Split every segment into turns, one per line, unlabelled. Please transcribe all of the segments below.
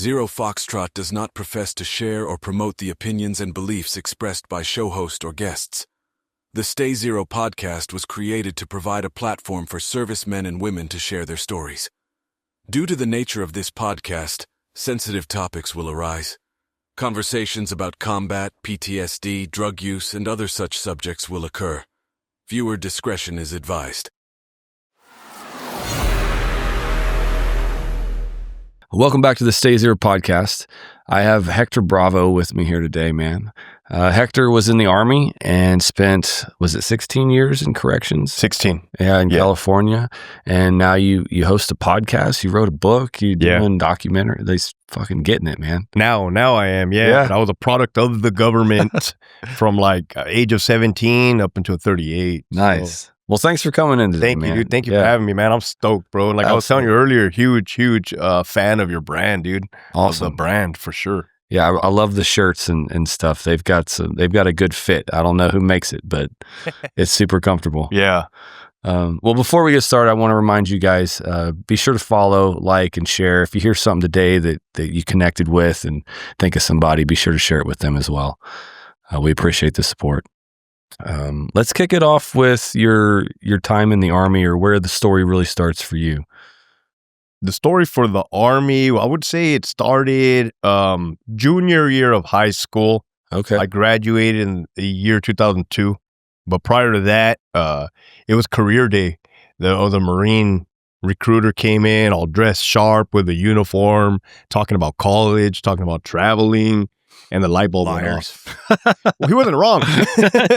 Zero Foxtrot does not profess to share or promote the opinions and beliefs expressed by show host or guests. The Stay Zero podcast was created to provide a platform for servicemen and women to share their stories. Due to the nature of this podcast, sensitive topics will arise. Conversations about combat, PTSD, drug use, and other such subjects will occur. Viewer discretion is advised.
Welcome back to the Stay Zero podcast. I have Hector Bravo with me here today, man. Hector was in the Army and spent, was it 16 years in corrections?
16.
Yeah, in California. And now you host a podcast, you wrote a book, you doing documentary. They're fucking getting it, man.
Now I am, yeah. I was a product of the government from like age of 17 up until 38.
Nice.
So.
Well, thanks for coming in today,
Thank you, dude. Thank you for having me, man. I'm stoked, bro. Like I was telling you earlier, huge fan of your brand, dude.
Awesome.
Of the brand, for sure.
Yeah, I love the shirts and stuff. They've got a good fit. I don't know who makes it, but it's super comfortable.
Yeah.
Well, before we get started, I want to remind you guys, be sure to follow, like, and share. If you hear something today that you connected with and think of somebody, be sure to share it with them as well. We appreciate the support. Let's kick it off with your time in the Army, or where the story really starts for you.
The story for the Army, I would say it started junior year of high school.
Okay.
I graduated in the year 2002. But prior to that, it was career day. The Marine recruiter came in all dressed sharp with a uniform, talking about college, talking about traveling. And the light bulb went off. Well, he wasn't wrong.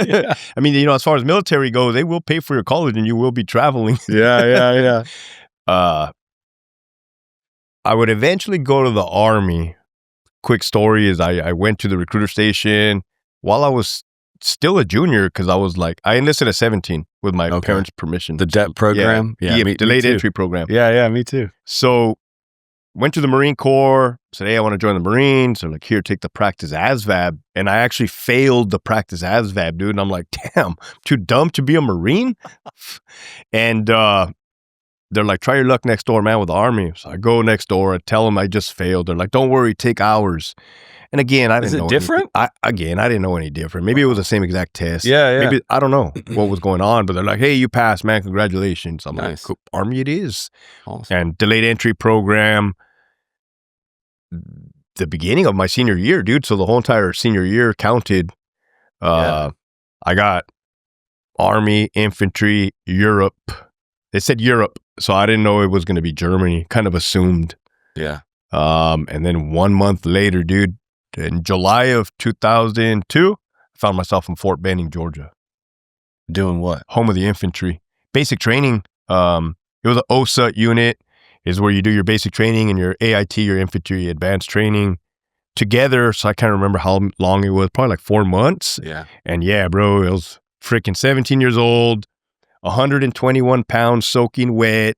Yeah.
I mean, as far as military goes, they will pay for your college and you will be traveling.
Yeah.
I would eventually go to the Army. Quick story is I went to the recruiter station while I was still a junior, because I enlisted at 17 with my parents' permission.
The DEP program?
Yeah, delayed entry program.
Yeah, me too.
So went to the Marine Corps, said, hey, I want to join the Marines. So like, here, take the practice ASVAB. And I actually failed the practice ASVAB, dude. And I'm like, damn, I'm too dumb to be a Marine? And they're like, try your luck next door, man, with the Army. So I go next door and tell them I just failed. They're like, don't worry, take hours. And again, I didn't know.
Is it different?
I didn't know any different. Maybe it was the same exact test.
Yeah.
Maybe, I don't know what was going on, but they're like, hey, you passed, man, congratulations. I'm
Nice.
like, cool. Army it is.
Awesome.
And delayed entry program. The beginning of my senior year, dude. So the whole entire senior year counted. I got Army, infantry, Europe. They said Europe, so I didn't know it was going to be Germany. Kind of assumed.
Yeah.
And then 1 month later, dude, in July of 2002, I found myself in Fort Benning, Georgia.
Doing what?
Home of the infantry. Basic training. It was an OSA unit. Is where you do your basic training and your AIT, your infantry advanced training together. So I can't remember how long it was, probably like 4 months.
Yeah.
And yeah, bro, it was freaking 17 years old, 121 pounds soaking wet,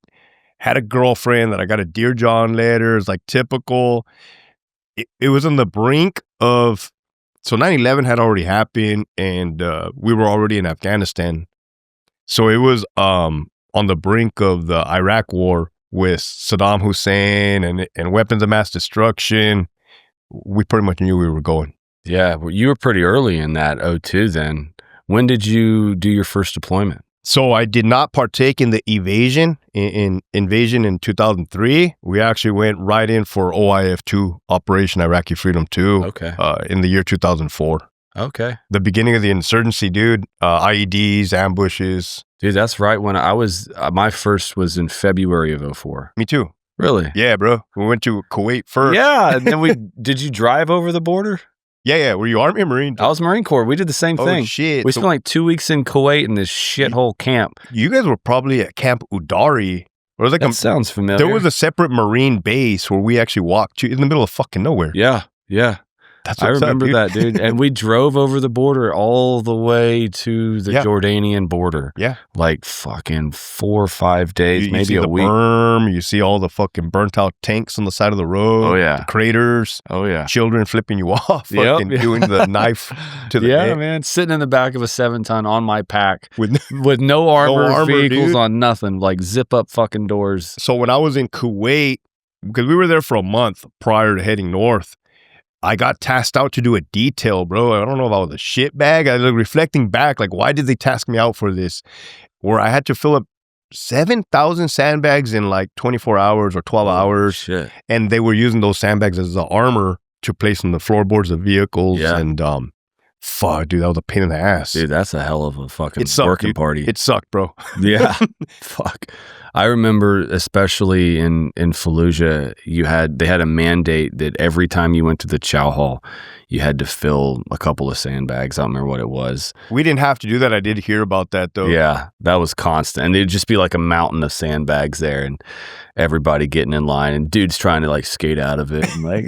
had a girlfriend that I got a Dear John letter. It's like typical. It was on the brink of, so 9/11 had already happened and we were already in Afghanistan. So it was on the brink of the Iraq war, with Saddam Hussein and weapons of mass destruction. We pretty much knew we were going.
Yeah, well, you were pretty early in that 02 then. When did you do your first deployment?
So I did not partake in the invasion in 2003. We actually went right in for OIF-2, Operation Iraqi Freedom 2, in the year 2004.
Okay.
The beginning of the insurgency, dude. IEDs, ambushes.
Dude, that's right when I was, my first was in February of 04.
Me too.
Really?
Yeah, bro. We went to Kuwait first.
Yeah, and then did you drive over the border?
Yeah. Were you Army or Marine?
I was Marine Corps. We did the same thing.
Oh, shit.
We spent like 2 weeks in Kuwait in this shithole camp.
You guys were probably at Camp Udari. Or it was like
that sounds familiar.
There was a separate Marine base where we actually walked to in the middle of fucking nowhere.
Yeah. I remember that, dude. And we drove over the border all the way to the Jordanian border.
Yeah.
Like fucking 4 or 5 days,
you
maybe
see
a week.
Berm, you see all the fucking burnt out tanks on the side of the road.
Oh, yeah.
The craters.
Oh, yeah.
Children flipping you off. Fucking doing the knife to the neck.
Man. Sitting in the back of a 7-ton on my pack with no armor, vehicles, dude. On nothing. Like zip up fucking doors.
So when I was in Kuwait, because we were there for a month prior to heading north. I got tasked out to do a detail, bro. I don't know if I was a shitbag. I was reflecting back, like, why did they task me out for this? Where I had to fill up 7,000 sandbags in like 24 hours or 12 hours.
Shit.
And they were using those sandbags as the armor to place on the floorboards of vehicles.
Yeah.
And fuck, dude, that was a pain in the ass.
Dude, that's a hell of a fucking
working
party.
It sucked, bro.
Yeah. Fuck. I remember, especially in Fallujah, they had a mandate that every time you went to the chow hall, you had to fill a couple of sandbags. I don't remember what it was.
We didn't have to do that. I did hear about that, though.
Yeah, that was constant. And it'd just be like a mountain of sandbags there and everybody getting in line and dudes trying to like skate out of it. And like,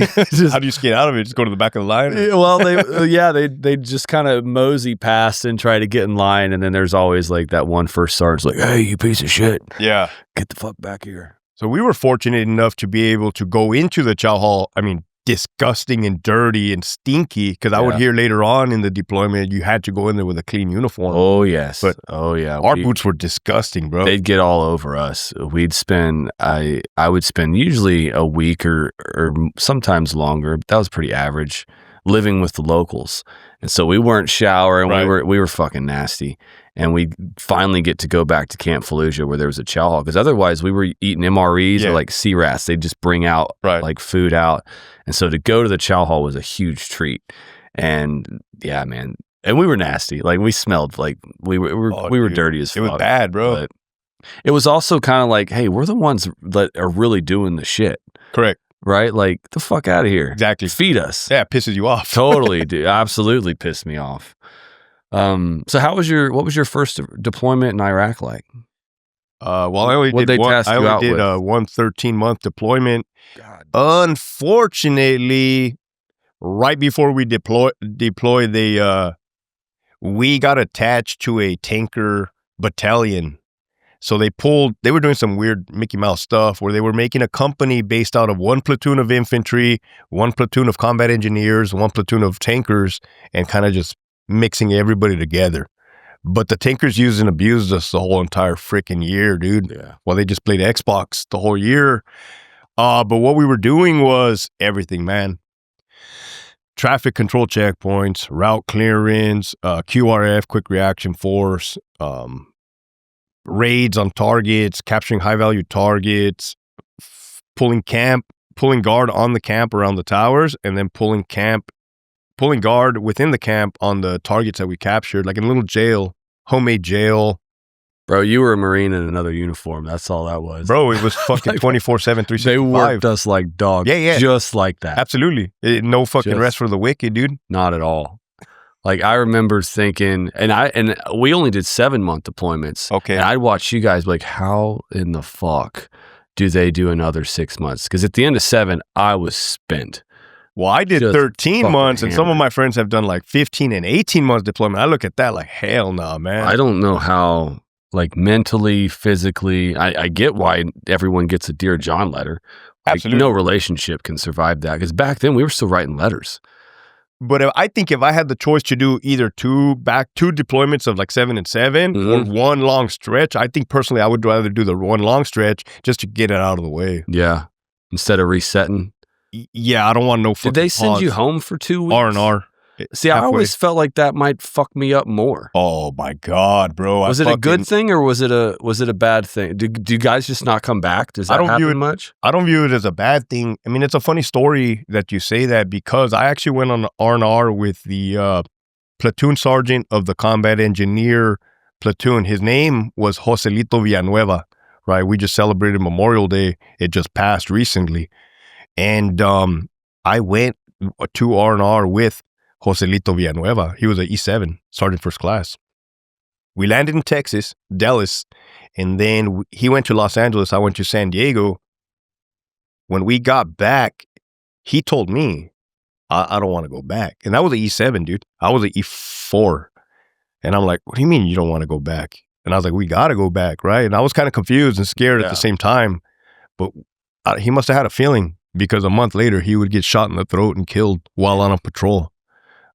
how do you skate out of it? Just go to the back of the line?
Well, they just kind of mosey past and try to get in line. And then there's always like that one first sergeant's like, hey, you piece of shit.
Yeah.
Get the fuck back here.
So we were fortunate enough to be able to go into the chow hall. I mean, disgusting and dirty and stinky, because I would hear later on in the deployment, you had to go in there with a clean uniform.
Oh, yes.
But our boots were disgusting, bro.
They'd get all over us. We'd spend, I would spend usually a week or sometimes longer, but that was pretty average, living with the locals. And so we weren't showering. Right. We were fucking nasty. And we finally get to go back to Camp Fallujah where there was a chow hall, because otherwise we were eating MREs or like C-rats. They'd just bring out like food out. And so to go to the chow hall was a huge treat. And yeah, man. And we were nasty. Like we smelled like we were dirty as fuck.
It was bad, bro.
But it was also kind of like, hey, we're the ones that are really doing the shit.
Correct.
Right? Like, the fuck out of here.
Exactly.
Feed us.
Yeah, it pisses you off.
Totally, dude. Absolutely pissed me off. So what was your first deployment in Iraq like?
Well, I only did a 13-month deployment. God. Unfortunately, right before we deployed, we got attached to a tanker battalion. So they were doing some weird Mickey Mouse stuff where they were making a company based out of one platoon of infantry, one platoon of combat engineers, one platoon of tankers, and kind of just mixing everybody together. But the tankers used and abused us the whole entire freaking year, dude. Yeah. Well, they just played Xbox the whole year. But what we were doing was everything, man. Traffic control checkpoints, route clearance, QRF, quick reaction force, raids on targets, capturing high-value targets, pulling guard on the camp around the towers, and then pulling guard within the camp on the targets that we captured, like in a little jail, homemade jail.
Bro, you were a Marine in another uniform. That's all that was.
Bro, it was fucking 24/7, 365.
They worked us like dogs.
Yeah.
Just like that.
Absolutely. No fucking rest for the wicked, dude.
Not at all. Like, I remember thinking, and we only did 7-month deployments.
Okay.
And I'd watch you guys like, how in the fuck do they do another 6 months? Because at the end of 7, I was spent.
Well, I did 13 months, and some of my friends have done like 15 and 18 months deployment. I look at that like, hell no, man.
I don't know how, like, mentally, physically, I get why everyone gets a Dear John letter. Like,
absolutely. No
relationship can survive that, because back then we were still writing letters.
But I think if I had the choice to do either two deployments of like 7 and 7 or one long stretch, I think personally I would rather do the one long stretch just to get it out of the way.
Yeah. Instead of resetting.
Yeah, I don't want no fucking
Did they send
pause.
you home for 2 weeks?
R&R.
See,
halfway.
I always felt like that might fuck me up more.
Oh my God, bro.
Was it a good thing or was it a bad thing? Do you guys just not come back? Does that happen much?
I don't view it as a bad thing. I mean, it's a funny story that you say that, because I actually went on R&R with the platoon sergeant of the combat engineer platoon. His name was Joselito Villanueva, right? We just celebrated Memorial Day. It just passed recently. And I went to R&R with Joselito Villanueva. He was an E7, Sergeant First Class. We landed in Texas, Dallas, and then he went to Los Angeles. I went to San Diego. When we got back, he told me, I don't want to go back. And that was an E7, dude. I was an E4. And I'm like, what do you mean you don't want to go back? And I was like, we got to go back, right? And I was kind of confused and scared at the same time. But he must have had a feeling, because a month later, he would get shot in the throat and killed while on a patrol.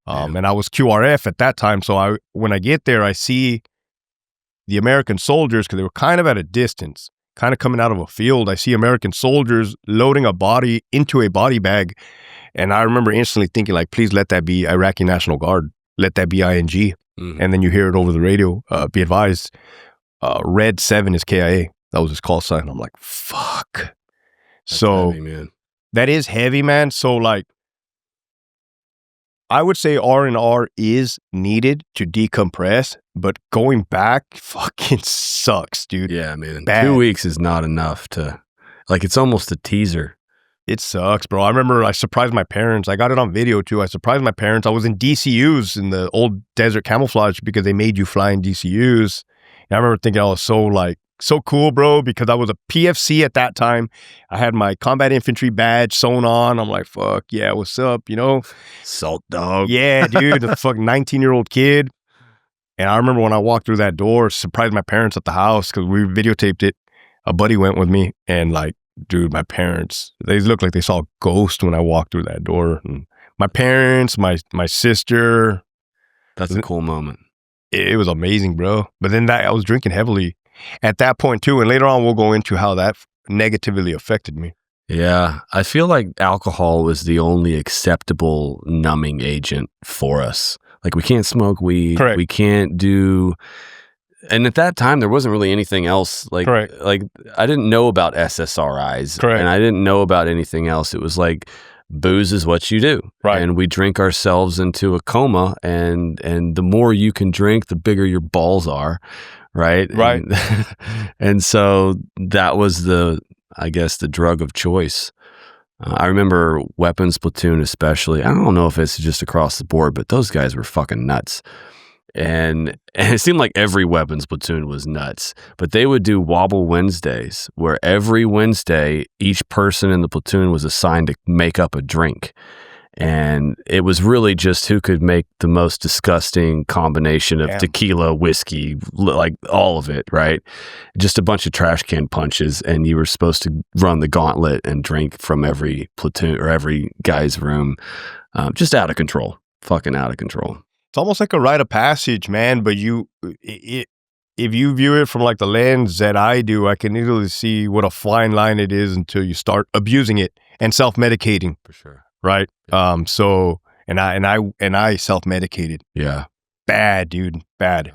And I was QRF at that time. So when I get there, I see the American soldiers, because they were kind of at a distance. kind of coming out of a field. I see American soldiers loading a body into a body bag. And I remember instantly thinking, like, please let that be Iraqi National Guard. Let that be ING. Mm-hmm. And then you hear it over the radio. Be advised, Red 7 is KIA. That was his call sign. I'm like, fuck. That's so heavy, man. That is heavy, man. So, like, I would say R&R is needed to decompress, but going back fucking sucks, dude.
Yeah, man. Bad. 2 weeks is not enough to, like, it's almost a teaser.
It sucks, bro. I remember I surprised my parents. I got it on video, too. I surprised my parents. I was in DCUs in the old desert camouflage because they made you fly in DCUs. And I remember thinking I was so cool, bro, because I was a PFC at that time. I had my combat infantry badge sewn on. I'm like, fuck, yeah, what's up, you know?
Salt dog.
Yeah, dude, the fucking 19-year-old kid. And I remember when I walked through that door, surprised my parents at the house because we videotaped it. A buddy went with me, and like, dude, my parents, they looked like they saw a ghost when I walked through that door. And my parents, my sister.
That's a cool moment.
It was amazing, bro. But then I was drinking heavily at that point too, and later on we'll go into how that negatively affected me.
Yeah, I feel like alcohol was the only acceptable numbing agent for us. Like, we can't smoke weed.
Correct.
We can't do, and at that time there wasn't really anything else. Like,
Correct.
Like I didn't know about SSRIs.
Correct.
And I didn't know about anything else. It was like, booze is what you do.
Right.
And we drink ourselves into a coma, and the more you can drink, the bigger your balls are. Right.
Right.
And so that was I guess, the drug of choice. I remember weapons platoon, especially. I don't know if it's just across the board, but those guys were fucking nuts. And it seemed like every weapons platoon was nuts, but they would do Wobble Wednesdays, where every Wednesday, each person in the platoon was assigned to make up a drink. And it was really just who could make the most disgusting combination of tequila, whiskey, like all of it, right? Just a bunch of trash can punches, and you were supposed to run the gauntlet and drink from every platoon or every guy's room. Just out of control, fucking out of control.
It's almost like a rite of passage, man, but if you view it from like the lens that I do, I can easily see what a fine line it is until you start abusing it and self-medicating.
For sure.
Right. So, and I self-medicated.
Yeah.
Bad, dude. Bad.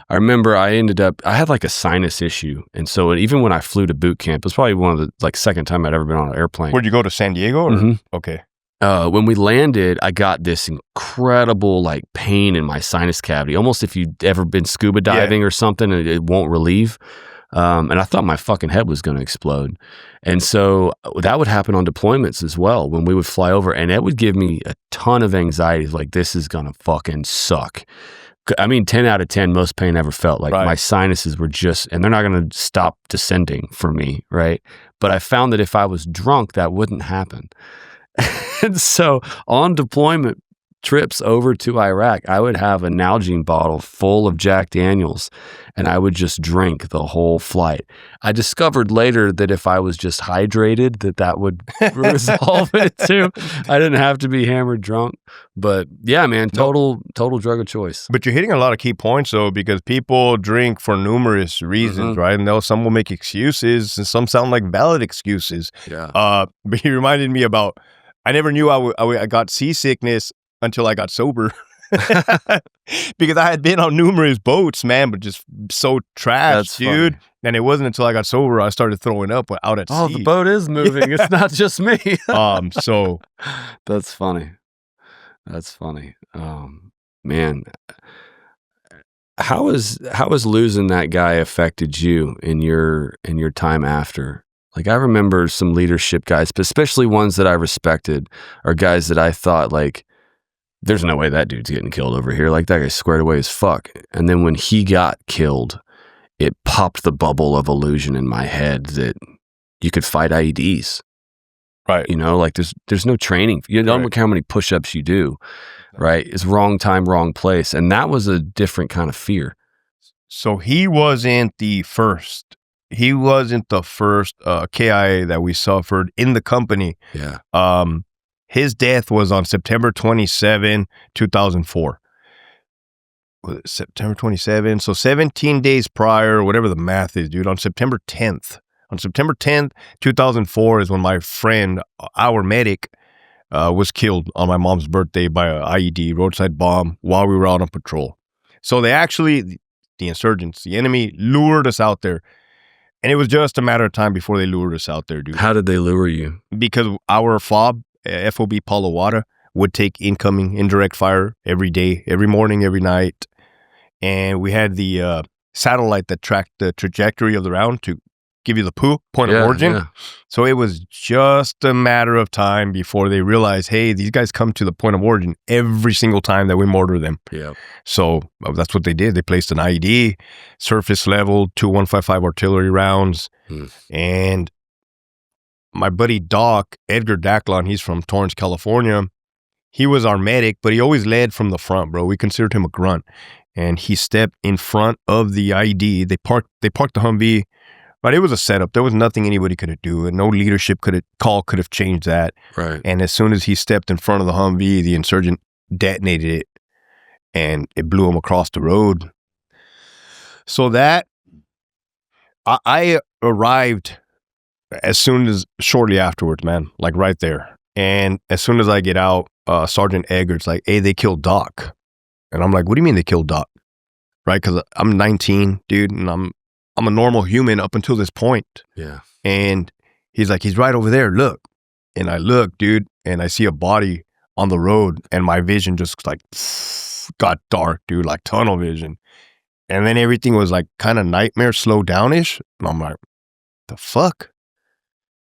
I remember I had like a sinus issue. And so even when I flew to boot camp, it was probably one of the, like, second time I'd ever been on an airplane.
Where'd you go, to San Diego? Or?
Mm-hmm.
Okay.
When we landed, I got this incredible like pain in my sinus cavity. Almost if you'd ever been scuba diving or something, it won't relieve. And I thought my fucking head was going to explode. And so that would happen on deployments as well when we would fly over, and it would give me a ton of anxiety. Like, this is going to fucking suck. I mean, 10 out of 10, most pain I ever felt. Like, my sinuses were just, and they're not going to stop descending for me, right? But I found that if I was drunk, that wouldn't happen. And so on deployment trips over to Iraq, I would have a Nalgene bottle full of Jack Daniels, and I would just drink the whole flight. I discovered later that if I was just hydrated, that would resolve it too. I didn't have to be hammered drunk. But yeah, man, total drug of choice.
But you're hitting a lot of key points though, because people drink for numerous reasons, right? And some will make excuses, and some sound like valid excuses.
Yeah.
But he reminded me about, I never knew I got seasickness until I got sober. Because I had been on numerous boats, man, but just so trash, dude. Funny. And it wasn't until I got sober I started throwing up out at sea.
Oh, the boat is moving. It's not just me.
So
that's funny. That's funny. Man, how has losing that guy affected you in your time after? Like, I remember some leadership guys, but especially ones that I respected, are guys that I thought, like, there's no way that dude's getting killed over here. Like, that guy's squared away as fuck. And then when he got killed, it popped the bubble of illusion in my head that you could fight IEDs.
Right.
You know, like there's no training. You don't look how many push-ups you do, right? It's wrong time, wrong place. And that was a different kind of fear.
So he wasn't the first. He wasn't the first KIA that we suffered in the company.
Yeah.
His death was on September 27, 2004. Was it September 27? So 17 days prior, whatever the math is, dude, on September 10th On September 10th, 2004 is when my friend, our medic, was killed on my mom's birthday by a IED, roadside bomb, while we were out on patrol. So they actually, the insurgents, the enemy, lured us out there. And it was just a matter of time before they lured us out there, dude.
How did they lure you?
Because our FOB, Fallujah, would take incoming indirect fire every day, every morning, every night. And we had the satellite that tracked the trajectory of the round to give you the point of origin. Yeah. So it was just a matter of time before they realized, hey, these guys come to the point of origin every single time that we mortar them.
Yeah.
So that's what they did. They placed an IED, surface level, 2 155 artillery rounds. And my buddy Doc, Edgar Daclon, he's from Torrance, California. He was our medic, but he always led from the front, bro. We considered him a grunt. And he stepped in front of the IED. They parked the Humvee. But it was a setup. There was nothing anybody could do, and no leadership could have changed that.
Right.
And as soon as he stepped in front of the Humvee, the insurgent detonated it, and it blew him across the road. So that I arrived shortly afterwards, man, like right there. And as soon as I get out, Sergeant Eggert's like, "Hey, they killed Doc," and I'm like, "What do you mean they killed Doc?" Right? Because I'm 19, dude, and I'm a normal human up until this point.
Yeah.
And he's like, "He's right over there. Look." And I look, dude, and I see a body on the road, and my vision just like got dark, dude, like tunnel vision. And then everything was like kind of nightmare, slow downish. And I'm like, the fuck?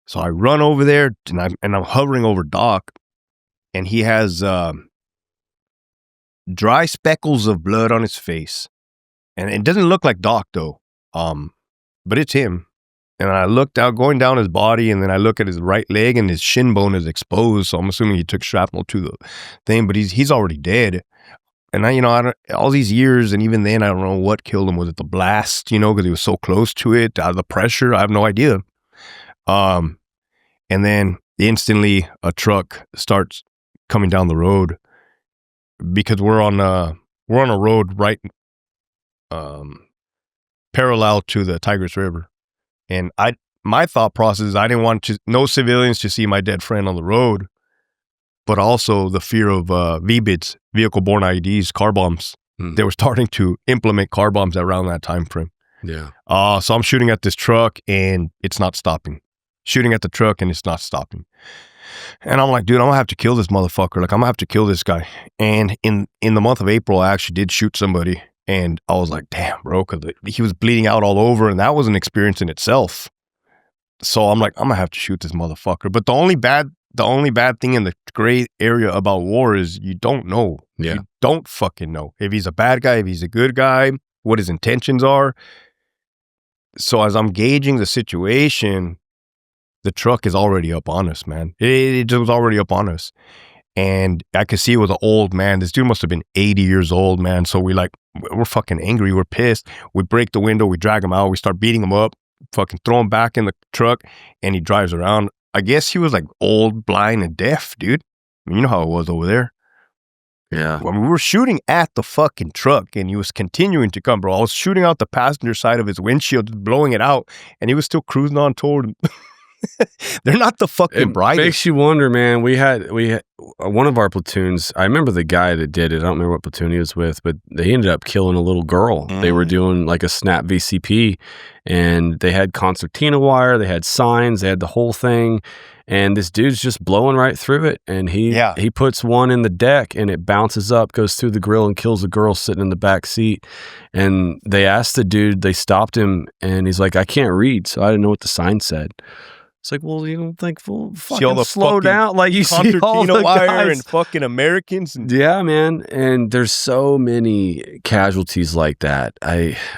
So I run over there, and I'm hovering over Doc, and he has dry speckles of blood on his face. And it doesn't look like Doc, though. But it's him. And I looked out, going down his body, and then I look at his right leg, and his shin bone is exposed. So I'm assuming he took shrapnel to the thing, but he's already dead. And I don't, all these years, and even then, I don't know what killed him. Was it the blast? Because he was so close to it, out of the pressure. I have no idea. And then instantly, a truck starts coming down the road because we're on a road right. Parallel to the Tigris River. And my thought process is I didn't want no civilians to see my dead friend on the road, but also the fear of VBIDs, vehicle-borne IEDs, car bombs. They were starting to implement car bombs around that time frame.
Yeah.
So I'm shooting at this truck, and it's not stopping. Shooting at the truck, and it's not stopping. And I'm like, dude, I'm going to have to kill this motherfucker. Like, I'm going to have to kill this guy. And in the month of April, I actually did shoot somebody. And I was like, damn, bro, because he was bleeding out all over, and that was an experience in itself. So I'm like, I'm gonna have to shoot this motherfucker. But the only bad thing in the gray area about war is you don't know.
Yeah.
You don't fucking know if he's a bad guy, if he's a good guy, what his intentions are. So as I'm gauging the situation, the truck is already up on us, man. It was already up on us. And I could see it was an old man. This dude must have been 80 years old, man. So we're fucking angry. We're pissed. We break the window. We drag him out. We start beating him up, fucking throw him back in the truck, and he drives around. I guess he was like old, blind, and deaf, dude. I mean, you know how it was over there.
Yeah.
When we were shooting at the fucking truck, and he was continuing to come, bro. I was shooting out the passenger side of his windshield, blowing it out, and he was still cruising on toward him. They're not the fucking brightest.
It makes you wonder, man. We had one of our platoons. I remember the guy that did it. I don't remember what platoon he was with, but they ended up killing a little girl. They were doing like a snap VCP, and they had concertina wire. They had signs. They had the whole thing, and this dude's just blowing right through it. And he puts one in the deck, and it bounces up, goes through the grill, and kills a girl sitting in the back seat. And they asked the dude. They stopped him, and he's like, "I can't read, so I didn't know what the sign said." It's like, well, you don't think, well, fucking slow down. Like, you see all the
wire
guys.
And fucking Americans.
Yeah, man. And there's so many casualties like that.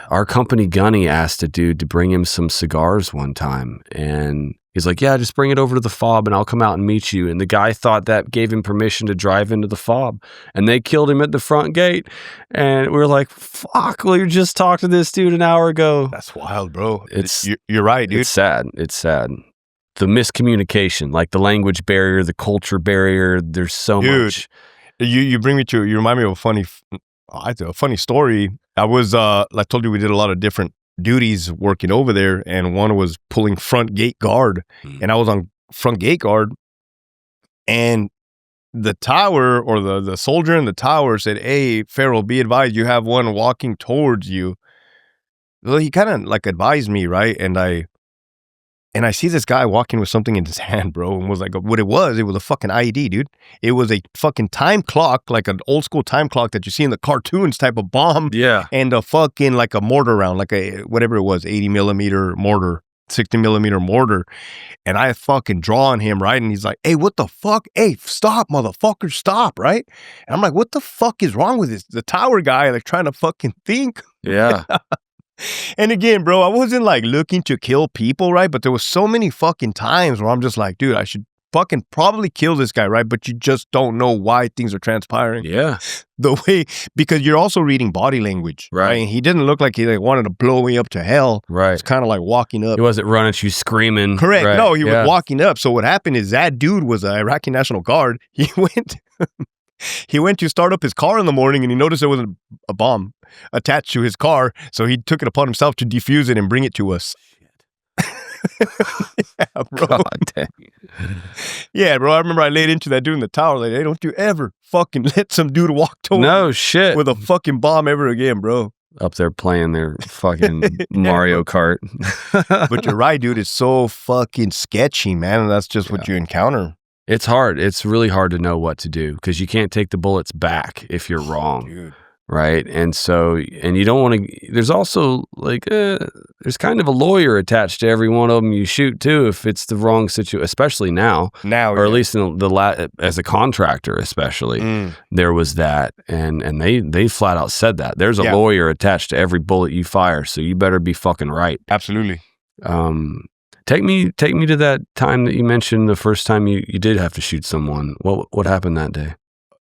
Our company gunny asked a dude to bring him some cigars one time. And he's like, yeah, just bring it over to the FOB and I'll come out and meet you. And the guy thought that gave him permission to drive into the FOB. And they killed him at the front gate. And we were like, fuck, well, you just talked to this dude an hour ago.
That's wild, bro. You're right, dude.
It's sad. It's sad. The miscommunication, like the language barrier, the culture barrier. There's so much.
You bring me to. You remind me of a funny story. I was I told you we did a lot of different duties working over there, and one was pulling front gate guard, and I was on front gate guard, and the tower or the soldier in the tower said, "Hey, Farrell, be advised, you have one walking towards you." Well, he kind of like advised me, right? And I see this guy walking with something in his hand, bro, and was like, what it was a fucking IED, dude. It was a fucking time clock, like an old school time clock that you see in the cartoons type of bomb.
Yeah.
And a fucking, like a mortar round, like a, whatever it was, 80 millimeter mortar, 60 millimeter mortar. And I fucking draw on him, right? And he's like, "Hey, what the fuck? Hey, stop, motherfucker, stop," right? And I'm like, what the fuck is wrong with this? The tower guy, like, trying to fucking think.
Yeah.
And again, bro, I wasn't like looking to kill people, right? But there was so many fucking times where I'm just like, dude, I should fucking probably kill this guy, right? But you just don't know why things are transpiring.
Yeah.
The way, because you're also reading body language, right? And he didn't look like he like wanted to blow me up to hell.
Right.
It's kind of like walking up.
He wasn't running at you screaming.
Correct.
Right.
No, he was walking up. So what happened is that dude was an Iraqi National Guard. He went to start up his car in the morning, and he noticed there was a bomb attached to his car. So he took it upon himself to defuse it and bring it to us. Yeah, bro.
God dang.
Yeah, bro. I remember I laid into that dude in the tower. Like, hey, don't you ever fucking let some dude walk towards
No shit.
with a fucking bomb ever again, bro.
Up there playing their fucking Mario Kart.
But you're right, dude. It's so fucking sketchy, man. And that's just what you encounter.
It's hard. It's really hard to know what to do because you can't take the bullets back if you're wrong.
Dude.
Right. And so, and you don't want to, there's also like, there's kind of a lawyer attached to every one of them you shoot too, if it's the wrong situation, especially now, or at least in as a contractor, especially, there was that. And they flat out said that there's a lawyer attached to every bullet you fire. So you better be fucking right.
Absolutely.
Take me to that time that you mentioned the first time you did have to shoot someone. What happened that day?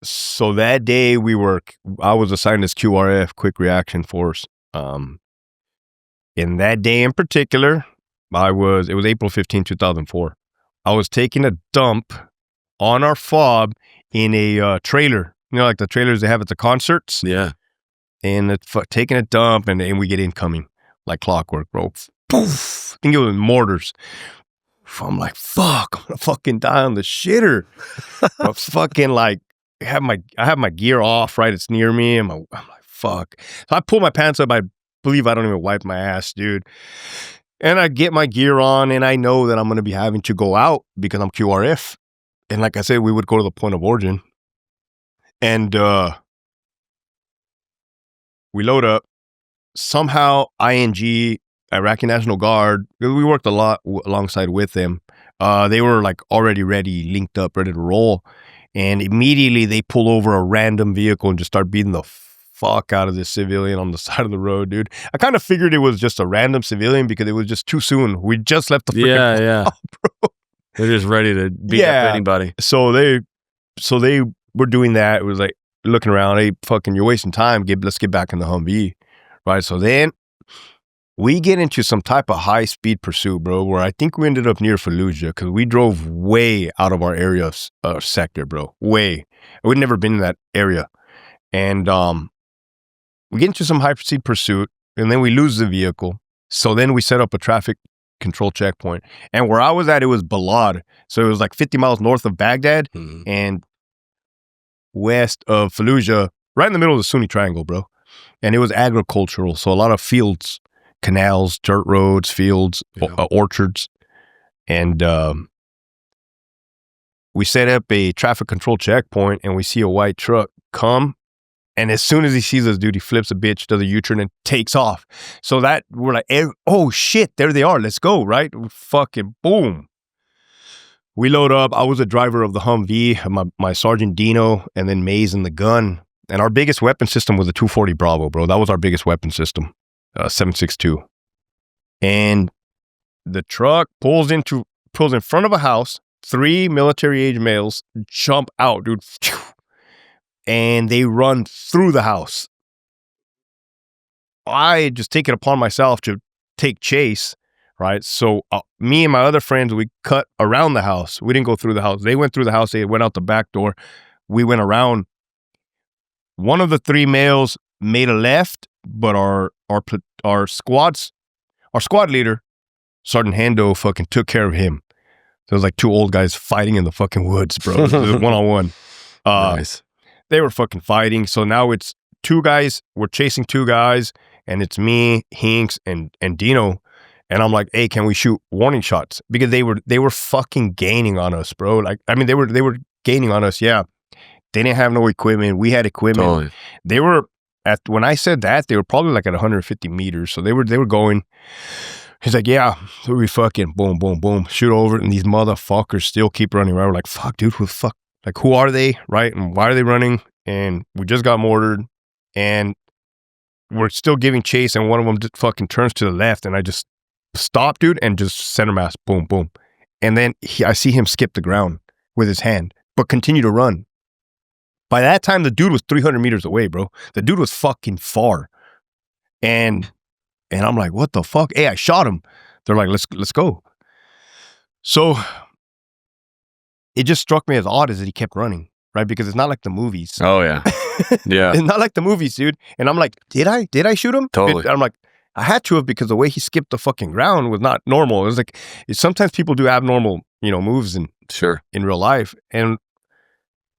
So that day I was assigned as QRF, Quick Reaction Force. In that day in particular, it was April 15, 2004. I was taking a dump on our fob in a trailer. You know, like the trailers they have at the concerts?
Yeah.
And taking a dump and we get incoming like clockwork, bro. Poof. I think it was mortars. I'm like, fuck, I'm gonna fucking die on the shitter. I'm fucking like, I have my gear off, right? It's near me. I'm like, fuck. So I pull my pants up. I believe I don't even wipe my ass, dude. And I get my gear on, and I know that I'm going to be having to go out because I'm QRF. And like I said, we would go to the point of origin. And we load up. Somehow, ING, Iraqi National Guard, we worked a lot alongside with them. They were like already ready, linked up, ready to roll. And immediately they pull over a random vehicle and just start beating the fuck out of this civilian on the side of the road, dude. I kind of figured it was just a random civilian because it was just too soon. We just left the freaking
bro. They're just ready to beat up anybody.
So they were doing that. It was like looking around, hey, fucking, you're wasting time. Let's get back in the Humvee, right? So then we get into some type of high-speed pursuit, bro, where I think we ended up near Fallujah because we drove way out of our area sector, bro. Way. We'd never been in that area. And we get into some high-speed pursuit, and then we lose the vehicle. So then we set up a traffic control checkpoint. And where I was at, it was Balad. So it was like 50 miles north of Baghdad and west of Fallujah, right in the middle of the Sunni Triangle, bro. And it was agricultural, so a lot of fields. Canals, dirt roads, fields, orchards. And we set up a traffic control checkpoint and we see a white truck come. And as soon as he sees us, dude, he flips a bitch, does a U-turn and takes off. So that we're like, oh shit, there they are. Let's go, right? Fucking boom. We load up. I was a driver of the Humvee, my Sergeant Dino, and then Maze in the gun. And our biggest weapon system was a 240 Bravo, bro. That was our biggest weapon system. 7.62, and the truck pulls in front of a house. 3 military-age males jump out, dude, and they run through the house. I just take it upon myself to take chase, right? So me and my other friends, we cut around the house. We didn't go through the house. They went through the house. They went out the back door. We went around. One of the 3 males made a left, but our squad's our squad leader, Sergeant Hando, fucking took care of him. There was like two old guys fighting in the fucking woods, bro. One-on-one.
Nice.
They were fucking fighting. So now it's two guys. We're chasing two guys, and it's me, Hinks, and Dino. And I'm like, hey, can we shoot warning shots? Because they were fucking gaining on us, bro. Like, I mean, they were gaining on us. Yeah, they didn't have no equipment. We had equipment.
Totally.
They were when I said that, they were probably like at 150 meters. So they were going. He's like, yeah, so we fucking boom, boom, boom, shoot over it, and these motherfuckers still keep running around. We're like, fuck, dude, who the fuck? Like, who are they, right? And why are they running? And we just got mortared, and we're still giving chase, and one of them just fucking turns to the left, and I just stop, dude, and just center mass, boom, boom. And then I see him skip the ground with his hand, but continue to run. By that time, the dude was 300 meters away, bro. The dude was fucking far. And I'm like, what the fuck? Hey, I shot him. They're like, let's go. So it just struck me as odd as that he kept running, right? Because it's not like the movies.
Oh, yeah. Yeah.
It's not like the movies, dude. And I'm like, did I shoot him?
Totally.
And I'm like, I had to have, because the way he skipped the fucking ground was not normal. It was like, sometimes people do abnormal, moves in real life. And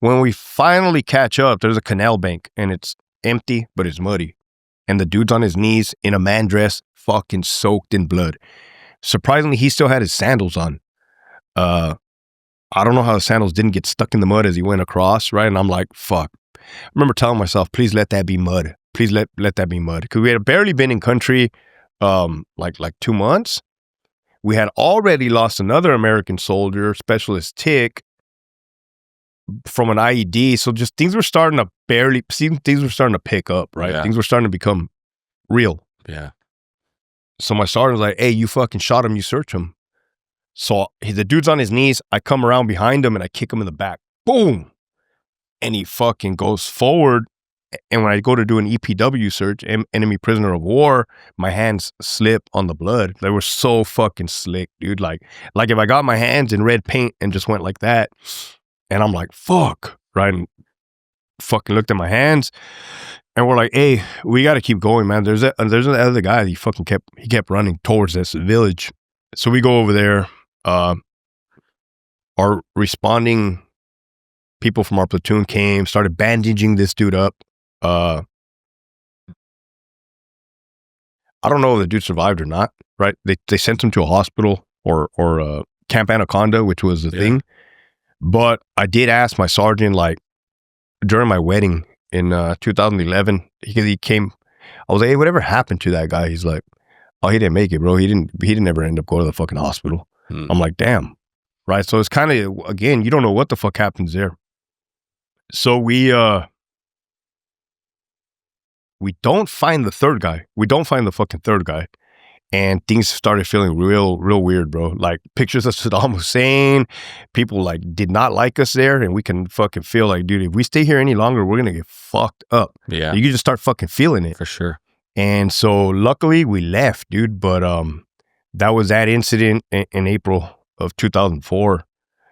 when we finally catch up, there's a canal bank, and it's empty, but it's muddy. And the dude's on his knees in a man dress, fucking soaked in blood. Surprisingly, he still had his sandals on. I don't know how the sandals didn't get stuck in the mud as he went across, right? And I'm like, fuck. I remember telling myself, please let that be mud. Please let that be mud. Because we had barely been in country like 2 months. We had already lost another American soldier, Specialist Tick, from an IED. So just things were starting to pick up, right?
Yeah.
Things were starting to become real.
Yeah.
So my sergeant was like, hey, you fucking shot him, you search him. So the dude's on his knees. I come around behind him and I kick him in the back. Boom. And he fucking goes forward. And when I go to do an EPW search, enemy prisoner of war, my hands slip on the blood. They were so fucking slick, dude. Like if I got my hands in red paint and just went like that, and I'm like, fuck, right? And fucking looked at my hands, and we're like, hey, we got to keep going, man. There's another guy. He kept running towards this village. So we go over there. Our responding people from our platoon came, started bandaging this dude up. I don't know if the dude survived or not, right? They sent him to a hospital or Camp Anaconda, which was the thing. But I did ask my sergeant, like, during my wedding in 2011, because he came, I was like, hey, whatever happened to that guy? He's like, oh, he didn't make it, bro. He didn't ever end up going to the fucking hospital. I'm like, damn. Right? So it's kind of, again, you don't know what the fuck happens there. So we don't find the third guy. We don't find the fucking third guy. And things started feeling real weird, bro. Like pictures of Saddam Hussein. People like did not like us there. And we can fucking feel like, dude, if we stay here any longer, we're going to get fucked up.
Yeah.
You can just start fucking feeling it.
For sure.
And so luckily we left, dude. But that was that incident in April of 2004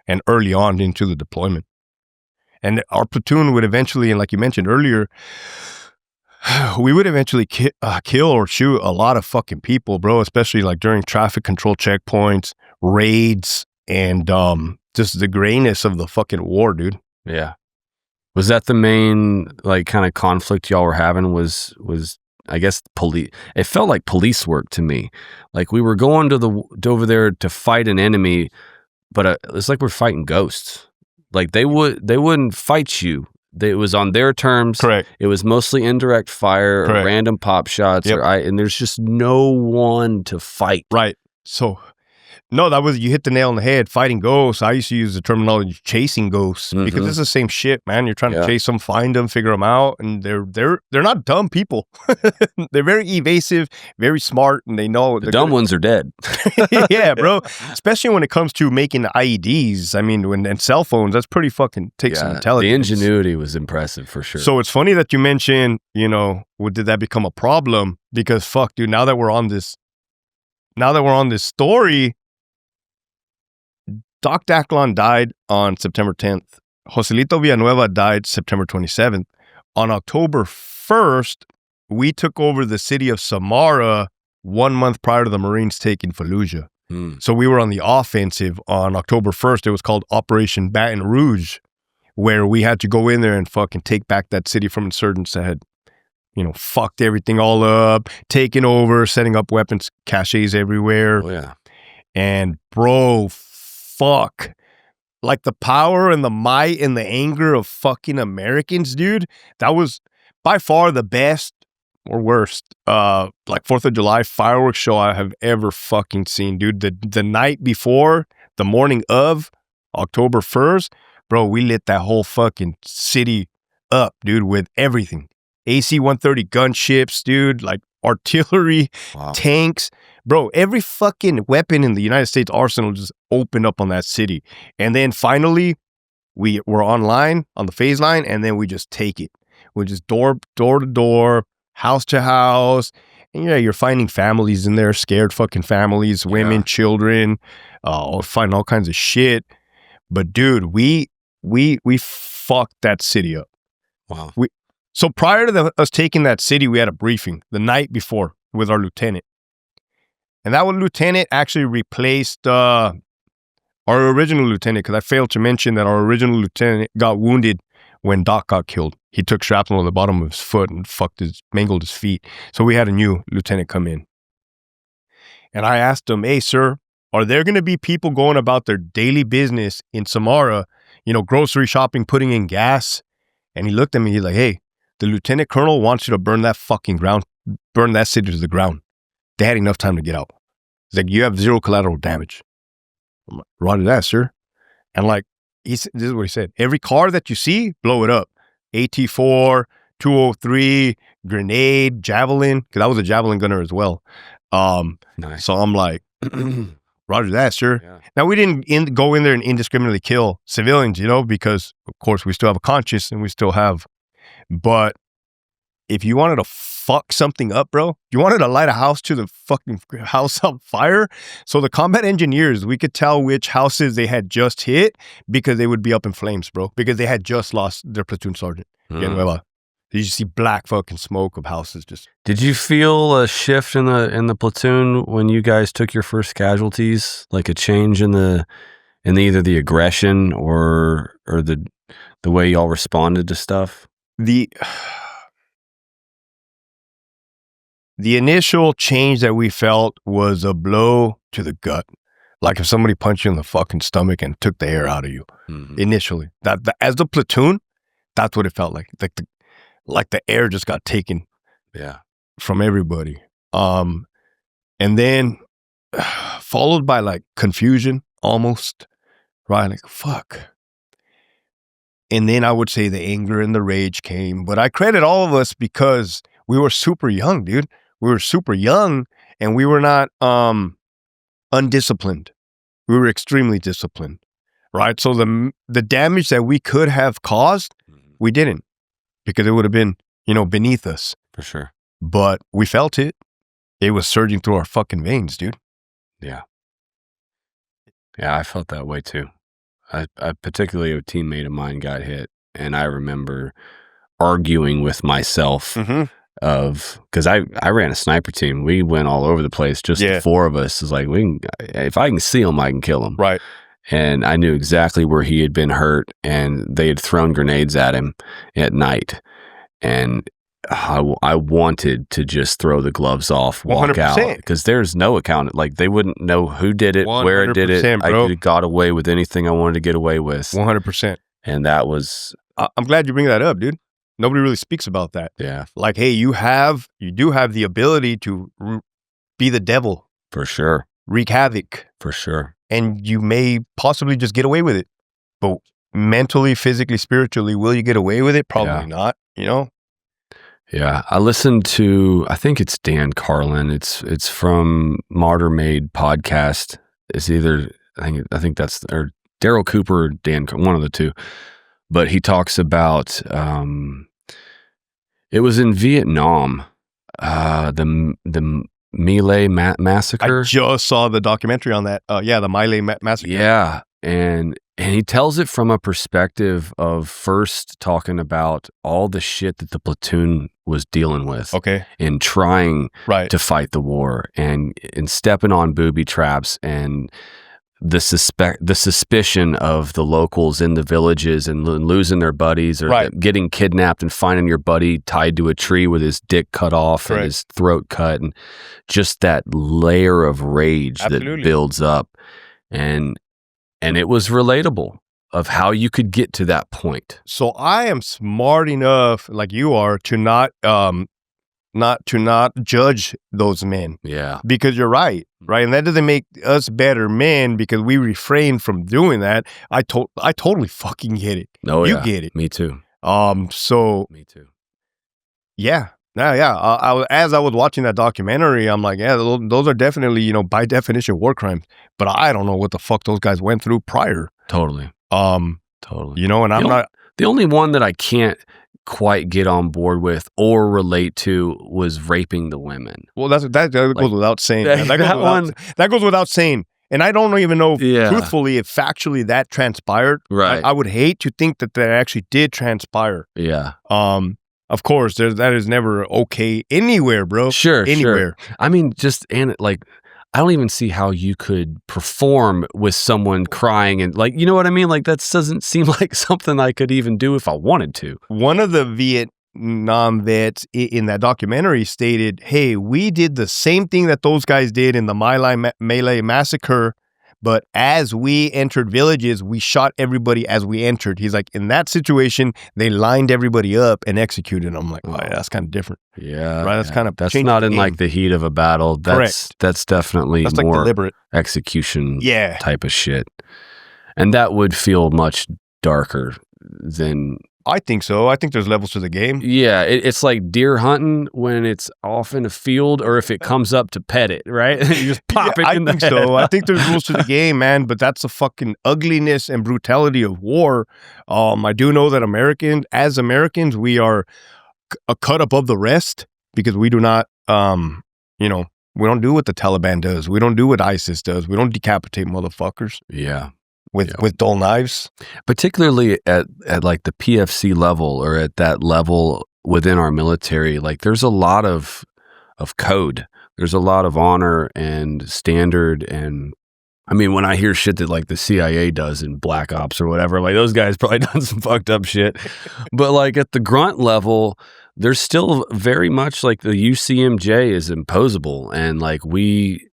and early on into the deployment. And our platoon would eventually, and like you mentioned earlier, we would eventually kill or shoot a lot of fucking people, bro, especially like during traffic control checkpoints, raids, and just the grayness of the fucking war, dude.
Yeah. Was that the main, like, kind of conflict y'all were having was I guess, police? It felt like police work to me. Like we were going to over there to fight an enemy, but it's like we're fighting ghosts. Like they wouldn't fight you. It was on their terms.
Correct.
It was mostly indirect fire or random pop shots.
Yep.
And there's just no one to fight.
Right. So, no, you hit the nail on the head. Fighting ghosts. I used to use the terminology chasing ghosts because it's the same shit, man. You're trying to chase them, find them, figure them out, and they're not dumb people. They're very evasive, very smart, and they know
the dumb ones are dead.
Yeah, bro. Especially when it comes to making IEDs. I mean, and cell phones. That's pretty fucking takes some intelligence.
The ingenuity was impressive for sure.
So it's funny that you mentioned, did that become a problem? Because fuck, dude. Now that we're on this story. Doc Daclon died on September 10th. Joselito Villanueva died September 27th. On October 1st, we took over the city of Samarra 1 month prior to the Marines taking Fallujah. So we were on the offensive on October 1st. It was called Operation Baton Rouge, where we had to go in there and fucking take back that city from insurgents that had, fucked everything all up, taken over, setting up weapons caches everywhere.
Oh, yeah.
And bro, fuck. Like the power and the might and the anger of fucking Americans, dude. That was by far the best or worst, 4th of July fireworks show I have ever fucking seen, dude. The night before, the morning of October 1st, bro, we lit that whole fucking city up, dude, with everything. AC-130 gunships, dude, like artillery, tanks. Bro, every fucking weapon in the United States arsenal just opened up on that city. And then finally, we were online on the phase line, and then we just take it. We just door to door, house to house. And yeah, you're finding families in there, scared fucking families, women, children, finding all kinds of shit. But dude, we fucked that city up.
Wow.
So prior to us taking that city, we had a briefing the night before with our lieutenant. And that lieutenant actually replaced our original lieutenant, because I failed to mention that our original lieutenant got wounded when Doc got killed. He took shrapnel on the bottom of his foot and mangled his feet. So we had a new lieutenant come in. And I asked him, hey, sir, are there going to be people going about their daily business in Samarra, grocery shopping, putting in gas? And he looked at me, he's like, hey, the lieutenant colonel wants you to burn that city to the ground. They had enough time to get out. He's like, you have zero collateral damage. I'm like, roger that, sir. And this is what he said. Every car that you see, blow it up. AT-4, 203, grenade, javelin, because I was a javelin gunner as well.
Nice.
So I'm like, roger that, sir.
Yeah.
Now, we didn't go in there and indiscriminately kill civilians, because, of course, we still have a conscience and we still have. But if you wanted to fuck something up, bro, you wanted to light a house to the fucking house on fire. So the combat engineers, we could tell which houses they had just hit because they would be up in flames, bro, because they had just lost their platoon sergeant. You see black fucking smoke of houses just.
Did you feel a shift in the platoon when you guys took your first casualties? Like a change in either the aggression or the way y'all responded to stuff?
The initial change that we felt was a blow to the gut. Like if somebody punched you in the fucking stomach and took the air out of you. Mm-hmm. Initially. As the platoon, that's what it felt like. Like the air just got taken from everybody. And then followed by confusion almost. Right? Like, fuck. And then I would say the anger and the rage came. But I credit all of us because we were super young, dude. We were super young and we were not undisciplined. We were extremely disciplined, right? So the damage that we could have caused, we didn't, because it would have been, beneath us.
For sure.
But we felt it. It was surging through our fucking veins, dude.
Yeah. Yeah, I felt that way too. I particularly a teammate of mine got hit, and I remember arguing with myself because I ran a sniper team. We went all over the place. Just the four of us. Is like, if I can see him, I can kill him.
Right.
And I knew exactly where he had been hurt, and they had thrown grenades at him at night. And I wanted to just throw the gloves off, walk
100%.
out, because there's no account. Like, they wouldn't know who did it, where it did it.
Bro.
I could have got away with anything I wanted to get away with.
100%.
And that was...
I'm glad you bring that up, dude. Nobody really speaks about that.
Yeah.
Like, hey, you do have the ability to be the devil.
For sure.
Wreak havoc.
For sure.
And you may possibly just get away with it. But mentally, physically, spiritually, will you get away with it? Probably not,
Yeah. I listened to, I think it's Dan Carlin. It's from Martyr Made podcast. It's either, I think that's, or Daryl Cooper or Dan, one of the two. But he talks about, it was in Vietnam, the My Lai massacre.
I just saw the documentary on that. The My Lai massacre.
Yeah. And And he tells it from a perspective of first talking about all the shit that the platoon was dealing with.
Okay.
In trying
Right.
to fight the war and stepping on booby traps and the suspicion of the locals in the villages and losing their buddies or
Right.
getting kidnapped and finding your buddy tied to a tree with his dick cut off
Correct.
and his throat cut, and just that layer of rage
Absolutely.
that builds up. And it was relatable of how you could get to that point.
So I am smart enough, like you are, to not judge those men.
Yeah.
Because you're right? And that doesn't make us better men because we refrain from doing that. I totally fucking get it.
Oh,
You
yeah.
get it.
Me too.
So
Me too.
yeah. As I was watching that documentary, I'm like, yeah, those are definitely, by definition, war crimes. But I don't know what the fuck those guys went through prior.
Totally.
Totally. And I'm not.
The only one that I can't quite get on board with or relate to was raping the women.
Well, that goes without saying. That goes without saying. And I don't even know, truthfully, if factually that transpired.
Right.
I would hate to think that actually did transpire.
Yeah.
Of course, that is never okay anywhere, bro.
Sure.
Anywhere.
I mean, I don't even see how you could perform with someone crying and you know what I mean? Like, that doesn't seem like something I could even do if I wanted to.
One of the Vietnam vets in that documentary stated, hey, we did the same thing that those guys did in the My Lai massacre, but as we entered villages, we shot everybody as we entered. He's like, in that situation, they lined everybody up and executed them. I'm like, yeah, that's kind of different.
Yeah.
Right? That's
not in like the heat of a battle.
Correct.
That's definitely
that's
more
like deliberate
execution type of shit. And that would feel much darker than...
I think so. I think there's levels to the game.
Yeah, it's like deer hunting when it's off in a field, or if it comes up to pet it, right? You just pop it in the head.
I think so. I think there's rules to the game, man, but that's the fucking ugliness and brutality of war. I do know that as Americans, we are a cut above the rest because we do not, we don't do what the Taliban does. We don't do what ISIS does. We don't decapitate motherfuckers.
Yeah.
With dull knives,
particularly at like the PFC level or at that level within our military. Like, there's a lot of code. There's a lot of honor and standard. And I mean, when I hear shit that like the CIA does in Black Ops or whatever, like those guys probably done some fucked up shit. But like at the grunt level, there's still very much like the UCMJ is imposable, and like we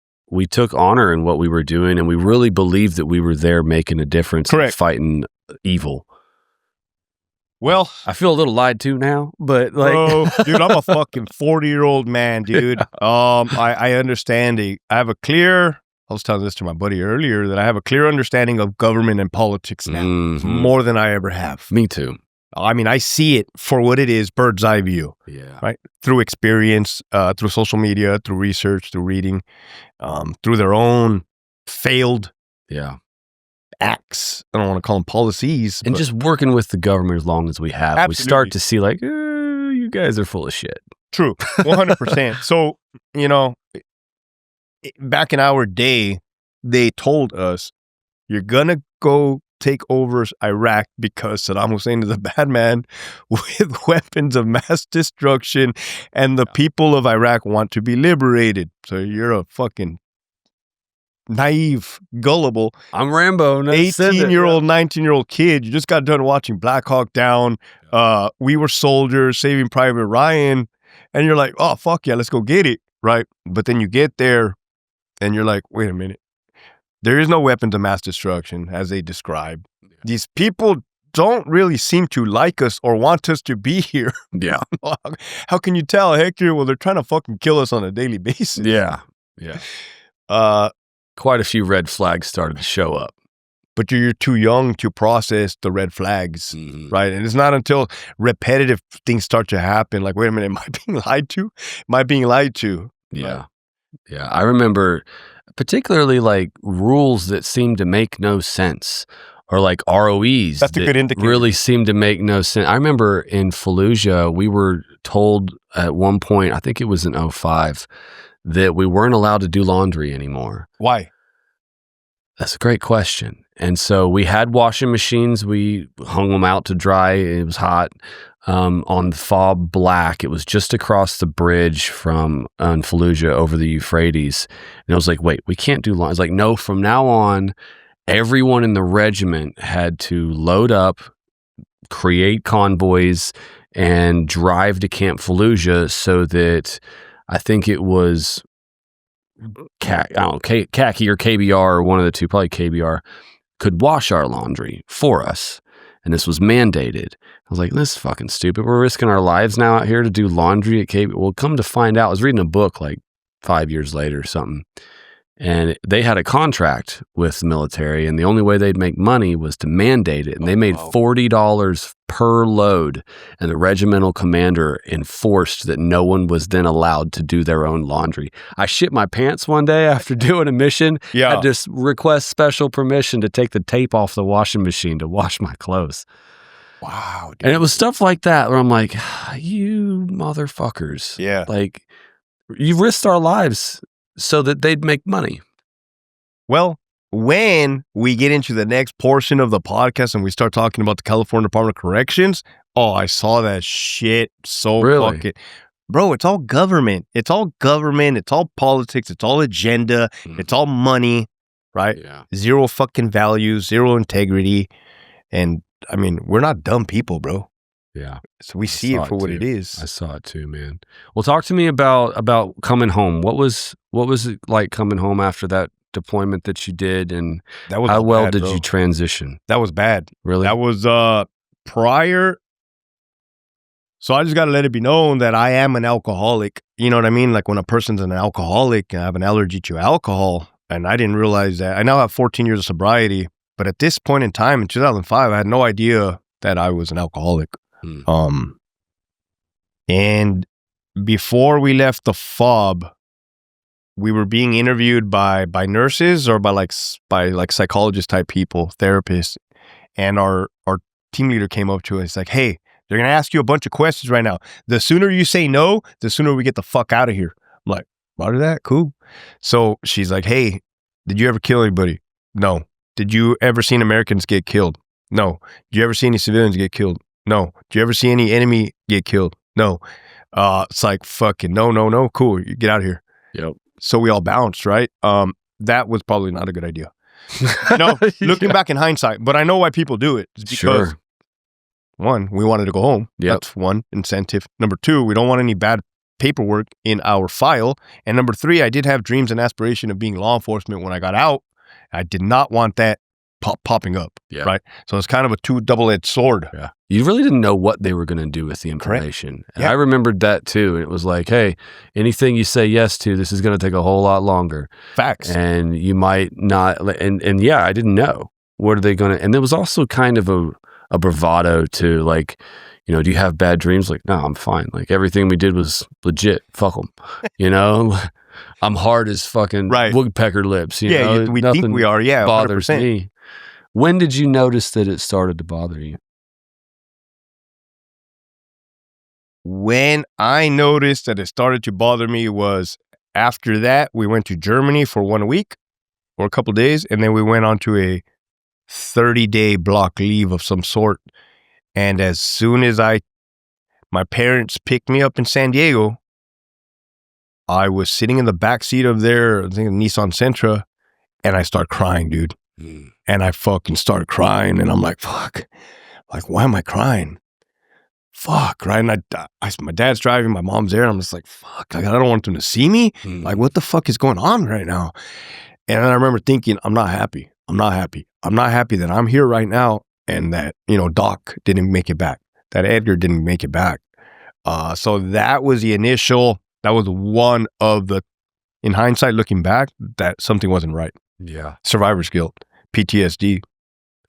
took honor in what we were doing, and we really believed that we were there making a difference and fighting evil.
Well,
I feel a little lied to now, but like,
dude, I'm a fucking 40-year-old man, dude. I understand I was telling this to my buddy earlier, that I have a clear understanding of government and politics now, more than I ever have.
Me too.
I mean, I see it for what it is, bird's eye view.
Yeah.
Right? Through experience, through social media, through research, through reading, through their own failed acts. I don't want to call them policies.
And just working with the government as long as we have.
Absolutely.
We start to see like, you guys are full of shit.
True. 100%. So, back in our day, they told us, you're going to go take over Iraq because Saddam Hussein is a bad man with weapons of mass destruction, and the people of Iraq want to be liberated. So you're a fucking naive, gullible.
I'm Rambo.
18-year-old, 19-year-old kid. You just got done watching Black Hawk Down. We Were Soldiers, Saving Private Ryan. And you're like, oh, fuck yeah, let's go get it. Right? But then you get there and you're like, wait a minute. There is no weapons of mass destruction, as they describe. These people don't really seem to like us or want us to be here.
Yeah.
How can you tell, Hector? Well, they're trying to fucking kill us on a daily basis.
Yeah. Yeah. Quite a few red flags started to show up.
But you're too young to process the red flags, right? And it's not until repetitive things start to happen, like, wait a minute, am I being lied to? Am I being lied to?
Yeah.
Right?
Yeah. I remember particularly like rules that seem to make no sense, or like ROEs
That's a good indicator.
Really seem to make no sense. I remember in Fallujah, we were told at one point, I think it was in 2005, that we weren't allowed to do laundry anymore.
Why?
That's a great question. And so we had washing machines. We hung them out to dry. It was hot. On the Fob Black, it was just across the bridge from Fallujah over the Euphrates. And I was like, wait, we can't do laundry. I was like, no, from now on, everyone in the regiment had to load up, create convoys, and drive to Camp Fallujah so that I think it was khaki or KBR or one of the two, probably KBR, could wash our laundry for us. And this was mandated. I was like, this is fucking stupid. We're risking our lives now out here to do laundry at KBR. Well, come to find out, I was reading a book like 5 years later or something. And they had a contract with the military, and the only way they'd make money was to mandate it. And they made $40 per load. And the regimental commander enforced that no one was then allowed to do their own laundry. I shit my pants one day after doing a mission. I had to request special permission to take the tape off the washing machine to wash my clothes.
Wow. Dude.
And it was stuff like that where I'm like, you motherfuckers.
Yeah.
Like, you risked our lives so that they'd make money.
Well, when we get into the next portion of the podcast and we start talking about the California Department of Corrections, I saw that shit so fucking... Bro, it's all government. It's all government. It's all politics. It's all agenda. It's all money, right?
Yeah.
Zero fucking values, zero integrity. And, I mean, we're not dumb people, bro.
Yeah.
So we see it for what it is.
I saw it too, man. Well, talk to me about coming home. What was it like coming home after that deployment that you did, and
that was
how well
bad,
did
bro.
you transition?
That was bad.
Really?
That was prior. So I just got to let it be known that I am an alcoholic. You know what I mean? Like when a person's an alcoholic, I have an allergy to alcohol, and I didn't realize that. I now have 14 years of sobriety, but at this point in time, in 2005, I had no idea that I was an alcoholic. And before we left the FOB, we were being interviewed by nurses or by psychologist type people, therapists. And our team leader came up to us like, hey, they're going to ask you a bunch of questions right now. The sooner you say no, the sooner we get the fuck out of here. I'm like, roger that, cool. So she's like, hey, did you ever kill anybody? No. Did you ever see Americans get killed? No. Did you ever see any civilians get killed? No. Did you ever see any enemy get killed? No. It's like, fucking no. Cool. You get out of here.
Yep.
So we all bounced, right? That was probably not a good idea. No, looking back in hindsight, but I know why people do it. It's because, one, we wanted to go home.
Yep.
That's one incentive. Number two, we don't want any bad paperwork in our file. And number three, I did have dreams and aspiration of being law enforcement when I got out. I did not want that popping up, right? So it's kind of a double-edged sword.
Yeah. You really didn't know what they were going to do with the information.
Correct.
And I remembered that too. It was like, hey, anything you say yes to, this is going to take a whole lot longer.
Facts.
And you might not, and yeah, I didn't know. What are they going to, and there was also kind of a bravado to like, you know, do you have bad dreams? Like, no, I'm fine. Like everything we did was legit. Fuck them. You know, I'm hard as fucking woodpecker lips. You know?
We think we are. Yeah, 100%.
Bothers me. When did you notice that it started to bother you?
When I noticed that it started to bother me was after that, we went to Germany for 1 week or a couple of days, and then we went on to a 30-day block leave of some sort. And as soon as my parents picked me up in San Diego, I was sitting in the back seat of their, I think, Nissan Sentra, and I start crying, dude. And I fucking start crying, and I'm like, fuck. Like, why am I crying? Fuck, right? And my dad's driving, my mom's there, and I'm just like, fuck. Like, I don't want them to see me. Like, what the fuck is going on right now? And I remember thinking, I'm not happy. I'm not happy that I'm here right now and that, you know, Doc didn't make it back, that Edgar didn't make it back. So that was that was one of the, in hindsight, looking back, that something wasn't right.
Yeah.
Survivor's guilt, PTSD.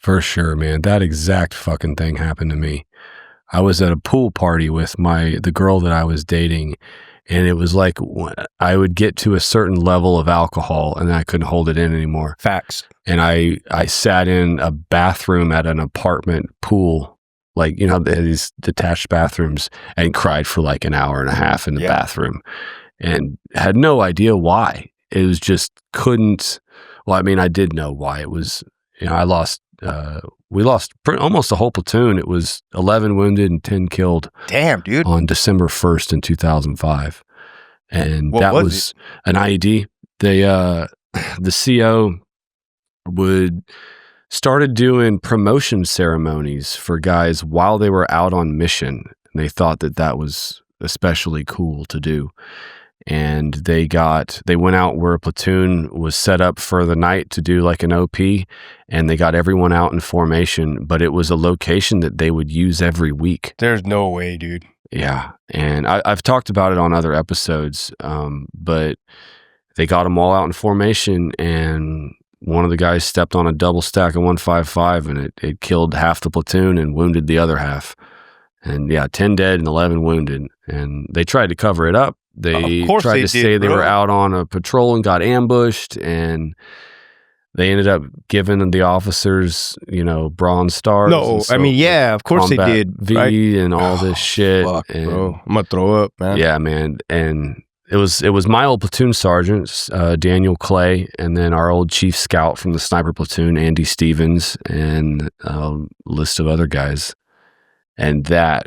For sure, man. That exact fucking thing happened to me. I was at a pool party with the girl that I was dating, and it was like I would get to a certain level of alcohol and I couldn't hold it in anymore.
Facts. And
I sat in a bathroom at an apartment pool, like, you know, these detached bathrooms, and cried for like an hour and a half in the bathroom and had no idea why. It was just couldn't. Well, I mean, I did know why. It was, I lost, we lost almost the whole platoon. It was 11 wounded and 10 killed.
Damn, dude.
On December 1st in 2005. And
What
that
was
an IED. The CO started doing promotion ceremonies for guys while they were out on mission. And they thought that was especially cool to do. And they went out where a platoon was set up for the night to do like an OP, and they got everyone out in formation, but it was a location that they would use every week.
There's no way, dude.
Yeah. And I've talked about it on other episodes, but they got them all out in formation, and one of the guys stepped on a double stack of 155, and it killed half the platoon and wounded the other half. And yeah, 10 dead and 11 wounded. And they tried to cover it up. They tried to say they were out on a patrol and got ambushed, and they ended up giving the officers, bronze stars.
No, I mean, yeah, of course they did.
V
right?
And all this shit.
Fuck,
and,
bro. I'm gonna throw up, man.
Yeah, man. And it was my old platoon sergeant, Daniel Clay, and then our old chief scout from the sniper platoon, Andy Stevens, and a list of other guys. And that,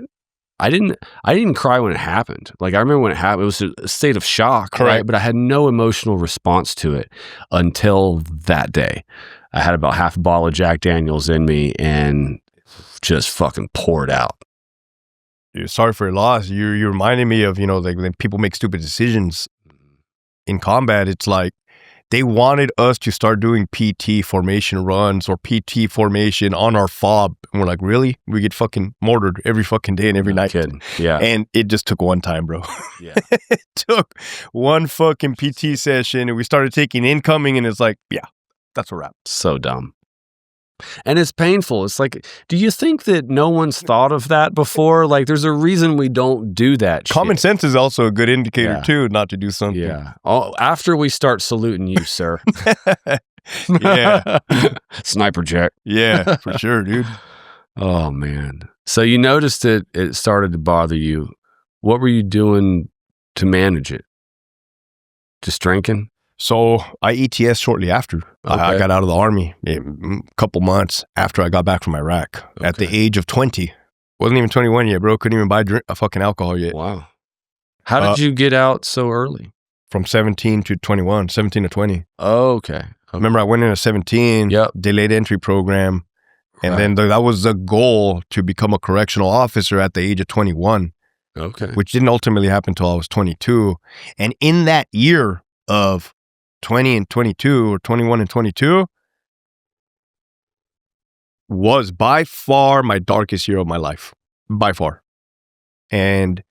I didn't cry when it happened. Like, I remember when it happened, it was a state of shock,
correct,
right? But I had no emotional response to it until that day. I had about half a bottle of Jack Daniels in me and just fucking poured out.
Dude, sorry for your loss. You're reminding me of, like when people make stupid decisions in combat. It's like they wanted us to start doing PT formation runs or PT formation on our fob. And we're like, really? We get fucking mortared every fucking day and every night.
Kidding. Yeah.
And it just took one time, bro.
Yeah.
It took one fucking PT session, and we started taking incoming, and it's like, yeah, that's a wrap.
So dumb. And it's painful. It's like, do you think that no one's thought of that before? Like, there's a reason we don't do that shit.
Common sense is also a good indicator, too, not to do something.
Yeah. Oh, after we start saluting you, sir.
Yeah.
Sniper Jack.
Yeah, for sure, dude.
Oh, man. So you noticed it started to bother you. What were you doing to manage it? Just drinking?
So I ETS shortly after.
Okay.
I got out of the Army a couple months after I got back from Iraq at the age of 20. Wasn't even 21 yet, bro. Couldn't even buy a fucking alcohol yet.
Wow. How did you get out so early?
From 17 to 21, 17 to 20.
Oh, okay.
Remember, I went in at 17, delayed entry program, and then that was the goal, to become a correctional officer at the age of 21.
Okay.
Which didn't ultimately happen until I was 22. And in that year of 20 and 22, or 21 and 22, was by far my darkest year of my life. By far. And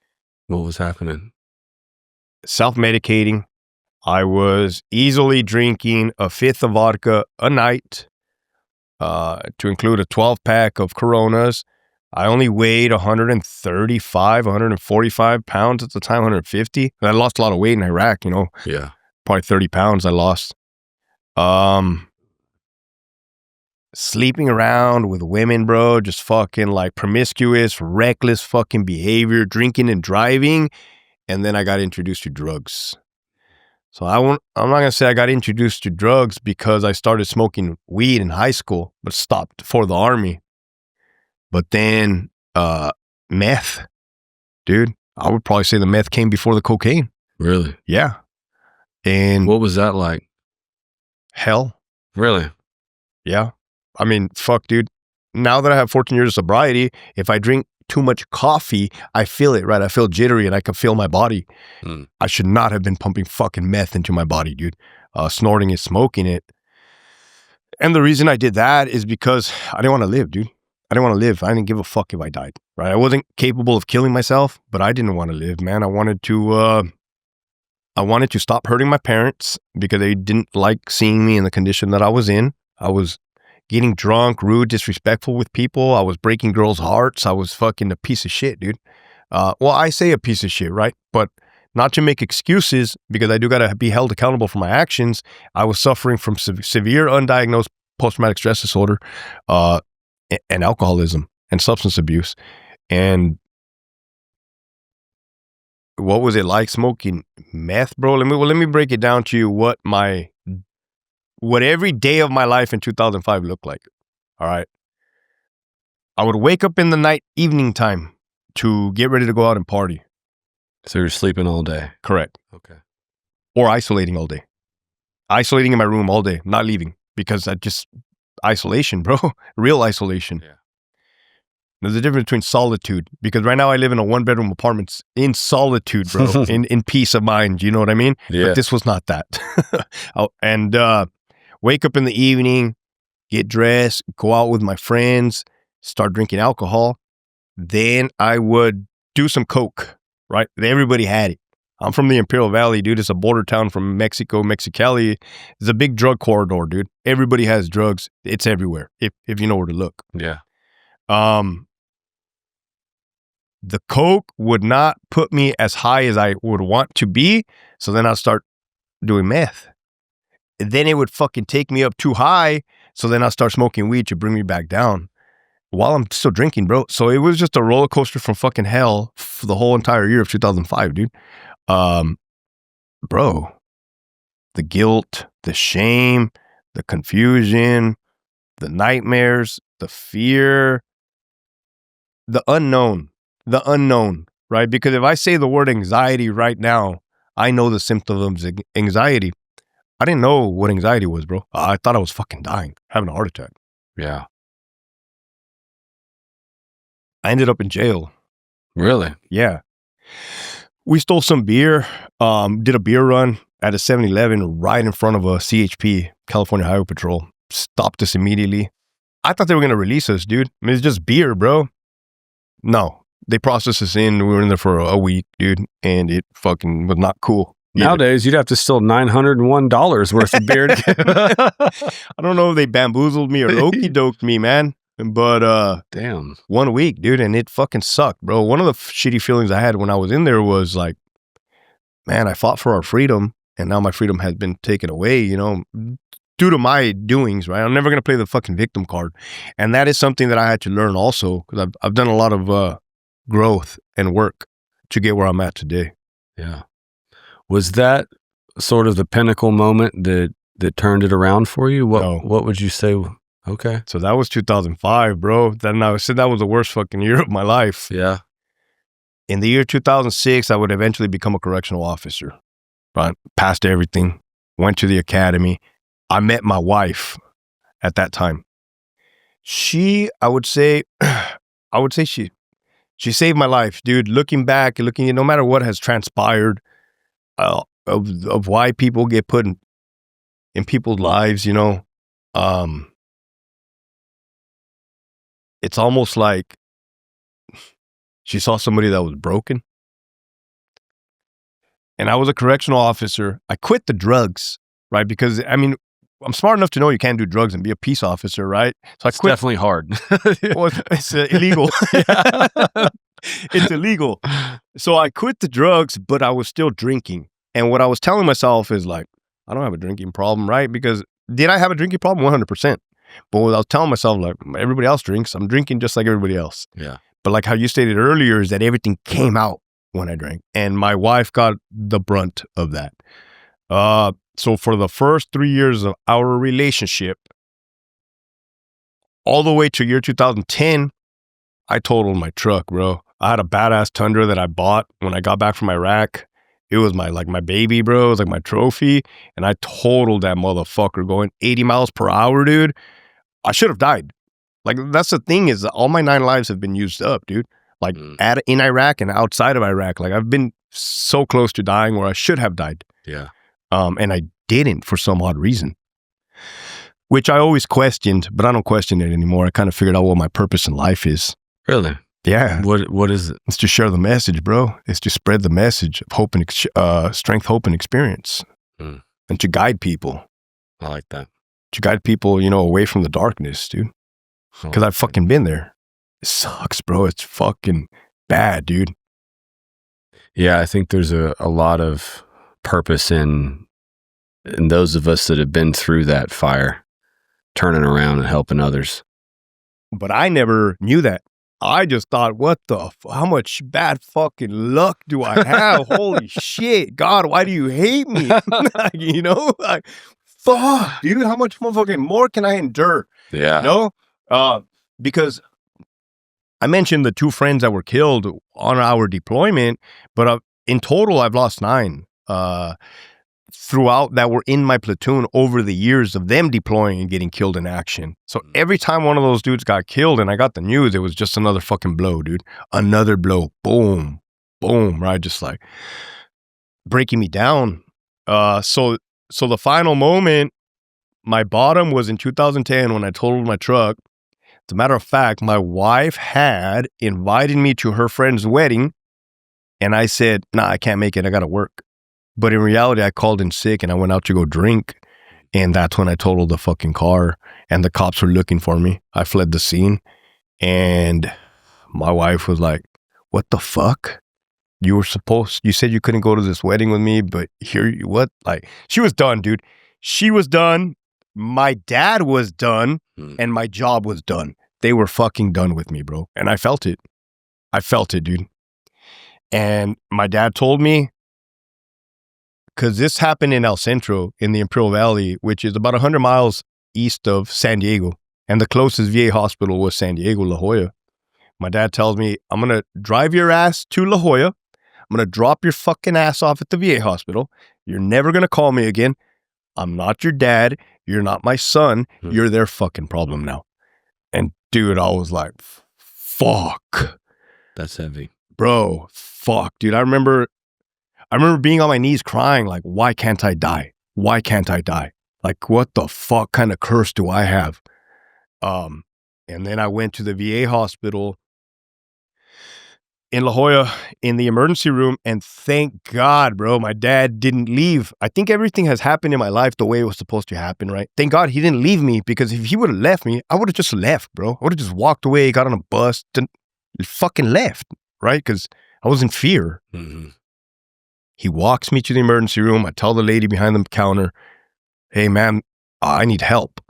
what was happening?
Self-medicating. I was easily drinking a fifth of vodka a night, to include a 12-pack of Coronas. I only weighed 135, 145 pounds at the time, 150. I lost a lot of weight in Iraq,
Yeah.
Probably 30 pounds I lost. Sleeping around with women, bro, just fucking like promiscuous, reckless fucking behavior, drinking and driving. And then I got introduced to drugs. So I'm not going to say I got introduced to drugs because I started smoking weed in high school, but stopped for the Army. But then meth, dude, I would probably say the meth came before the cocaine.
Really?
Yeah. And
what was that like?
Hell.
Really?
Yeah. I mean, fuck, dude. Now that I have 14 years of sobriety, if I drink too much coffee, I feel it, right? I feel jittery and I can feel my body. I should not have been pumping fucking meth into my body, dude. Snorting it, smoking it. And the reason I did that is because I didn't want to live, dude. I didn't want to live. I didn't give a fuck if I died, right? I wasn't capable of killing myself, but I didn't want to live, man. I wanted to stop hurting my parents because they didn't like seeing me in the condition that I was in. I was getting drunk, rude, disrespectful with people. I was breaking girls' hearts. I was fucking a piece of shit, dude. Well, I say a piece of shit, right? But not to make excuses, because I do got to be held accountable for my actions. I was suffering from severe undiagnosed post-traumatic stress disorder, and alcoholism and substance abuse. And what was it like smoking meth, bro? Let me break it down to you what my what every day of my life in 2005 looked like. All right. I would wake up in the night, evening time to get ready to go out and party.
So you're sleeping all day.
Correct.
Okay.
Or isolating all day. Isolating in my room all day, not leaving because isolation, bro. Real isolation.
Yeah.
There's a difference between solitude because right now I live in a 1-bedroom apartment in solitude, bro, in peace of mind. You know what I mean?
Yeah.
But this was not that. And wake up in the evening, get dressed, go out with my friends, start drinking alcohol. Then I would do some coke, right? Everybody had it. I'm from the Imperial Valley, dude. It's a border town from Mexico, Mexicali. It's a big drug corridor, dude. Everybody has drugs. It's everywhere if you know where to look.
Yeah.
The coke would not put me as high as I would want to be. So then I'll start doing meth. And then it would fucking take me up too high. So then I'll start smoking weed to bring me back down while I'm still drinking, bro. So it was just a roller coaster from fucking hell for the whole entire year of 2005, dude. Bro, the guilt, the shame, the confusion, the nightmares, the fear, the unknown, right? Because if I say the word anxiety right now, I know the symptoms of anxiety. I didn't know what anxiety was, bro. I thought I was fucking dying, having a heart attack.
Yeah.
I ended up in jail.
Really?
Yeah. We stole some beer, did a beer run at a 7-Eleven right in front of a CHP, California Highway Patrol. Stopped us immediately. I thought they were going to release us, dude. I mean, it's just beer, bro. No, they processed us in. We were in there for a week, dude, and it fucking was not cool.
Nowadays, you'd have to steal $901 worth of beer.
I don't know if they bamboozled me or okey-doked me, man. But
damn,
1 week, dude, and it fucking sucked, bro. One of the shitty feelings I had when I was in there was like, man, I fought for our freedom, and now my freedom has been taken away, you know, due to my doings, right? I'm never gonna play the fucking victim card, and that is something that I had to learn also because I've done a lot of growth and work to get where I'm at today.
Yeah, was that sort of the pinnacle moment that turned it around for you? What would you say? Okay.
So that was 2005, bro. Then I said that was the worst fucking year of my life.
Yeah.
In the year 2006, I would eventually become a correctional officer. Right? Passed everything. Went to the academy. I met my wife at that time. I would say she saved my life, dude. Looking back, no matter what has transpired of why people get put in people's lives, you know, it's almost like she saw somebody that was broken. And I was a correctional officer. I quit the drugs, right? Because, I mean, I'm smart enough to know you can't do drugs and be a peace officer, right? So
it's definitely hard.
Well, it's illegal. It's illegal. So I quit the drugs, but I was still drinking. And what I was telling myself is like, I don't have a drinking problem, right? Because did I have a drinking problem? 100%. But what I was telling myself, like, everybody else drinks. I'm drinking just like everybody else.
Yeah.
But like how you stated earlier is that everything came out when I drank. And my wife got the brunt of that. So for the first 3 years of our relationship, all the way to year 2010, I totaled my truck, bro. I had a badass Tundra that I bought when I got back from Iraq. It was my baby, bro. It was like my trophy. And I totaled that motherfucker going 80 miles per hour, dude. I should have died. Like, that's the thing is all my 9 lives have been used up, dude. Like in Iraq and outside of Iraq. Like, I've been so close to dying where I should have died.
Yeah.
And I didn't for some odd reason, which I always questioned, but I don't question it anymore. I kind of figured out what my purpose in life is.
Really?
Yeah.
What is it?
It's to share the message, bro. It's to spread the message of hope and strength, hope, and experience, and to guide people.
I like that.
To guide people, you know, away from the darkness, dude. Because I've fucking been there. It sucks, bro. It's fucking bad, dude.
Yeah, I think there's a lot of purpose in those of us that have been through that fire, turning around and helping others.
But I never knew that. I just thought, how much bad fucking luck do I have? Holy shit, God, why do you hate me? You know, like, fuck, dude, how much motherfucking more can I endure?
Yeah.
No? Because I mentioned the 2 friends that were killed on our deployment, but in total, I've lost 9 throughout that were in my platoon over the years of them deploying and getting killed in action. So every time one of those dudes got killed and I got the news, it was just another fucking blow, dude. Another blow. Boom. Boom. Right? Just like breaking me down. So the final moment, my bottom was in 2010 when I totaled my truck. As a matter of fact, my wife had invited me to her friend's wedding, and I said, nah, I can't make it. I got to work. But in reality, I called in sick and I went out to go drink. And that's when I totaled the fucking car and the cops were looking for me. I fled the scene and my wife was like, what the fuck? You said you couldn't go to this wedding with me, but here you, what? Like, she was done, dude. She was done. My dad was done and my job was done. They were fucking done with me, bro. And I felt it. I felt it, dude. And my dad told me, because this happened in El Centro in the Imperial Valley, which is about 100 miles east of San Diego. And the closest VA hospital was San Diego, La Jolla. My dad tells me, I'm going to drive your ass to La Jolla. I'm going to drop your fucking ass off at the VA hospital. You're never going to call me again. I'm not your dad. You're not my son. You're their fucking problem now. And dude, I was like, fuck.
That's heavy.
Bro, fuck, dude. I remember being on my knees crying, like, why can't I die? Why can't I die? Like, what the fuck kind of curse do I have? And then I went to the VA hospital in La Jolla in the emergency room, and thank God, bro, my dad didn't leave. I think everything has happened in my life the way it was supposed to happen, right? Thank God he didn't leave me, because if he would have left me, I would have just left, bro. I would have just walked away, got on a bus, and fucking left, right? Because I was in fear.
Mm-hmm.
He walks me to the emergency room. I tell the lady behind the counter, hey, ma'am, I need help.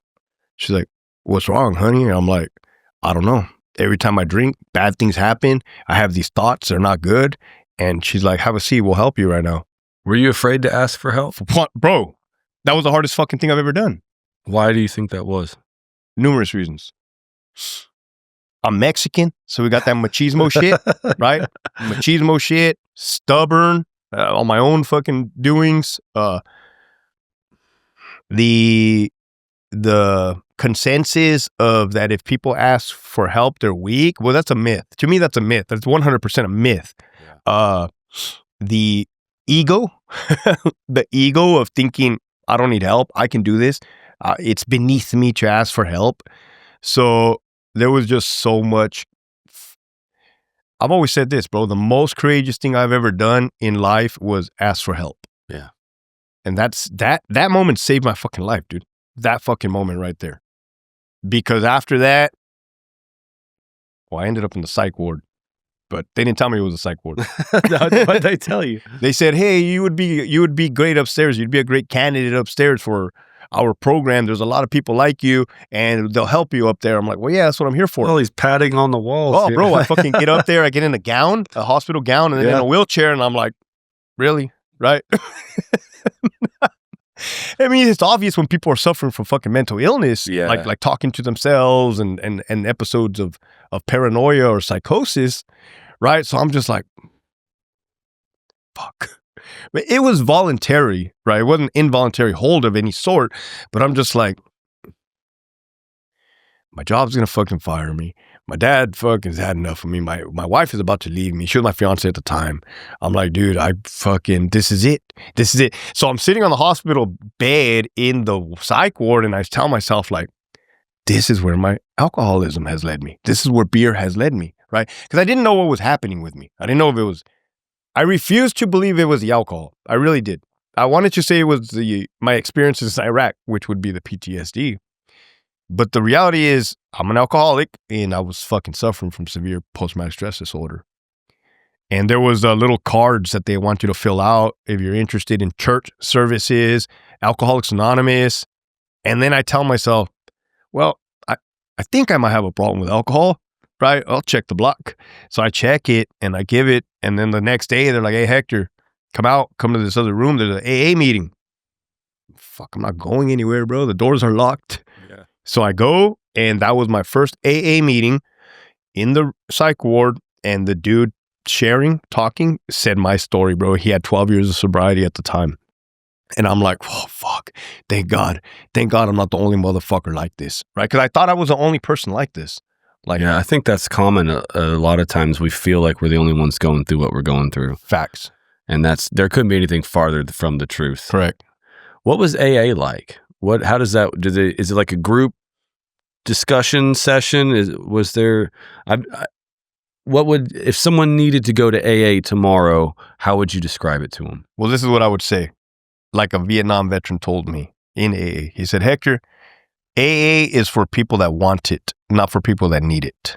She's like, what's wrong, honey? And I'm like, I don't know. Every time I drink, bad things happen. I have these thoughts. They're not good. And she's like, have a seat. We'll help you right now.
Were you afraid to ask for help?
Bro, that was the hardest fucking thing I've ever done.
Why do you think that was?
Numerous reasons. I'm Mexican, so we got that machismo shit, right? Machismo shit, stubborn. On my own fucking doings, the consensus of that if people ask for help, they're weak. Well, that's a myth. To me, that's a myth. That's 100% a myth. Yeah. The ego, the ego of thinking, I don't need help. I can do this. It's beneath me to ask for help. So there was just so much. I've always said this, bro. The most courageous thing I've ever done in life was ask for help.
Yeah.
And that moment saved my fucking life, dude. That fucking moment right there. Because after that, well, I ended up in the psych ward. But they didn't tell me it was a psych ward.
What did they tell you?
They said, hey, you would be great upstairs. You'd be a great candidate upstairs for our program. There's a lot of people like you and they'll help you up there. I'm like, well, yeah, that's what I'm here for.
Well, he's padding on the walls.
Oh, bro, I fucking get up there. I get in a gown, a hospital gown, and then in a wheelchair. And I'm like, really? Right? I mean, it's obvious when people are suffering from fucking mental illness, like talking to themselves and episodes of paranoia or psychosis, right? So I'm just like, fuck. But it was voluntary, right? It wasn't involuntary hold of any sort, but I'm just like, my job's gonna fucking fire me. My dad fucking has had enough of me. My wife is about to leave me. She was my fiance at the time. I'm like, dude, this is it. This is it. So I'm sitting on the hospital bed in the psych ward and I tell myself like, this is where my alcoholism has led me. This is where beer has led me, right? Because I didn't know what was happening with me. I didn't know if it was, I refused to believe it was the alcohol. I really did. I wanted to say it was my experiences in Iraq, which would be the PTSD. But the reality is I'm an alcoholic and I was fucking suffering from severe post-traumatic stress disorder. And there was little cards that they want you to fill out if you're interested in church services, Alcoholics Anonymous. And then I tell myself, well, I think I might have a problem with alcohol, right? I'll check the block. So I check it and I give it. And then the next day they're like, hey, Hector, come to this other room. There's an AA meeting. fuck, I'm not going anywhere, bro. The doors are locked.
Yeah.
So I go, and that was my first AA meeting in the psych ward, and the dude talking, said my story, bro. He had 12 years of sobriety at the time. And I'm like, oh, fuck. Thank God I'm not the only motherfucker like this, right? Because I thought I was the only person like this. Like,
yeah, I think that's common. A lot of times we feel like we're the only ones going through what we're going through.
Facts.
And there couldn't be anything farther from the truth.
Correct.
What was AA like? How does that, is it like a group discussion session? If someone needed to go to AA tomorrow, how would you describe it to them?
Well, this is what I would say. Like a Vietnam veteran told me in AA. He said, Hector, AA is for people that want it, not for people that need it,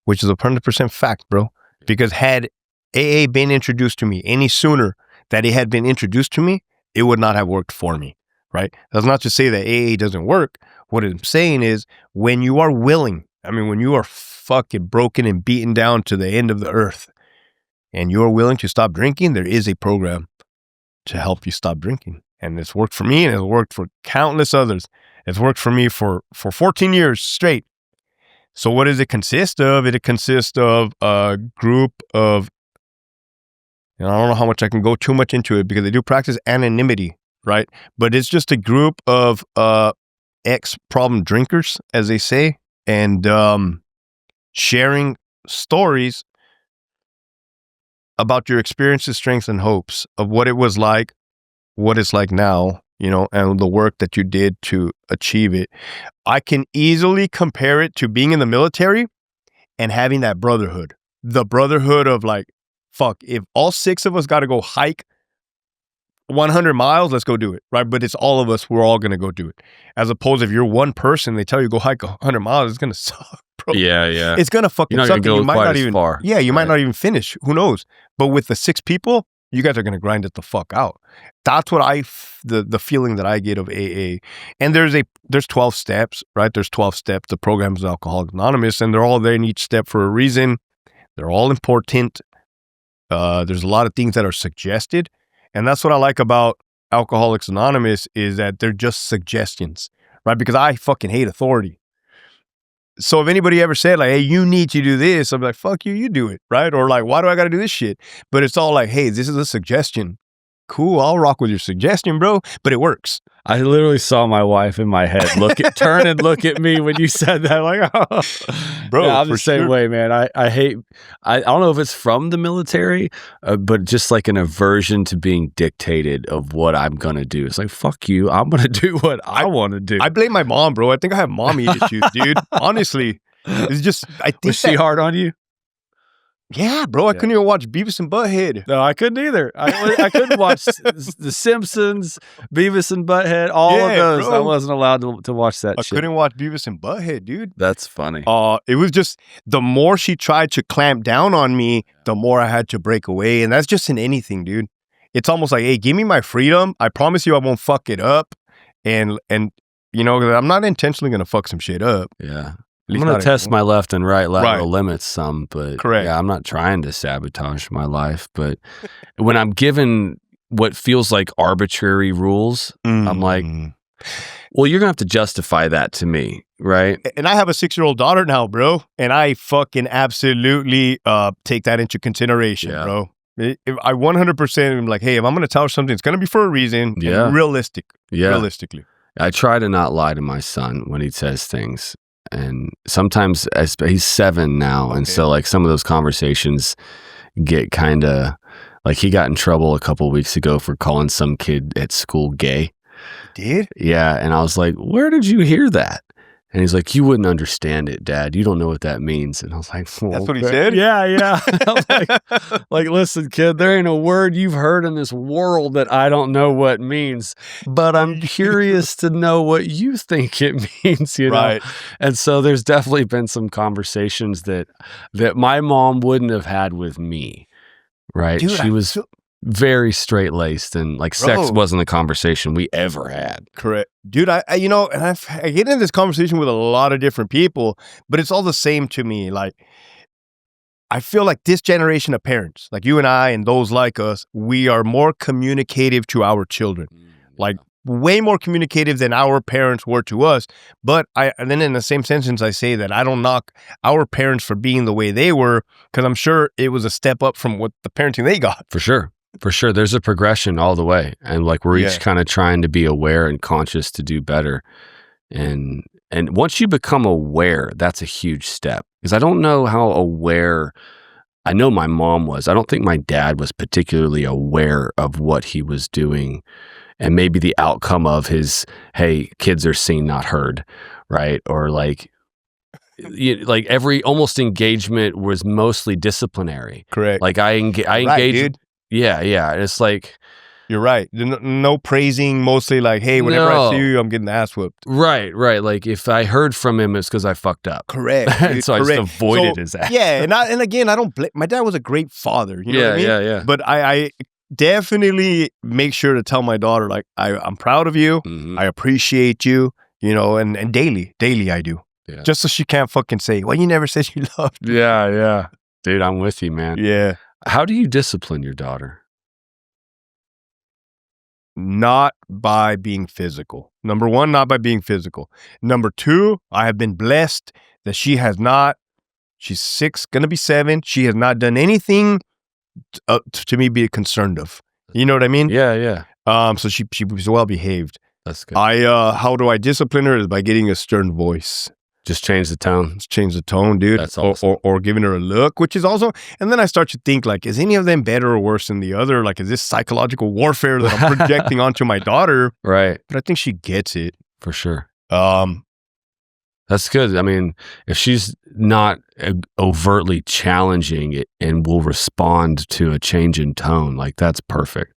which is 100% fact, bro. Because had AA been introduced to me any sooner that it had been introduced to me, it would not have worked for me, right? That's not to say that AA doesn't work. What I'm saying is when you are willing, when you are fucking broken and beaten down to the end of the earth and you're willing to stop drinking, there is a program to help you stop drinking. And it's worked for me, and it's worked for countless others. It's worked for me for 14 years straight. So what does it consist of? It consists of a group of, I don't know how much I can go too much into it because they do practice anonymity, right? But it's just a group of ex-problem drinkers, as they say, and sharing stories about your experiences, strengths, and hopes of what it was like, what it's like now, and the work that you did to achieve it. I can easily compare it to being in the military and having that brotherhood. The brotherhood of like, fuck, if all 6 of us got to go hike 100 miles, let's go do it, right? But it's all of us, we're all going to go do it. As opposed if you're one person, they tell you go hike 100 miles, it's going to suck, bro.
Yeah.
It's going to fucking suck.
You might not even far.
Yeah, you might not even finish. Who knows? But with the 6 people, you guys are going to grind it the fuck out. That's what the feeling that I get of AA. And there's 12 steps, right? There's 12 steps. The program is Alcoholics Anonymous, and they're all there in each step for a reason. They're all important. There's a lot of things that are suggested. And that's what I like about Alcoholics Anonymous is that they're just suggestions, right? Because I fucking hate authority. So if anybody ever said like, hey, you need to do this, I'm like, fuck you, you do it, right? Or like, why do I got to do this shit? But it's all like, hey, this is a suggestion. Cool, I'll rock with your suggestion, bro. But it works.
I literally saw my wife in my head turn and look at me when you said that. Like, oh.
Bro,
yeah, I'm the same way, man. I don't know if it's from the military, but just like an aversion to being dictated of what I'm going to do. It's like, fuck you. I'm going to do what I want to do.
I blame my mom, bro. I think I have mommy issues, dude. Honestly, it's just, I think
Was she hard on you?
Yeah, bro. I couldn't even watch Beavis and Butthead.
No, I couldn't either. I couldn't watch The Simpsons, Beavis and Butthead, all of those. Bro. I wasn't allowed to watch that shit.
I couldn't watch Beavis and Butthead, dude.
That's funny.
It was just, the more she tried to clamp down on me, the more I had to break away. And that's just in anything, dude. It's almost like, hey, give me my freedom. I promise you I won't fuck it up. And I'm not intentionally going to fuck some shit up.
Yeah. I'm going to test my left and right lateral limits some, but
correct.
Yeah, I'm not trying to sabotage my life. But when I'm given what feels like arbitrary rules, I'm like, well, you're going to have to justify that to me, right?
And I have a 6-year-old daughter now, bro, and I fucking absolutely take that into consideration, bro. I 100% am like, hey, if I'm going to tell her something, it's going to be for a reason.
Yeah.
And realistically.
I try to not lie to my son when he says things. And sometimes he's 7 now. And so like some of those conversations get kind of like, he got in trouble a couple of weeks ago for calling some kid at school gay.
Did?
Yeah. And I was like, where did you hear that? And he's like, you wouldn't understand it, Dad. You don't know what that means. And I was like, well,
that's what he said?
Yeah. like, listen, kid, there ain't a word you've heard in this world that I don't know what means, but I'm curious to know what you think it means, you know?
Right.
And so there's definitely been some conversations that my mom wouldn't have had with me, right?
Dude,
she was very straight-laced, and like sex wasn't a conversation we ever had.
Correct. Dude, I get into this conversation with a lot of different people, but it's all the same to me. Like, I feel like this generation of parents, like you and I and those like us, we are more communicative to our children. Like, way more communicative than our parents were to us. But and then in the same sentence, I say that I don't knock our parents for being the way they were, because I'm sure it was a step up from what the parenting they got.
For sure. For sure. There's a progression all the way. And like we're each kind of trying to be aware and conscious to do better. And once you become aware, that's a huge step. Because I don't know how aware, I know my mom was. I don't think my dad was particularly aware of what he was doing and maybe the outcome of his, hey, kids are seen, not heard, right? Or like every almost engagement was mostly disciplinary.
Correct.
Like I engaged. Dude. Yeah. It's like,
you're right. No praising, mostly like, hey, whenever I see you, I'm getting the ass whooped.
Right. Like if I heard from him, it's because I fucked up.
Correct.
So I just avoided his ass.
Yeah. And again, I don't blame, my dad was a great father. You know what I mean?
Yeah.
But I definitely make sure to tell my daughter, like, I'm proud of you. Mm-hmm. I appreciate you, and daily I do. Yeah. Just so she can't fucking say, well, you never said you loved me.
Yeah. Dude, I'm with you, man.
Yeah.
How do you discipline your daughter?
Not by being physical. Number one, not by being physical. Number two, I have been blessed that she's 6, gonna be 7. She has not done anything to me be concerned of. You know what I mean?
Yeah.
So she was well behaved.
That's good.
How do I discipline her is by getting a stern voice.
Just change the tone.
Just change the tone, dude.
That's awesome.
Or giving her a look, which is also, and then I start to think, like, is any of them better or worse than the other? Like, is this psychological warfare that I'm projecting onto my daughter?
Right.
But I think she gets it.
For sure. That's good. I mean, if she's not overtly challenging it and will respond to a change in tone, like that's perfect.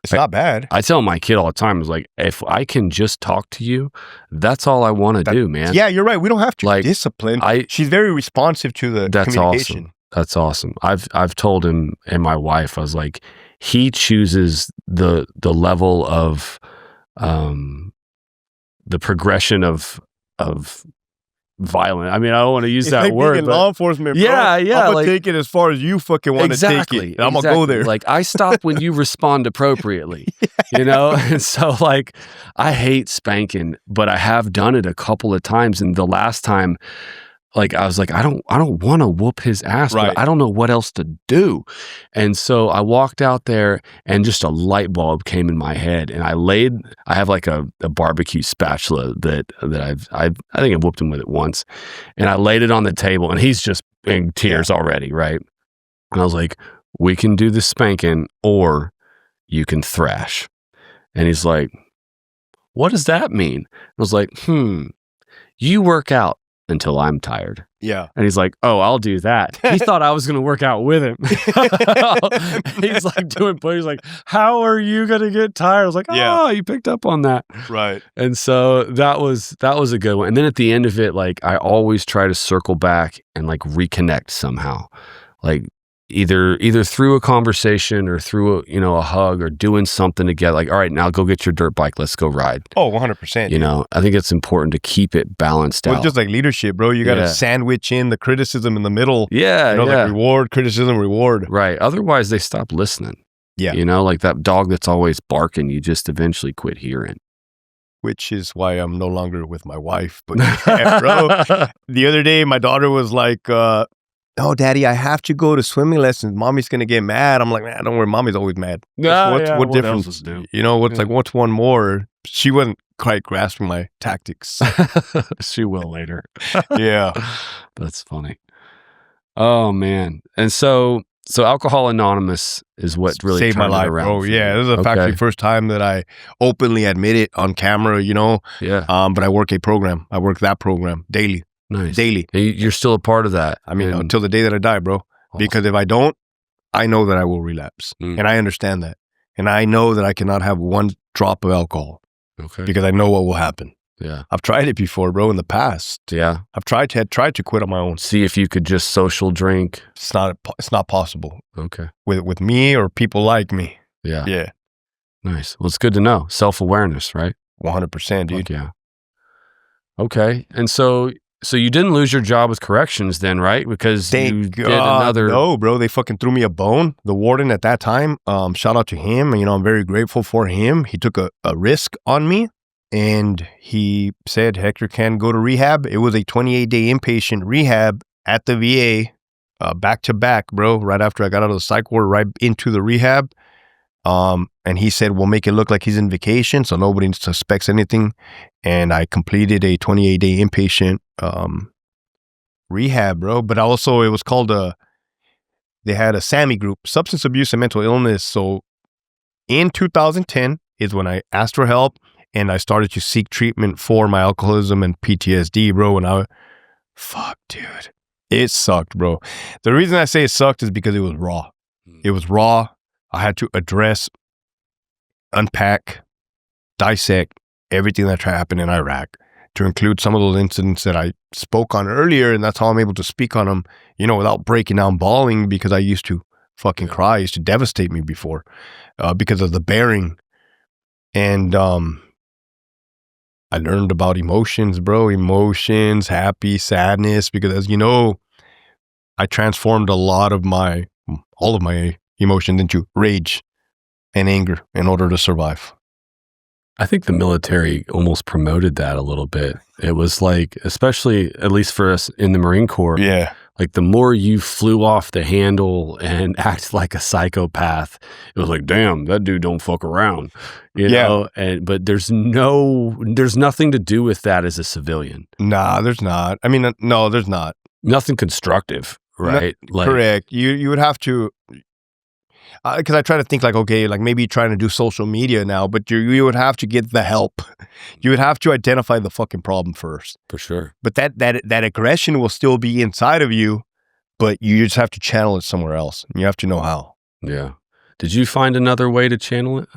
It's not bad.
I tell my kid all the time, is like, if I can just talk to you, that's all I want to do, man.
Yeah, you're right. We don't have to discipline. She's very responsive to the communication.
Awesome. That's awesome. I've told him and my wife, I was like, he chooses the level of the progression of violent. I mean, I don't want to use that
like
word, but
law enforcement, bro.
Yeah.
I'm gonna take it as far as you fucking want to take it. And I'm gonna go there.
Like, I stop when you respond appropriately, And so, like, I hate spanking, but I have done it a couple of times. And the last time, like, I was like, I don't want to whoop his ass, right. But I don't know what else to do. And so I walked out there and just a light bulb came in my head, and I have like a barbecue spatula that I think I whooped him with it once, and I laid it on the table, and he's just in tears already. Right. And I was like, we can do the spanking or you can thrash. And he's like, what does that mean? I was like, you work out until I'm tired.
Yeah.
And he's like, oh, I'll do that. He thought I was going to work out with him. He's like he's like, how are you going to get tired? I was like, you picked up on that.
Right.
And so that was a good one. And then at the end of it, like, I always try to circle back and like reconnect somehow. Like, either through a conversation or through a hug or doing something together. Like, all right, now go get your dirt bike. Let's go ride.
Oh, 100%.
I think it's important to keep it balanced out.
It's just like leadership, bro. You got to sandwich in the criticism in the middle.
Yeah.
Like reward, criticism, reward.
Right. Otherwise, they stop listening.
Yeah.
Like that dog that's always barking, you just eventually quit hearing.
Which is why I'm no longer with my wife. But yeah, bro. The other day, my daughter was like, oh, Daddy, I have to go to swimming lessons. Mommy's going to get mad. I'm like, man, don't worry. Mommy's always mad. What difference? What's one more? She wasn't quite grasping my tactics.
She will later.
Yeah.
That's funny. Oh, man. And so Alcohol Anonymous is what really
saved my life, bro. Yeah, this is actually the first time that I openly admit it on camera,
Yeah.
But I work that program daily.
Nice.
Daily.
And you're still a part of that.
I mean, until the day that I die, bro. Awesome. Because if I don't, I know that I will relapse. And I understand that. And I know that I cannot have one drop of alcohol.
Okay.
Because I know what will happen.
Yeah.
I've tried it before, bro, in the past.
Yeah.
I've tried to quit on my own.
See if you could just social drink.
It's not possible.
Okay.
With me or people like me.
Yeah.
Yeah.
Nice. Well, it's good to know. Self-awareness, right?
100%, dude.
Yeah. Okay. And so So you didn't lose your job with corrections then, right? Because
Thank God. No, bro. They fucking threw me a bone. The warden at that time, shout out to him. You know, I'm very grateful for him. He took a risk on me, and he said, Hector can go to rehab. It was a 28-day inpatient rehab at the VA, back to back, bro. Right after I got out of the psych ward, right into the rehab. And he said, we'll make it look like he's in vacation so nobody suspects anything. And I completed a 28-day inpatient rehab, bro. But also it was called they had a SAMI group, substance abuse and mental illness. So in 2010 is when I asked for help and I started to seek treatment for my alcoholism and PTSD, bro. And dude, it sucked, bro. The reason I say it sucked is because it was raw. It was raw. I had to address, unpack, dissect everything that happened in Iraq to include some of those incidents that I spoke on earlier. And that's how I'm able to speak on them, you know, without breaking down bawling, because I used to fucking cry. It used to devastate me before because of the bearing. And I learned about emotions, bro. Emotions, happy, sadness, because as you know, I transformed all of my emotions into rage and anger in order to survive.
I think the military almost promoted that a little bit. It was like, especially at least for us in the Marine Corps, like the more you flew off the handle and acted like a psychopath, it was like, damn, that dude don't fuck around, you know? But there's nothing to do with that as a civilian.
Nah, there's not. I mean, no, there's not.
Nothing constructive, right?
Correct. You would have to, because I try to think like, okay, like maybe trying to do social media now, but you would have to get the help. You would have to identify the fucking problem first.
For sure.
But that aggression will still be inside of you, but you just have to channel it somewhere else. And you have to know how.
Yeah. Did you find another way to channel it?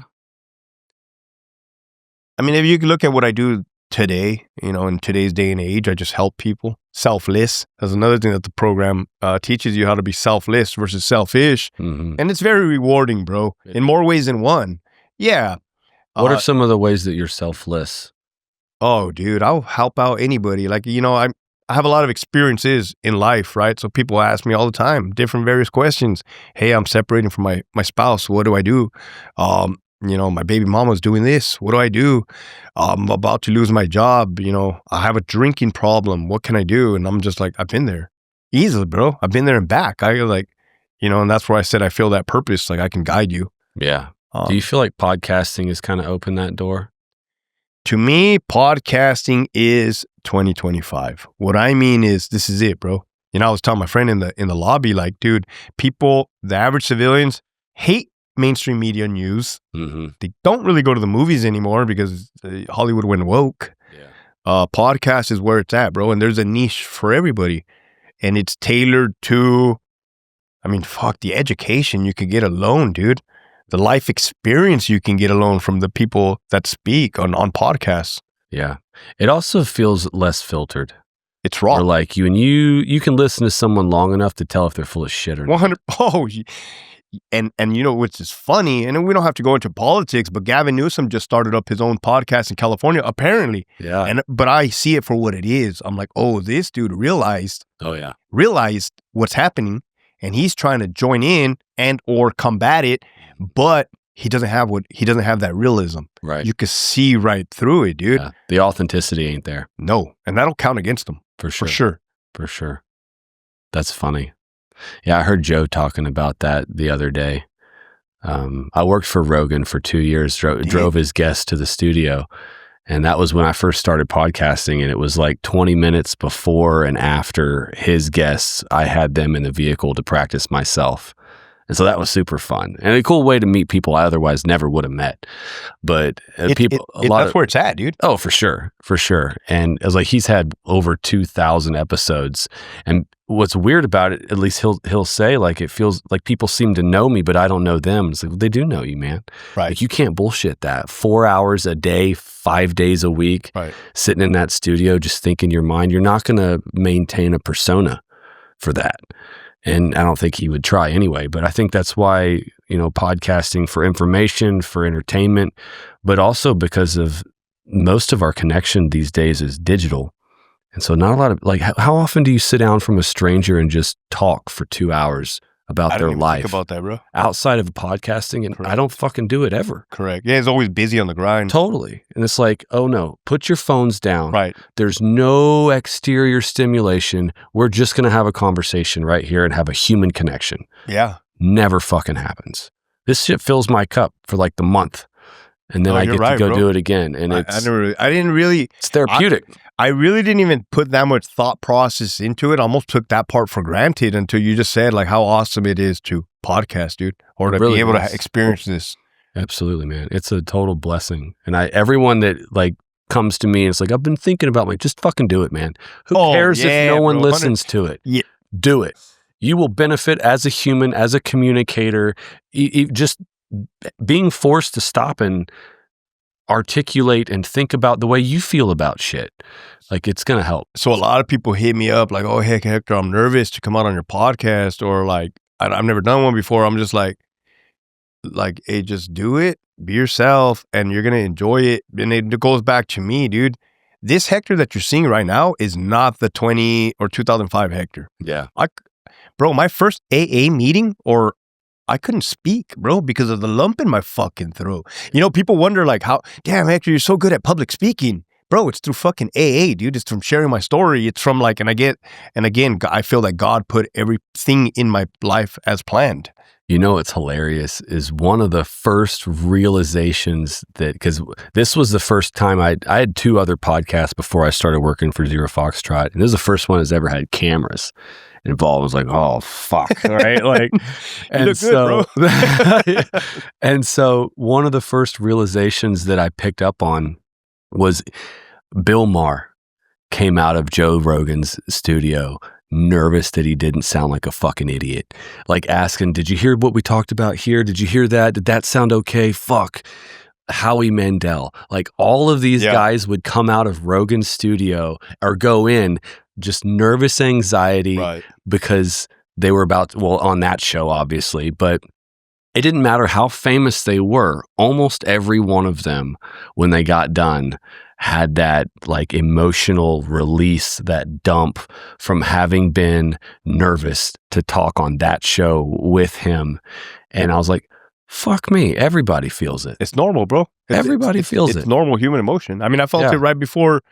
I mean, if you look at what I do today, you know, in today's day and age, I just help people. Selfless. That's another thing that the program teaches you, how to be selfless versus selfish. Mm-hmm. And it's very rewarding, bro, in more ways than one. Yeah.
What are some of the ways that you're selfless?
Oh, dude, I'll help out anybody. Like, you know, I have a lot of experiences in life, right? So people ask me all the time, different various questions. Hey, I'm separating from my spouse. What do I do? You know, my baby mama's doing this. What do I do? I'm about to lose my job. You know, I have a drinking problem. What can I do? And I'm just like, I've been there. Easily, bro. I've been there and back. I like, you know, and that's where I said I feel that purpose. Like I can guide you.
Yeah. Do you feel like podcasting has kind of opened that door?
To me, podcasting is 2025. What I mean is, this is it, bro. You know, I was telling my friend in the lobby, like, dude, people, the average civilians hate mainstream media news. Mm-hmm. They don't really go to the movies anymore because Hollywood went woke. Yeah. Podcast is where it's at, bro. And there's a niche for everybody. And it's tailored to, I mean, fuck, the education you can get alone, dude. The life experience you can get alone from the people that speak on podcasts.
Yeah. It also feels less filtered.
It's raw.
Or like you can listen to someone long enough to tell if they're full of shit or not.
100. Oh, and you know, which is funny, and we don't have to go into politics, but Gavin Newsom just started up his own podcast in California, apparently.
Yeah.
But I see it for what it is. I'm like, oh, this dude realized what's happening, and he's trying to join in and or combat it, but he doesn't have that realism.
Right.
You can see right through it, dude.
Yeah. The authenticity ain't there.
No, and that'll count against him.
For sure. That's funny. Yeah, I heard Joe talking about that the other day. I worked for Rogan for 2 years, drove his guests to the studio. And that was when I first started podcasting. And it was like 20 minutes before and after his guests, I had them in the vehicle to practice myself. And so that was super fun and a cool way to meet people I otherwise never would have met. But
that's where it's at, dude.
Oh, for sure. And it was like he's had over 2,000 episodes. And what's weird about it, at least he'll say, like, it feels like people seem to know me, but I don't know them. It's like, well, they do know you, man.
Right.
Like, you can't bullshit that. 4 hours a day, 5 days a week, right, sitting in that studio, just thinking your mind. You're not going to maintain a persona for that. And I don't think he would try anyway, but I think that's why, you know, podcasting for information, for entertainment, but also because of most of our connection these days is digital. And so not a lot of, like, how often do you sit down from a stranger and just talk for 2 hours about their life?
Think about that, bro.
Outside of podcasting, and
Correct.
I don't fucking do it ever.
Correct. Yeah, he's always busy on the grind.
Totally. And it's like, oh no, put your phones down.
Right.
There's no exterior stimulation. We're just going to have a conversation right here and have a human connection.
Yeah.
Never fucking happens. This shit fills my cup for like the month. And then I get to go do it again. And
I didn't really.
It's therapeutic.
I really didn't even put that much thought process into it. I almost took that part for granted until you just said like how awesome it is to podcast, dude, or to be able to experience this.
Absolutely, man. It's a total blessing. And everyone that like comes to me and it's like, I've been thinking about just fucking do it, man. Who cares if no one listens to it?
Yeah.
Do it. You will benefit as a human, as a communicator, just being forced to stop and articulate and think about the way you feel about shit. Like, it's going to help.
So a lot of people hit me up like, oh, heck, Hector, I'm nervous to come out on your podcast, or like, I've never done one before. I'm just like, hey, just do it, be yourself, and you're going to enjoy it. And it goes back to me, dude. This Hector that you're seeing right now is not the 2005 Hector.
Yeah.
Bro, my first AA meeting, I couldn't speak, bro, because of the lump in my fucking throat. You know, people wonder like how, damn, Hector, you're so good at public speaking. Bro, it's through fucking AA, dude. It's from sharing my story. It's from like, and again, I feel that God put everything in my life as planned.
You know, what's hilarious is one of the first realizations that, because this was the first time I had 2 other podcasts before I started working for Zero Foxtrot. And this is the first one that's ever had cameras involved. I was like, oh, fuck. Right. Like, and
look good,
bro. And so one of the first realizations that I picked up on was Bill Maher came out of Joe Rogan's studio nervous that he didn't sound like a fucking idiot. Like asking, did you hear what we talked about here? Did you hear that? Did that sound okay? Fuck. Howie Mandel. Like all of these guys would come out of Rogan's studio or go in just nervous anxiety because they were on that show, obviously, but it didn't matter how famous they were. Almost every one of them, when they got done, had that like emotional release, that dump from having been nervous to talk on that show with him. And I was like, fuck me. Everybody feels it.
It's normal, bro.
Everybody feels it.
It's normal human emotion. I mean, I felt it right before.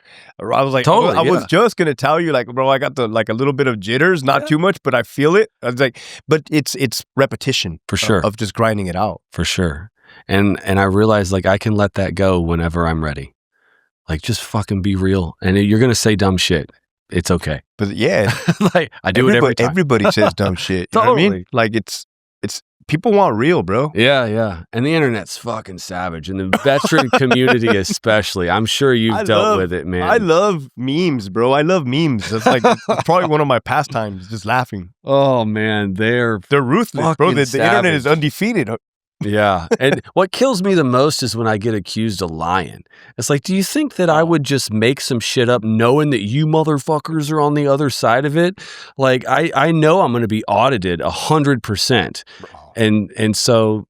I was like,
totally,
I was just going to tell you, like, bro, I got a little bit of jitters, not too much, but I feel it. I was like, but it's repetition.
For sure.
Of just grinding it out.
For sure. And I realized like I can let that go whenever I'm ready. Like, just fucking be real. And you're going to say dumb shit. It's okay.
But yeah.
Like, I do it every time.
Everybody says dumb shit. You
Totally.
know what I mean? Like, it's people want real, bro.
Yeah. And the internet's fucking savage. And the veteran community especially. I'm sure you've dealt with it, man.
I love memes, bro. I love memes. It's like it's probably one of my pastimes, just laughing.
Oh, man. They're
ruthless, bro. The internet is undefeated.
Yeah. And what kills me the most is when I get accused of lying. It's like, do you think that I would just make some shit up knowing that you motherfuckers are on the other side of it? Like, I know I'm going to be audited 100%. And so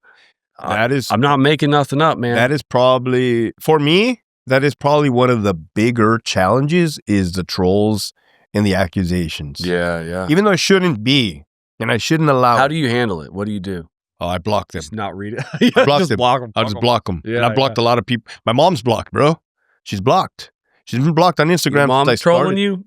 I'm not making nothing up, man.
That is probably, for me, one of the bigger challenges is the trolls and the accusations.
Yeah.
Even though it shouldn't be, and I shouldn't allow
How do you handle it? What do you do?
Oh, I block them.
Just not read it.
I block them.
Block them.
I'll just block them.
Yeah,
and I blocked a lot of people. My mom's blocked, bro. She's blocked. She's been blocked on Instagram.
Your mom's trolling you?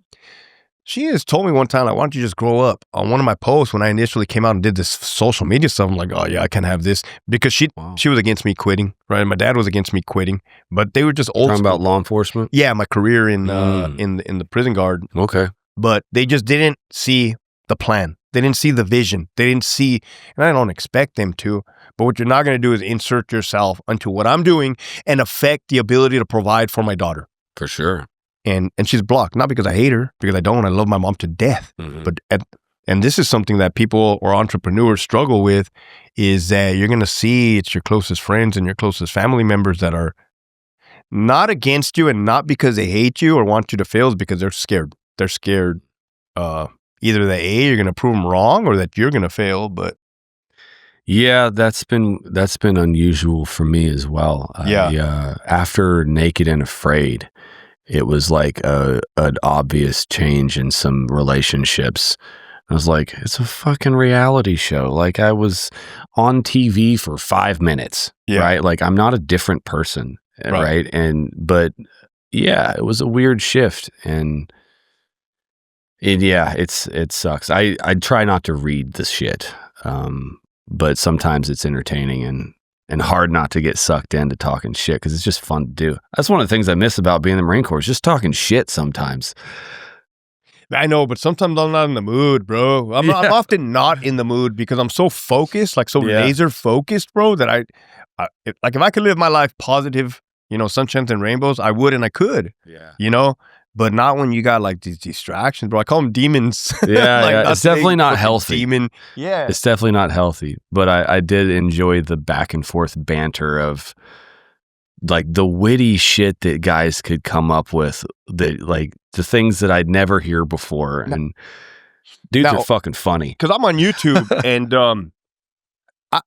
She has told me one time, like, why don't you just grow up? On one of my posts, when I initially came out and did this social media stuff, I'm like, oh yeah, I can't have this. Because she was against me quitting, right? My dad was against me quitting. But they were just old
Talking about law enforcement?
Yeah, my career in the prison guard.
Okay.
But they just didn't see the plan. They didn't see the vision. They didn't see, and I don't expect them to, but what you're not going to do is insert yourself into what I'm doing and affect the ability to provide for my daughter.
For sure.
And she's blocked, not because I hate her, because I don't. I love my mom to death.
Mm-hmm.
But and this is something that people or entrepreneurs struggle with, is that you're going to see it's your closest friends and your closest family members that are not against you, and not because they hate you or want you to fail, is because they're scared. They're scared. Either that you're going to prove them wrong or that you're going to fail. But
yeah, that's been unusual for me as well. After Naked and Afraid, it was like an obvious change in some relationships. I was like, it's a fucking reality show. Like, I was on TV for 5 minutes, right? Like, I'm not a different person, right? But yeah, it was a weird shift, and it sucks. I try not to read the shit, but sometimes it's entertaining and hard not to get sucked into talking shit because it's just fun to do. That's one of the things I miss about being in the Marine Corps, is just talking shit sometimes.
I know, but sometimes I'm not in the mood, bro. I'm often not in the mood because I'm so focused, like laser focused, bro, that I like if I could live my life positive, sunshines and rainbows, I would and I could. Yeah. But not when you got like these distractions, bro. I call them demons.
Yeah, like, it's definitely not healthy.
Demon. Yeah.
It's definitely not healthy. But I did enjoy the back and forth banter of like the witty shit that guys could come up with, that like the things that I'd never hear before. And dudes are fucking funny.
Because I'm on YouTube and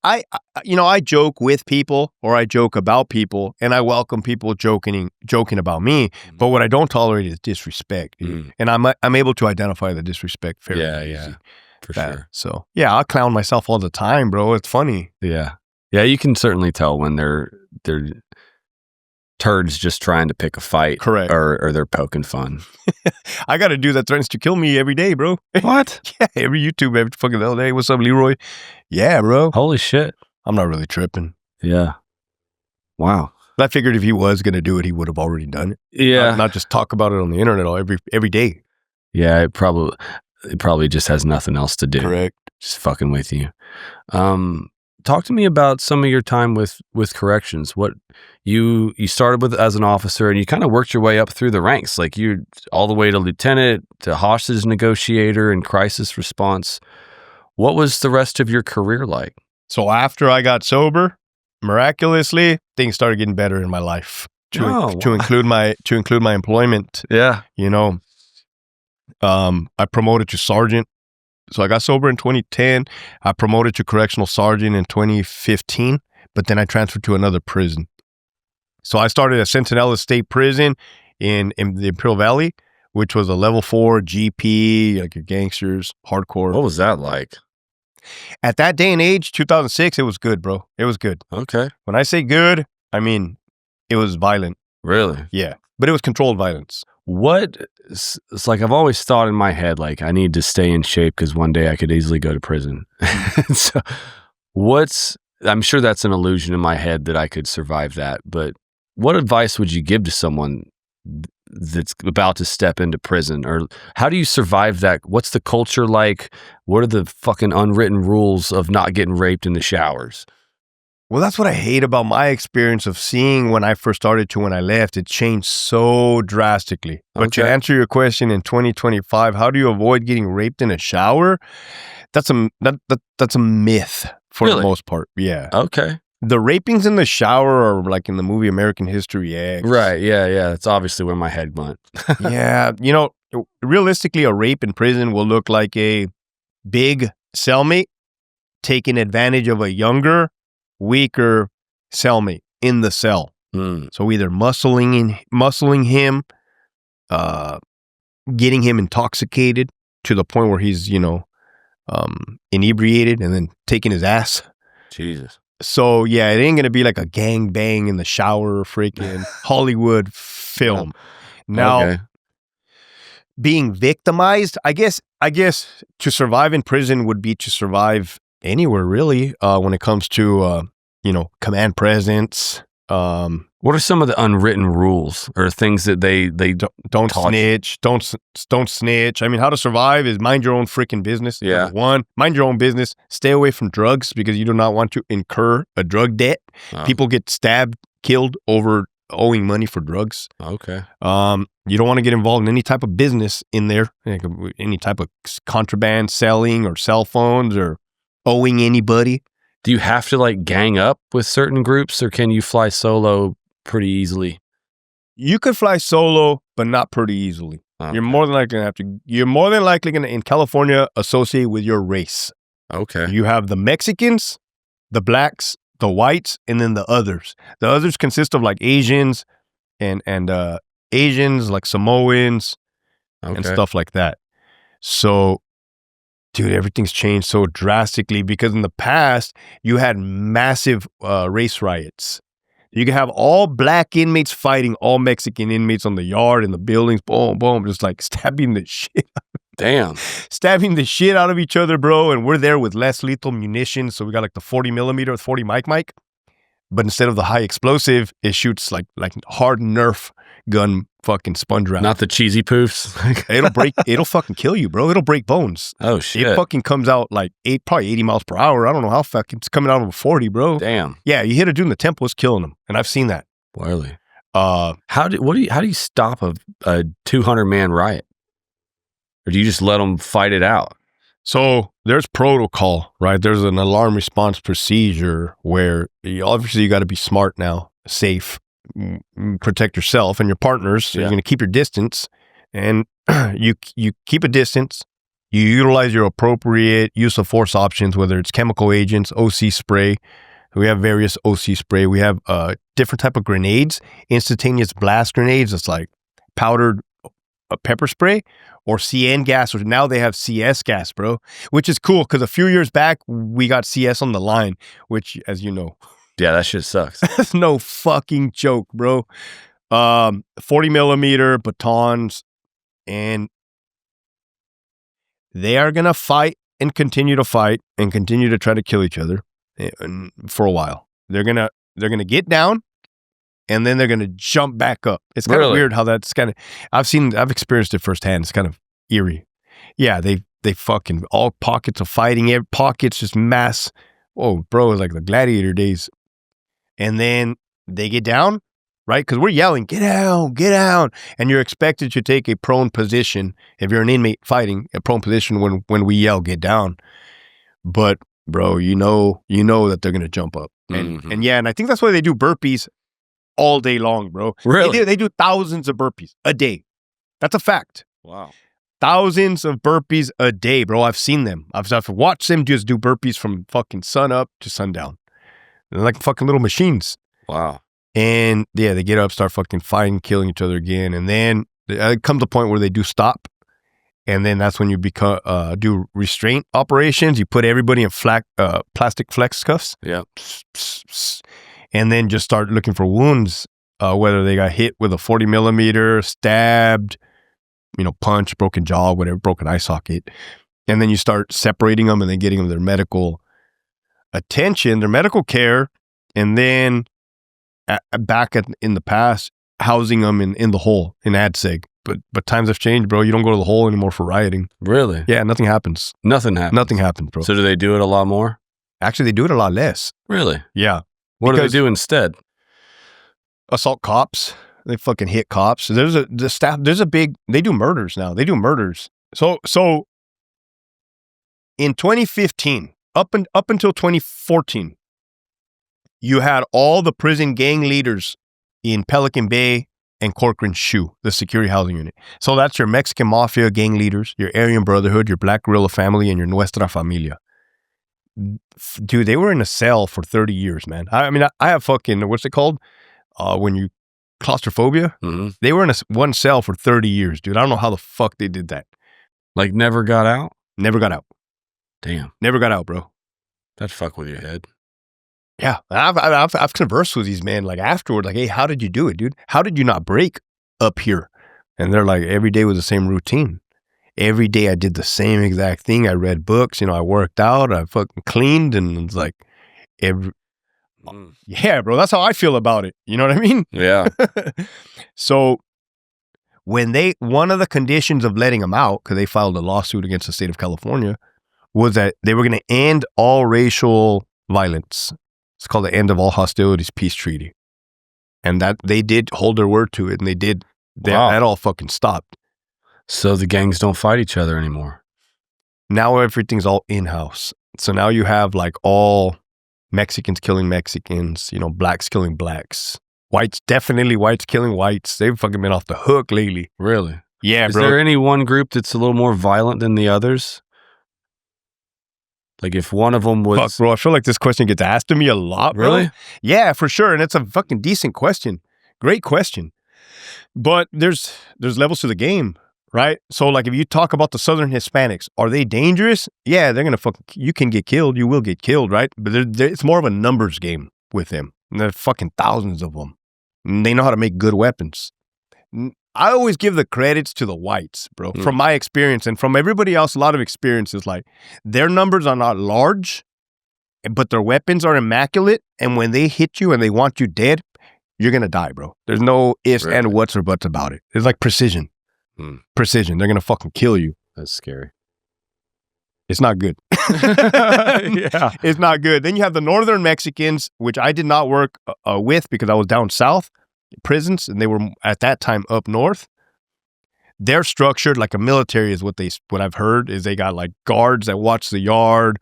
I joke with people or I joke about people, and I welcome people joking about me. But what I don't tolerate is disrespect, and I'm able to identify the disrespect fairly easy.
Yeah, for sure.
So yeah, I clown myself all the time, bro. It's funny.
Yeah, you can certainly tell when they're turds just trying to pick a fight,
correct,
or they're poking fun.
I got a dude that threatens to kill me every day, bro.
What?
Yeah, every YouTube, every fucking other day. What's up, Leroy? Yeah, bro.
Holy shit.
I'm not really tripping.
Yeah. Wow.
I figured if he was going to do it, he would have already done it.
Yeah.
Not just talk about it on the internet every day.
Yeah, it probably just has nothing else to do.
Correct.
Just fucking with you. Talk to me about some of your time with corrections. What you started with as an officer, and you kind of worked your way up through the ranks, like you all the way to lieutenant, to hostage negotiator, and crisis response. What was the rest of your career like? So
after I got sober, miraculously, things started getting better in my life. To include my employment.
Yeah,
I promoted to sergeant. So I got sober in 2010. I promoted to correctional sergeant in 2015, but then I transferred to another prison. So I started at Centinela State Prison in the Imperial Valley, which was a level 4 GP, like your gangsters, hardcore.
What was that like?
At that day and age, 2006, it was good, bro. It was good.
Okay.
When I say good, I mean, it was violent.
Really?
Yeah. But it was controlled violence.
It's like I've always thought in my head, like I need to stay in shape because one day I could easily go to prison. So I'm sure that's an illusion in my head that I could survive that, but what advice would you give to someone that's about to step into prison? Or how do you survive that? What's the culture like? What are the fucking unwritten rules of not getting raped in the showers?
Well, that's what I hate about my experience of seeing when I first started to when I left. It changed so drastically. But to answer your question, in 2025, how do you avoid getting raped in a shower? That's a myth for the most part. Yeah.
Okay.
The rapings in the shower are like in the movie American History X.
Right. Yeah. That's obviously where my head went.
Yeah. Realistically, a rape in prison will look like a big cellmate taking advantage of a younger, weaker cellmate in the cell. So either muscling him, getting him intoxicated to the point where he's, inebriated, and then taking his ass.
Jesus.
So yeah, it ain't gonna be like a gang bang in the shower, freaking Hollywood film. Now, being victimized, I guess to survive in prison would be to survive anywhere really. When it comes to command presence.
What are some of the unwritten rules or things that they
don't snitch? Don't snitch. I mean, how to survive is mind your own freaking business.
Yeah.
Number one, mind your own business. Stay away from drugs because you do not want to incur a drug debt. People get stabbed, killed over owing money for drugs.
Okay.
You don't want to get involved in any type of business in there, like any type of contraband selling or cell phones or owing anybody.
Do you have to like gang up with certain groups, or can you fly solo pretty easily?
You could fly solo, but not pretty easily. Okay. You're more than likely going to in California associate with your race.
Okay.
You have the Mexicans, the blacks, the whites, and then the others. The others consist of like Asians and Asians, like Samoans, and stuff like that. So, dude, everything's changed so drastically because in the past, you had massive race riots. You could have all black inmates fighting all Mexican inmates on the yard, in the buildings, boom, boom, just like stabbing the shit out of each other, bro. And we're there with less lethal munitions. So we got like the 40 millimeter, 40 mic. But instead of the high explosive, it shoots like hard Nerf gun fucking sponge round.
Not the cheesy poofs.
It'll fucking kill you, bro. It'll break bones.
Oh, shit.
It fucking comes out like probably 80 miles per hour. I don't know how fucking it's coming out of a 40, bro.
Damn.
Yeah, you hit a dude in the temple, it's killing him. And I've seen that.
Really? How do you stop a 200-man riot? Or do you just let them fight it out?
So there's protocol, right? There's an alarm response procedure where obviously you got to be smart now, safe, protect yourself and your partners. So you're going to keep your distance, and you keep a distance. You utilize your appropriate use of force options, whether it's chemical agents, OC spray. We have various OC spray. We have different type of grenades, instantaneous blast grenades. It's like powdered pepper spray, or CN gas, or now they have CS gas, bro, which is cool because a few years back we got CS on the line, which, as you know,
yeah, that shit sucks.
That's no fucking joke, bro. 40 millimeter batons, and they are gonna fight and continue to fight and continue to try to kill each other for a while. They're gonna get down, and then they're going to jump back up. It's kind of weird how that's kind of, I've experienced it firsthand. It's kind of eerie. Yeah, they fucking, all pockets of fighting, pockets just mass. Oh, bro, it's like the gladiator days. And then they get down, right? Because we're yelling, get down. And you're expected to take a prone position. If you're an inmate fighting, a prone position when we yell, get down. But, bro, you know that they're going to jump up. And yeah, and I think that's why they do burpees all day long, bro.
Really?
They do thousands of burpees a day. That's a fact.
Wow.
Thousands of burpees a day, bro. I've seen them. I've watched them just do burpees from fucking sun up to sundown. They're like fucking little machines.
Wow.
And yeah, they get up, start fucking fighting, killing each other again. And then it comes a point where they do stop. And then that's when you do restraint operations. You put everybody in plastic flex cuffs.
Yeah.
And then just start looking for wounds, whether they got hit with a 40 millimeter, stabbed, punch, broken jaw, whatever, broken eye socket. And then you start separating them and then getting them their medical attention, their medical care. And then back in the past, housing them in the hole in ADSEG. But times have changed, bro. You don't go to the hole anymore for rioting.
Really?
Yeah, nothing happens.
Nothing happens,
bro.
So do they do it a lot more?
Actually, they do it a lot less.
Really?
Yeah.
What do they do instead?
Assault cops. They fucking hit cops. They do murders now. They do murders. So in 2015, up until 2014, you had all the prison gang leaders in Pelican Bay and Corcoran Shoe, the security housing unit. So that's your Mexican Mafia gang leaders, your Aryan Brotherhood, your Black Guerrilla Family, and your Nuestra Familia. Dude, they were in a cell for 30 years, man. I mean, I have fucking, what's it called? When you, claustrophobia?
Mm-hmm.
They were in one cell for 30 years, dude. I don't know how the fuck they did that.
Like never got out?
Never got out.
Damn.
Never got out, bro.
That'd fuck with your head.
Yeah. I've conversed with these men like afterward, like, hey, how did you do it, dude? How did you not break up here? And they're like, every day was the same routine. Every day I did the same exact thing. I read books, I worked out, I fucking cleaned, and it's like yeah, bro, that's how I feel about it. You know what I mean?
Yeah.
So when one of the conditions of letting them out, because they filed a lawsuit against the state of California, was that they were going to end all racial violence. It's called the End of All Hostilities Peace Treaty. And that they did hold their word to it, and they did. That all fucking stopped.
So the gangs don't fight each other anymore.
Now everything's all in-house. So now you have like all Mexicans killing Mexicans, blacks killing blacks. Whites killing whites. They've fucking been off the hook lately.
Really?
Yeah, bro.
Is there any one group that's a little more violent than the others? Like if one of them was...
Fuck, bro, I feel like this question gets asked to me a lot, bro.
Really?
Yeah, for sure. And it's a fucking decent question. Great question. But there's levels to the game, right? So like if you talk about the Southern Hispanics, are they dangerous? Yeah, they're gonna you can get killed, you will get killed, right? But it's more of a numbers game with them. And there's fucking thousands of them. And they know how to make good weapons. I always give the credits to the whites, bro. From my experience and from everybody else, a lot of experiences, like their numbers are not large, but their weapons are immaculate. And when they hit you and they want you dead, you're going to die, bro. There's no ifs and whats or buts about it. It's like precision. Precision. They're going to fucking kill you.
That's scary.
It's not good.
Yeah.
It's not good. Then you have the Northern Mexicans, which I did not work with because I was down south. Prisons, and they were at that time up north. They're structured like a military is what I've heard is they got like guards that watch the yard,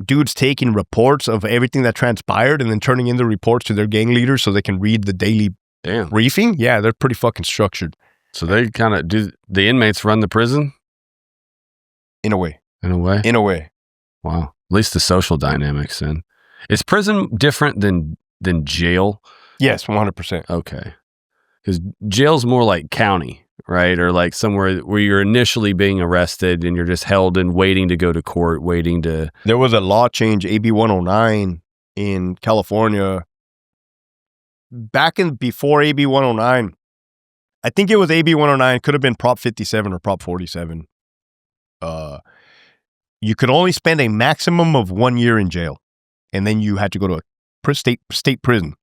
dudes taking reports of everything that transpired and then turning in the reports to their gang leaders so they can read the daily briefing. Yeah, they're pretty fucking structured.
So they kind of do the inmates run the prison?
In a way.
Wow. At least the social dynamics then. Is prison different than jail?
Yes, 100%.
Okay. Because jail's more like county, right? Or like somewhere where you're initially being arrested and you're just held and waiting to go to court, waiting to...
There was a law change, AB 109 in California. Before AB 109, I think it was AB 109, could have been Prop 57 or Prop 47. You could only spend a maximum of 1 year in jail. And then you had to go to a state prison.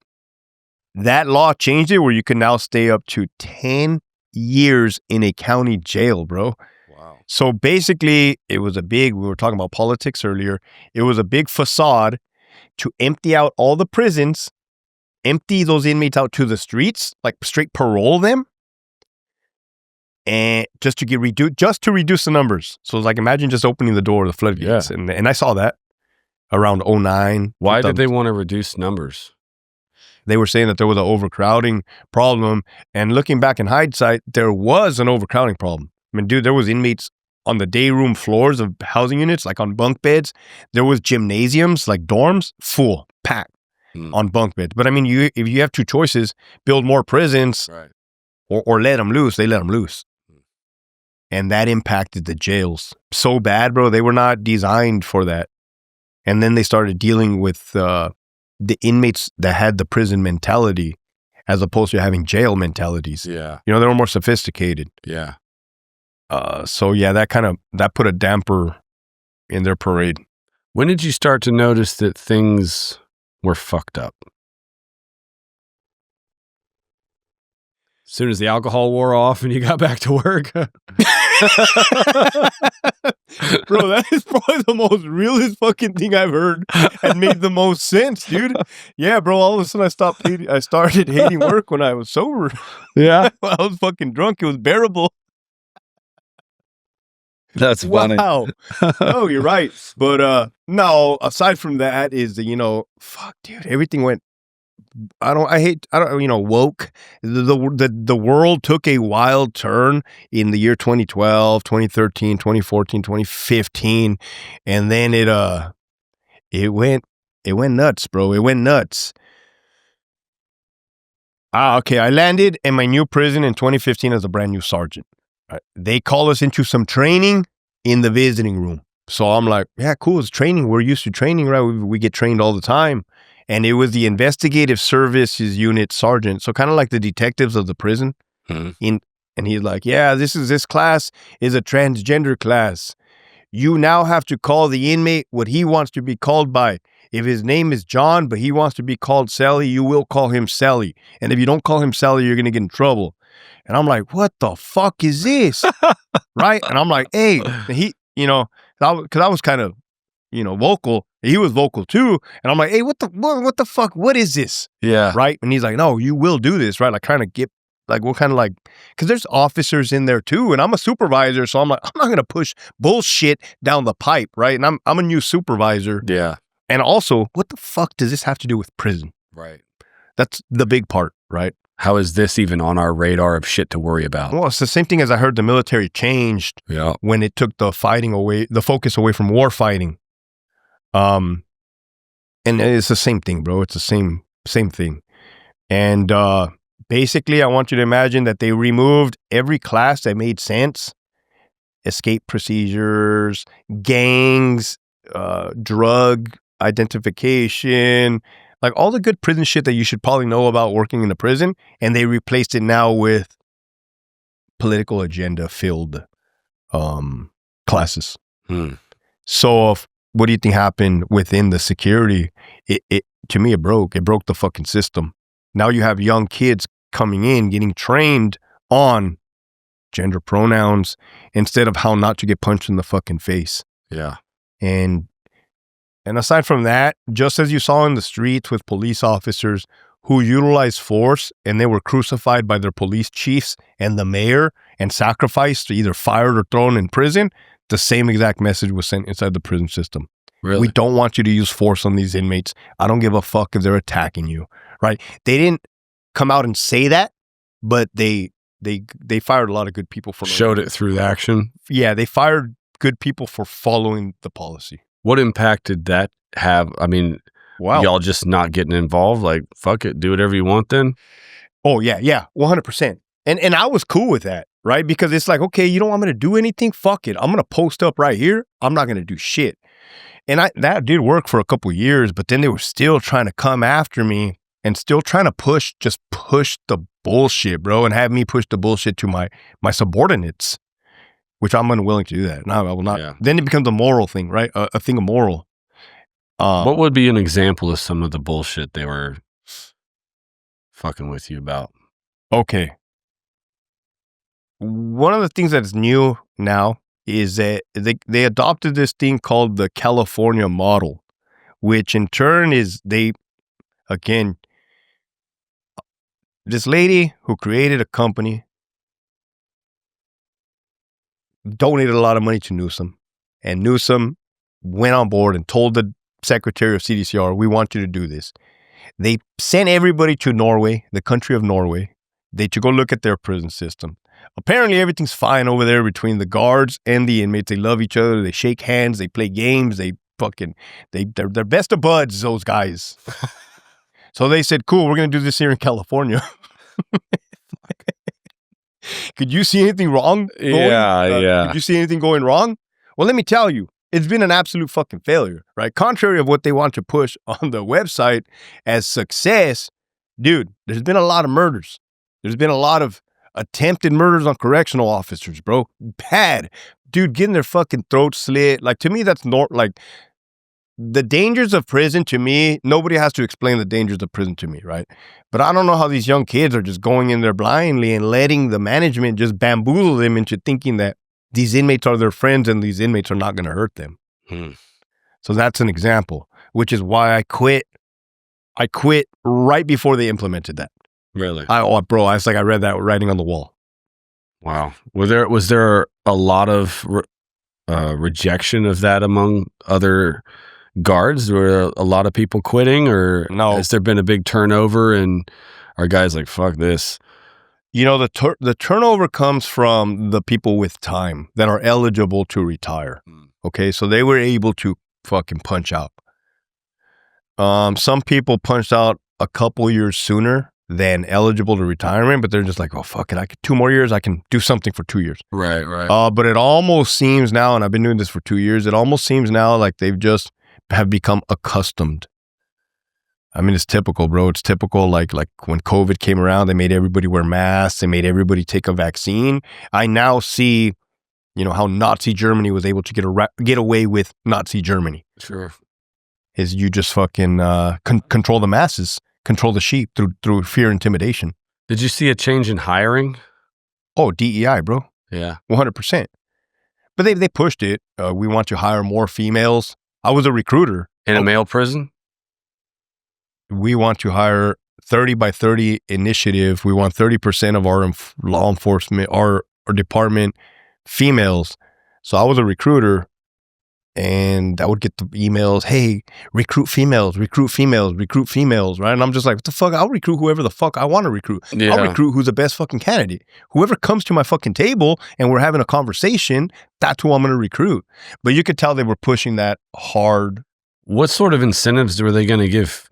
That law changed it where you can now stay up to 10 years in a county jail, bro.
Wow.
So basically, we were talking about politics earlier. It was a big facade to empty out all the prisons, empty those inmates out to the streets, like straight parole them, and just to reduce the numbers. So it's like, imagine just opening the door of the floodgates.
Yeah.
And I saw that around 09.
Why did they want to reduce numbers?
They were saying that there was an overcrowding problem. And looking back in hindsight, there was an overcrowding problem. I mean, dude, there was inmates on the day room floors of housing units, like on bunk beds. There was gymnasiums, like dorms, full, packed on bunk beds. But I mean, if you have two choices, build more prisons or let them loose, they let them loose. And that impacted the jails so bad, bro. They were not designed for that. And then they started dealing with... the inmates that had the prison mentality as opposed to having jail mentalities.
Yeah.
You know, they were more sophisticated.
Yeah.
So yeah, that put a damper in their parade.
When did you start to notice that things were fucked up? As soon as the alcohol wore off and you got back to work?
Bro, that is probably the most realest fucking thing I've heard and made the most sense, dude. Yeah, bro, all of a sudden I started hating work when I was sober.
Yeah.
When I was fucking drunk, it was bearable.
That's funny.
Wow. No, you're right. But no, aside from that is fuck, dude, everything went woke. The world took a wild turn in the year 2012, 2013, 2014, 2015. And then it went nuts, bro. It went nuts. Okay. I landed in my new prison in 2015 as a brand new sergeant. Right. They call us into some training in the visiting room. So I'm like, yeah, cool. It's training. We're used to training, right? We get trained all the time. And it was the investigative services unit sergeant. So kind of like the detectives of the prison. And he's like, yeah, this class is a transgender class. You now have to call the inmate what he wants to be called by. If his name is John, but he wants to be called Sally, you will call him Sally. And if you don't call him Sally, you're going to get in trouble. And I'm like, what the fuck is this? Right? And I'm like, hey, he, because I was kind of, vocal. He was vocal too. And I'm like, hey, what the fuck? What is this?
Yeah.
Right? And he's like, no, you will do this, right? Like kind of get, like, what kind of like, because there's officers in there too. And I'm a supervisor. So I'm like, I'm not going to push bullshit down the pipe, right? And I'm a new supervisor.
Yeah.
And also, what the fuck does this have to do with prison?
Right.
That's the big part, right?
How is this even on our radar of shit to worry about?
Well, it's the same thing as I heard the military changed when it took the focus away from war fighting. And it's the same thing, bro. It's the same thing. And Basically, I want you to imagine that they removed every class that made sense. Escape procedures, gangs, drug identification, like all the good prison shit that you should probably know about working in a prison. And they replaced it now with political agenda filled classes. So what do you think happened within the security? It to me, it broke the fucking system. Now you have young kids coming in, getting trained on gender pronouns instead of how not to get punched in the fucking face.
Yeah.
And aside from that, just as you saw in the streets with police officers who utilized force and they were crucified by their police chiefs and the mayor and sacrificed, either fired or thrown in prison, the same exact message was sent inside the prison system.
Really?
We don't want you to use force on these inmates. I don't give a fuck if they're attacking you, right? They didn't come out and say that, but they fired a lot of good people for
showed it through the action.
Yeah, they fired good people for following the policy.
What impact did that have? I mean,
wow,
y'all just not getting involved? Like, fuck it, do whatever you want then?
Oh, yeah, 100%. And I was cool with that, right? Because it's like, okay, you don't want me to do anything? Fuck it. I'm going to post up right here. I'm not going to do shit. And that did work for a couple of years, but then they were still trying to come after me and still trying to push the bullshit, bro, and have me push the bullshit to my subordinates, which I'm unwilling to do that. No, I will not. Yeah. Then it becomes a moral thing, right? A thing of moral.
What would be an example of some of the bullshit they were fucking with you about?
Okay. One of the things that's new now is that they adopted this thing called the California model, which in turn is this lady who created a company donated a lot of money to Newsom, and Newsom went on board and told the secretary of CDCR, we want you to do this. They sent everybody to Norway, the country of Norway, to go look at their prison system. Apparently everything's fine over there between the guards and the inmates. They love each other. They shake hands. They play games. They're best of buds, those guys. So they said, cool, we're going to do this here in California. Could you see anything wrong going?
Yeah.
Could you see anything going wrong? Well, let me tell you, it's been an absolute fucking failure, right? Contrary of what they want to push on the website as success, dude, there's been a lot of murders. There's been a lot of attempted murders on correctional officers, bro. Bad. Dude, getting their fucking throat slit. Like, to me, that's like the dangers of prison. To me, nobody has to explain the dangers of prison to me, right? But I don't know how these young kids are just going in there blindly and letting the management just bamboozle them into thinking that these inmates are their friends and these inmates are not going to hurt them. So that's an example, which is why I quit. I quit right before they implemented that.
Really?
I read that writing on the wall.
Wow. Was there a lot of rejection of that among other guards? Were a lot of people quitting, or
no?
Has there been a big turnover and are guys like, fuck this?
You know, the turnover comes from the people with time that are eligible to retire. Okay, so they were able to fucking punch out. Some people punched out a couple years sooner than eligible to retirement, but they're just like, oh, fuck it. 2 more years, I can do something for 2 years.
Right.
But it almost seems now, and I've been doing this for 2 years, it almost seems now like they've just have become accustomed. I mean, it's typical, bro. It's typical. Like when COVID came around, they made everybody wear masks. They made everybody take a vaccine. I now see, how Nazi Germany was able to get away with Nazi Germany.
Sure.
Is you just fucking control the masses, control the sheep through fear, intimidation.
Did you see a change in hiring?
Oh, DEI, bro.
Yeah.
100%. But they pushed it. We want to hire more females. I was a recruiter.
In a male prison?
We want to hire 30 by 30 initiative. We want 30% of our law enforcement, our department, females. So I was a recruiter, and I would get the emails, hey, recruit females, right? And I'm just like, what the fuck? I'll recruit whoever the fuck I want to recruit. Yeah. I'll recruit who's the best fucking candidate. Whoever comes to my fucking table and we're having a conversation, that's who I'm going to recruit. But you could tell they were pushing that hard.
What sort of incentives were they going to give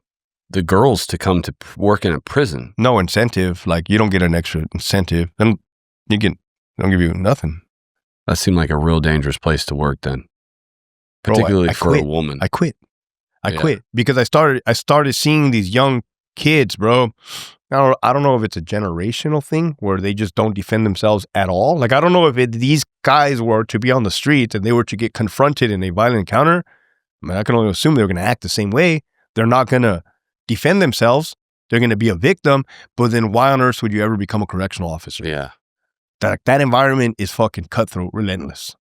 the girls to come to work in a prison.
No incentive. Like, you don't get an extra incentive. And they don't give you nothing.
That seemed like a real dangerous place to work then. Particularly
I
for
quit.
a woman.
I quit because I started seeing these young kids, bro. I don't know if it's a generational thing where they just don't defend themselves at all. Like, I don't know if these guys were to be on the streets and they were to get confronted in a violent encounter. I mean, I can only assume they're going to act the same way. They're not going to defend themselves. They're going to be a victim. But then why on earth would you ever become a correctional officer?
Yeah.
That environment is fucking cutthroat, relentless.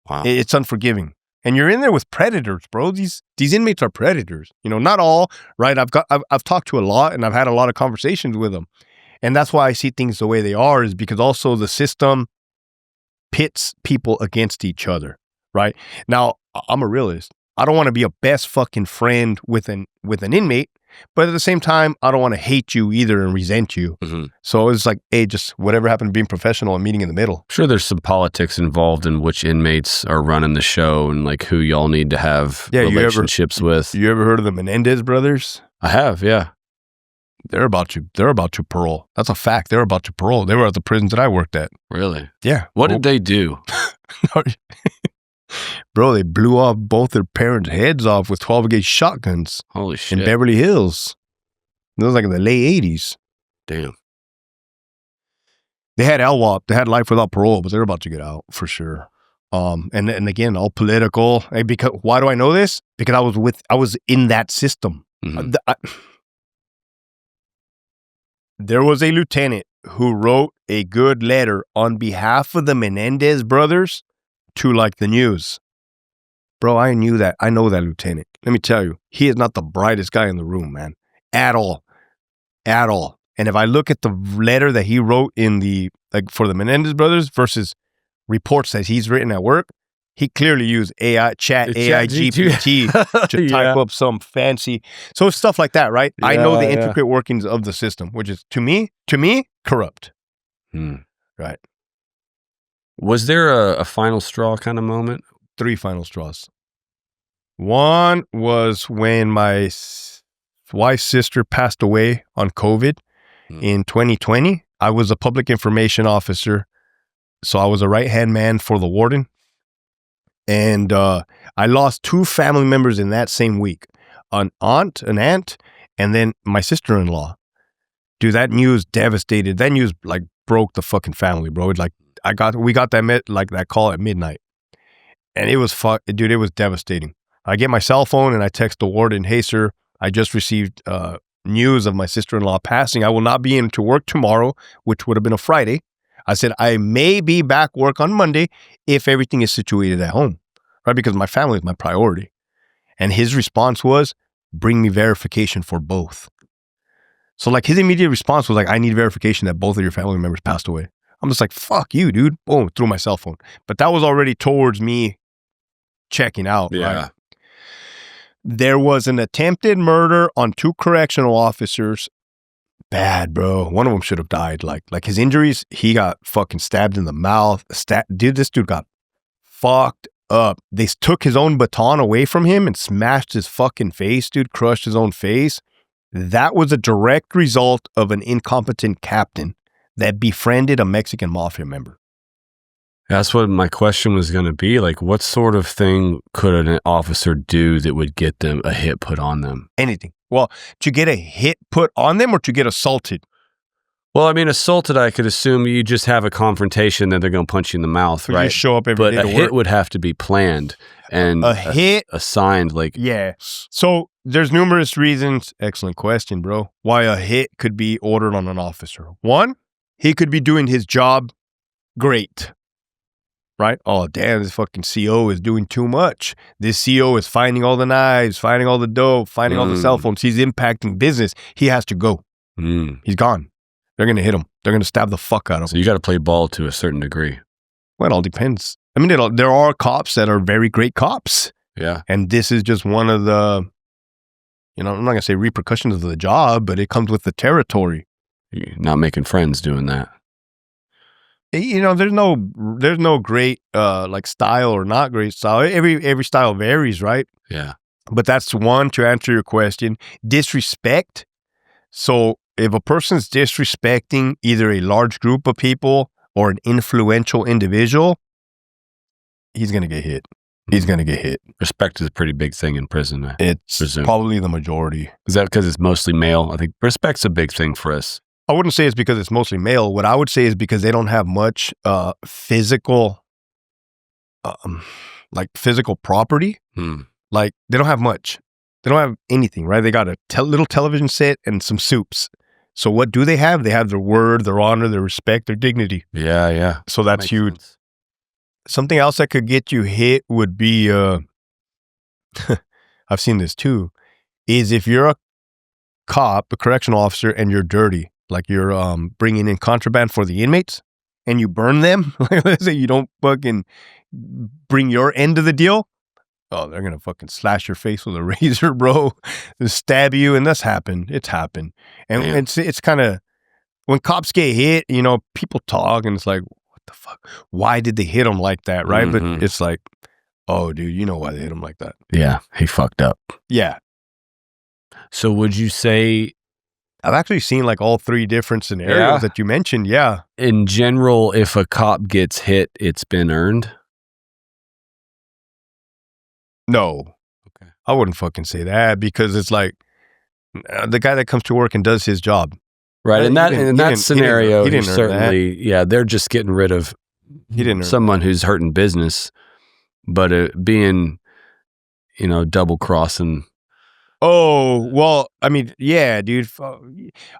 Wow.
It's unforgiving. And you're in there with predators, bro. These inmates are predators. You know, not all, right? I've talked to a lot and I've had a lot of conversations with them. And that's why I see things the way they are, is because also the system pits people against each other, right? Now, I'm a realist. I don't want to be a best fucking friend with an inmate, but at the same time, I don't want to hate you either and resent you.
Mm-hmm.
So it's like, hey, just whatever happened to being professional and meeting in the middle.
I'm sure there's some politics involved in which inmates are running the show and like who y'all need to have relationships with.
You ever heard of the Menendez brothers?
I have, yeah.
They're about to parole. That's a fact. They're about to parole. They were at the prisons that I worked at.
Really?
Yeah.
What did they do?
Bro, they blew off both their parents' heads off with 12-gauge shotguns.
Holy shit.
In Beverly Hills. It was like in the late 80s.
Damn.
They had LWOP. They had life without parole, but they're about to get out for sure. And again, all political. Because why do I know this? Because I was in that system.
Mm-hmm.
There was a lieutenant who wrote a good letter on behalf of the Menendez brothers to like the news. Bro, I know that lieutenant. Let me tell you, he is not the brightest guy in the room, man. At all. And if I look at the letter that he wrote for the Menendez brothers versus reports that he's written at work, he clearly used AI GPT to type up some fancy. So stuff like that, right? I know the intricate workings of the system, which is to me, corrupt. Right.
Was there a final straw kind of moment?
3 final straws. One was when my wife's sister passed away on COVID in 2020. I was a public information officer, so I was a right-hand man for the warden. And I lost 2 family members in that same week. An aunt, and then my sister-in-law. Dude, that news devastated. That news like broke the fucking family, bro. We got that call at midnight. And it was dude, it was devastating. I get my cell phone and I text the warden, "Hey sir, I just received news of my sister-in-law passing. I will not be in to work tomorrow," which would have been a Friday. I said, "I may be back work on Monday if everything is situated at home," right? Because my family is my priority. And his response was, "Bring me verification for both." So like his immediate response was like, "I need verification that both of your family members passed away." I'm just like, "Fuck you, dude." Boom, through my cell phone. But that was already towards me checking out.
Yeah.
Right? There was an attempted murder on 2 correctional officers. Bad, bro. One of them should have died. Like his injuries, he got fucking stabbed in the mouth. Dude, this dude got fucked up. They took his own baton away from him and smashed his fucking face, dude. Crushed his own face. That was a direct result of an incompetent captain that befriended a Mexican mafia member.
That's what my question was going to be. Like, what sort of thing could an officer do that would get them a hit put on them?
Anything. Well, to get a hit put on them or to get assaulted?
Well, I mean, assaulted, I could assume you just have a confrontation that they're going to punch you in the mouth, right?
You show up every day to
But a hit would have to be planned and
a hit
assigned. Like,
yeah. So there's numerous reasons. Excellent question, bro. Why a hit could be ordered on an officer. One, he could be doing his job great. Right? Oh, damn, this fucking CO is doing too much. This CO is finding all the knives, finding all the dope, finding all the cell phones. He's impacting business. He has to go. He's gone. They're going to hit him. They're going to stab the fuck out of him.
So you got to play ball to a certain degree.
Well, it all depends. I mean, there are cops that are very great cops.
Yeah.
And this is just one of the, I'm not going to say repercussions of the job, but it comes with the territory.
You're not making friends doing that.
There's no great like style or not great style. Every style varies, right?
Yeah.
But that's one, to answer your question. Disrespect. So if a person's disrespecting either a large group of people or an influential individual, he's going to get hit. He's going to get hit.
Respect is a pretty big thing in prison.
It's
presume.
Probably the majority.
Is that because it's mostly male? I think respect's a big thing for us.
I wouldn't say it's because it's mostly male. What I would say is because they don't have much physical, physical property. Like, they don't have much. They don't have anything, right? They got a little television set and some soups. So what do they have? They have their word, their honor, their respect, their dignity.
Yeah.
So that's huge.
Sense.
Something else that could get you hit would be, I've seen this too, is if you're a cop, a correctional officer, and you're dirty, like you're bringing in contraband for the inmates, and you burn them, like let's say you don't fucking bring your end of the deal, oh, they're going to fucking slash your face with a razor, bro. They'll stab you, and that's happened. It's happened. And it's kind of, when cops get hit, you know, people talk, and it's like, what the fuck? Why did they hit him like that, right?
Mm-hmm.
But it's like, oh, dude, you know why they hit him like that.
Yeah, he fucked up.
Yeah.
So would you say...
I've actually seen like all three different scenarios that you mentioned, yeah.
In general, if a cop gets hit, it's been earned?
No.
Okay.
I wouldn't fucking say that, because it's like the guy that comes to work and does his job.
Right. In that scenario,
he didn't
certainly, yeah, they're just getting rid of someone who's hurting business, but being, you know, double crossing.
Oh, well, I mean, yeah, dude.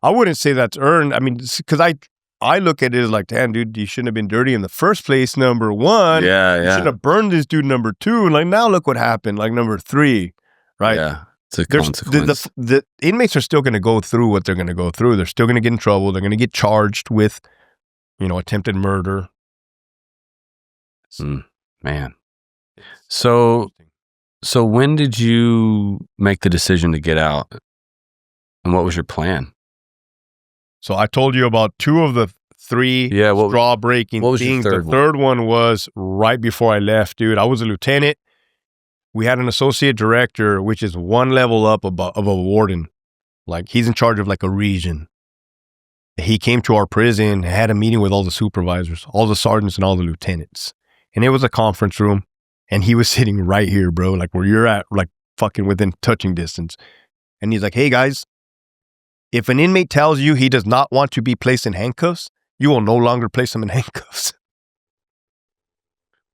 I wouldn't say that's earned. I mean, because I look at it as like, damn, dude, you shouldn't have been dirty in the first place, number one.
Yeah.
You shouldn't have burned this dude, number two. And like, now look what happened, like number three, right?
Yeah, it's a consequence.
The inmates are still going to go through what they're going to go through. They're still going to get in trouble. They're going to get charged with, you know, attempted murder.
Man. So when did you make the decision to get out? And what was your plan?
So I told you about two of the three straw breaking things. The third one was right before I left, dude. I was a lieutenant. We had an associate director, which is one level up of a warden. Like, he's in charge of like a region. He came to our prison, had a meeting with all the supervisors, all the sergeants, and all the lieutenants. And it was a conference room. And he was sitting right here, bro, like where you're at, like fucking within touching distance. And he's like, hey, guys, if an inmate tells you he does not want to be placed in handcuffs, you will no longer place him in handcuffs.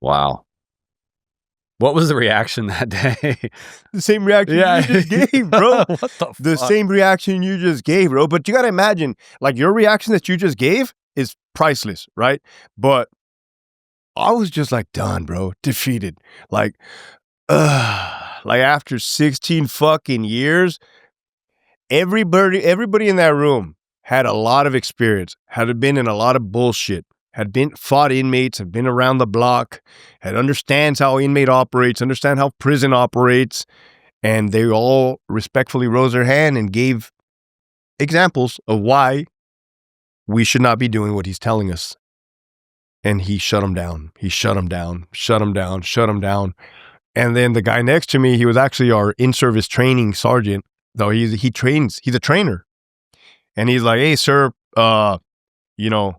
Wow. What was the reaction that day?
The same reaction you just gave, bro.
What the fuck?
The same reaction you just gave, bro. But you got to imagine, like, your reaction that you just gave is priceless, right? But I was just like done, bro. Defeated. Like after 16 fucking years, everybody in that room had a lot of experience, had been in a lot of bullshit, had been fought inmates, had been around the block, had understands how inmate operates, understand how prison operates. And they all respectfully rose their hand and gave examples of why we should not be doing what he's telling us. And he shut him down. He shut him down. And then the guy next to me, he was actually our in-service training sergeant, though he's a trainer. And he's like, hey, sir, you know,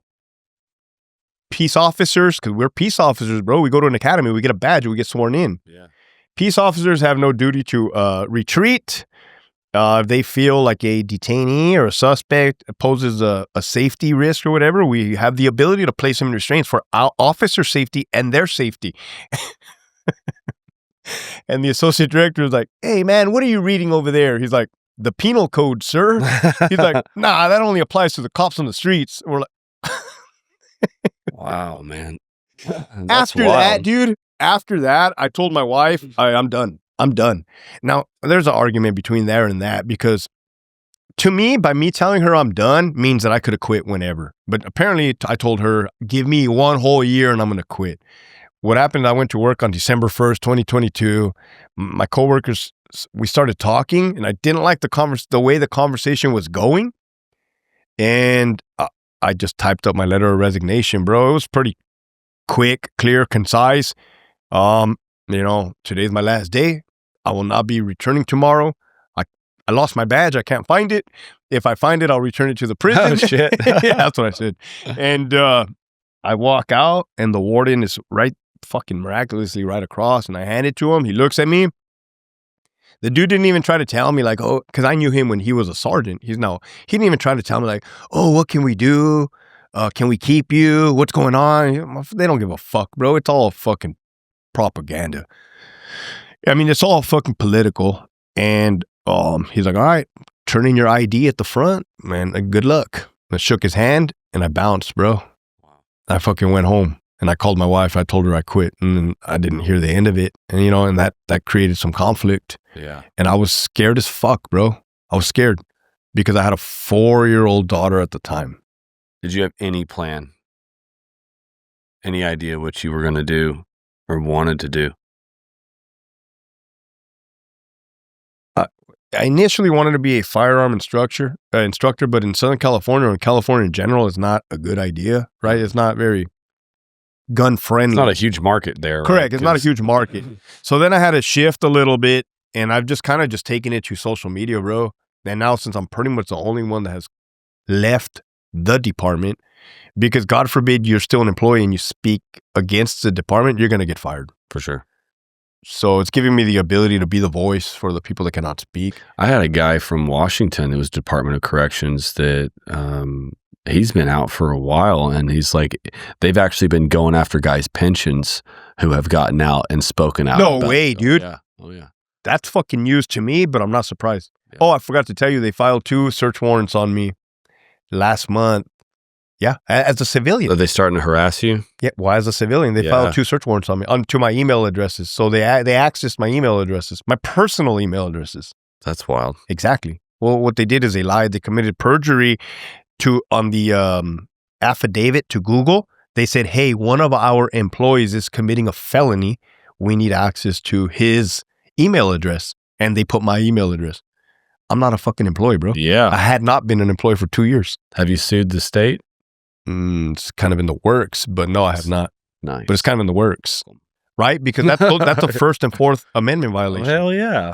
peace officers, because we're peace officers, bro. We go to an academy, we get a badge, we get sworn in. Yeah. Peace officers have no duty to retreat. If they feel like a detainee or a suspect poses a safety risk or whatever, we have the ability to place them in restraints for our officer safety and their safety. And the associate director is like, hey, man, what are you reading over there? He's like, the penal code, sir. He's like, nah, that only applies to the cops on the streets. And we're like,
wow, man.
After that, dude, I told my wife, I'm done. Now, there's an argument between there and that, because to me, by me telling her I'm done means that I could have quit whenever. But apparently I told her, give me 1 whole year and I'm going to quit. What happened, I went to work on December 1st, 2022. My coworkers, we started talking, and I didn't like the way the conversation was going. And I just typed up my letter of resignation, bro. It was pretty quick, clear, concise. You know, today's my last day. I will not be returning tomorrow. I lost my badge. I can't find it. If I find it, I'll return it to the prison.
Oh, shit.
Yeah, that's what I said. And I walk out, and the warden is fucking miraculously right across, and I hand it to him. He looks at me. The dude didn't even try to tell me, like, oh, because I knew him when he was a sergeant. He didn't even try to tell me, like, oh, what can we do? Can we keep you? What's going on? They don't give a fuck, bro. It's all fucking propaganda. I mean, it's all fucking political. And he's like, all right, turn in your ID at the front, man. Good luck. I shook his hand, and I bounced, bro. I fucking went home. And I called my wife. I told her I quit, and then I didn't hear the end of it. And, and that created some conflict.
Yeah.
And I was scared as fuck, bro. I was scared because I had a 4-year-old daughter at the time.
Did you have any plan? Any idea what you were going to do or wanted to do?
I initially wanted to be a firearm instructor, but in Southern California, or in California in general, it's not a good idea, right? It's not very gun friendly.
It's not a huge market there.
Correct.
Right?
It's not a huge market. So then I had to shift a little bit, and I've just kind of taken it to social media, bro. And now, since I'm pretty much the only one that has left the department, because God forbid you're still an employee and you speak against the department, you're going to get fired.
For sure.
So it's giving me the ability to be the voice for the people that cannot speak.
I had a guy from Washington, it was Department of Corrections, that he's been out for a while, and he's like, they've actually been going after guys' pensions who have gotten out and spoken out.
No way, dude.
Yeah. Oh, yeah.
That's fucking news to me, but I'm not surprised.
Yeah.
Oh, I forgot to tell you, they filed 2 search warrants on me last month. Yeah, as a civilian.
Are they starting to harass you?
Yeah, well, as a civilian, they filed 2 search warrants on me, to my email addresses. So they accessed my email addresses, my personal email addresses.
That's wild.
Exactly. Well, what they did is they lied. They committed perjury on the affidavit to Google. They said, hey, one of our employees is committing a felony. We need access to his email address. And they put my email address. I'm not a fucking employee, bro.
Yeah.
I had not been an employee for 2 years.
Have you sued the state?
It's kind of in the works, but no, I have not.
Nice.
But it's kind of in the works, right? Because that's the First and Fourth Amendment violation.
Hell yeah.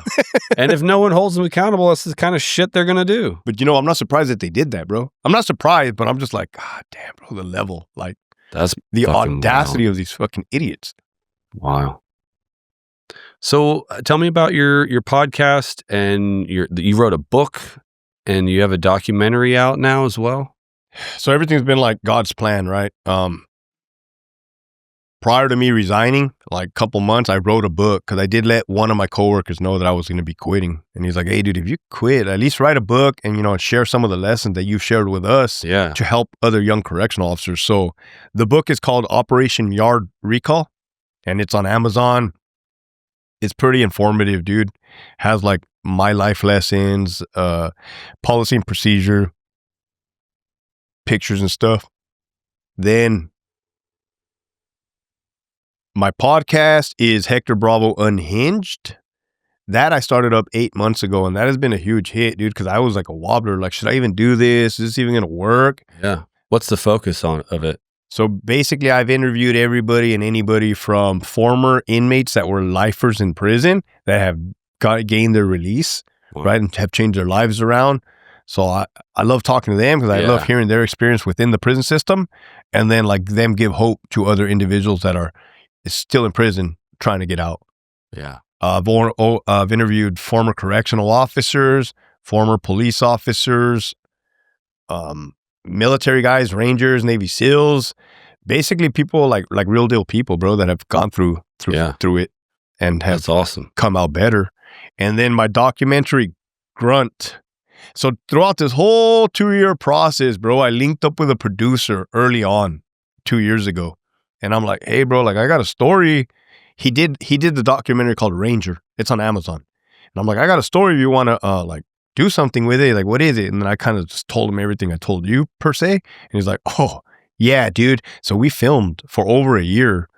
And if no one holds them accountable, that's the kind of shit they're going to do.
But I'm not surprised that they did that, bro. I'm not surprised, but I'm just like, God damn, bro, the level, like
that's
the audacity of these fucking idiots.
Wow. So tell me about your podcast, and you wrote a book, and you have a documentary out now as well.
So everything's been like God's plan, right? Prior to me resigning, like a couple months, I wrote a book because I did let one of my coworkers know that I was going to be quitting. And he's like, hey, dude, if you quit, at least write a book and, share some of the lessons that you've shared with us to help other young correctional officers. So the book is called Operation Yard Recall, and it's on Amazon. It's pretty informative, dude. Has like my life lessons, policy and procedure, pictures and stuff. Then my podcast is Hector Bravo Unhinged. That I started up 8 months ago, and that has been a huge hit, dude, because I was like a wobbler. Like, should I even do this? Is this even going to work?
Yeah. What's the focus of it?
So basically, I've interviewed everybody and anybody from former inmates that were lifers in prison that have gained their release, right, and have changed their lives around. So I love talking to them because I love hearing their experience within the prison system, and then like them give hope to other individuals that are still in prison trying to get out.
Yeah.
I've interviewed former correctional officers, former police officers, military guys, Rangers, Navy SEALs, basically people like real deal people, bro, that have gone through it and have
That's awesome.
come out better. And then my documentary, Grunt. So throughout this whole 2-year process, bro, I linked up with a producer early on 2 years ago. And I'm like, hey, bro, like I got a story. He did the documentary called Ranger. It's on Amazon. And I'm like, I got a story if you want to like do something with it. Like, what is it? And then I kind of just told him everything I told you per se. And he's like, oh, yeah, dude. So we filmed for over a year,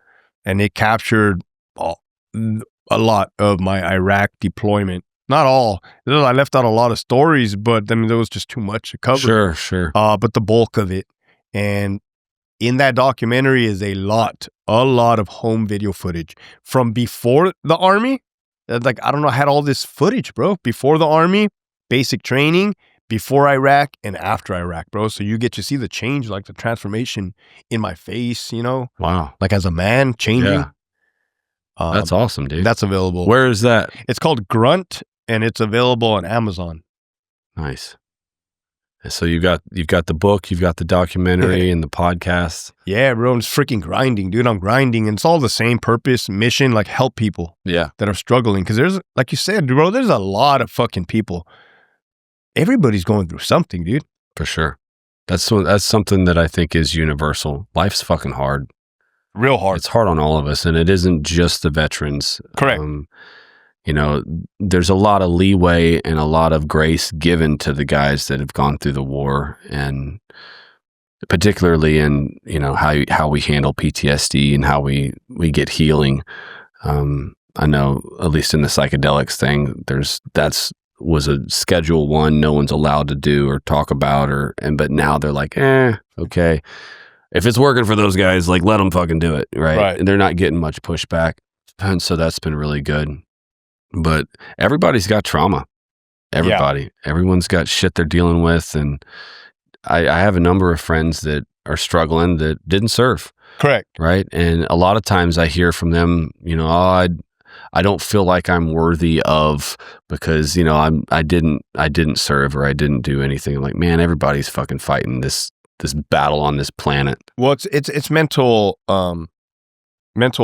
and it captured a lot of my Iraq deployment. Not all. I left out a lot of stories, but I mean, there was just too much to cover.
Sure.
But the bulk of it. And in that documentary is a lot of home video footage from before the Army Like, I don't know, I had all this footage, bro, before the army, basic training, before Iraq and after Iraq, bro. So you get to see the change, like the transformation in my face, you know,
Wow.
like as a man changing.
Yeah. That's awesome, dude.
That's available.
Where is that?
It's called Grunt, and it's available on Amazon.
Nice. So you've got the book, you've got the documentary and the podcast.
Yeah, bro. I'm just freaking grinding, dude. I'm grinding, and it's all the same purpose, mission, like help people that are struggling. Because there's, like you said, bro, there's a lot of fucking people. Everybody's going through something, dude.
For sure. That's something that I think is universal. Life's fucking hard.
Real hard.
It's hard on all of us, and it isn't just the veterans.
Correct.
You know, there's a lot of leeway and a lot of grace given to the guys that have gone through the war, and particularly in, you know, how we handle PTSD and how we get healing. I know, at least in the psychedelics thing, that's was a Schedule 1 no one's allowed to do or talk about, but now they're like, okay. If it's working for those guys, like, let them fucking do it, right? And they're not getting much pushback, and so that's been really good. But everybody's got trauma. Everyone's got shit they're dealing with, and I have a number of friends that are struggling that didn't serve.
Correct.
Right, and a lot of times I hear from them, you know, I don't feel like I'm worthy of, because, you know, I didn't serve, or I didn't do anything. I'm like, man, everybody's fucking fighting this battle on this planet.
Well, it's mental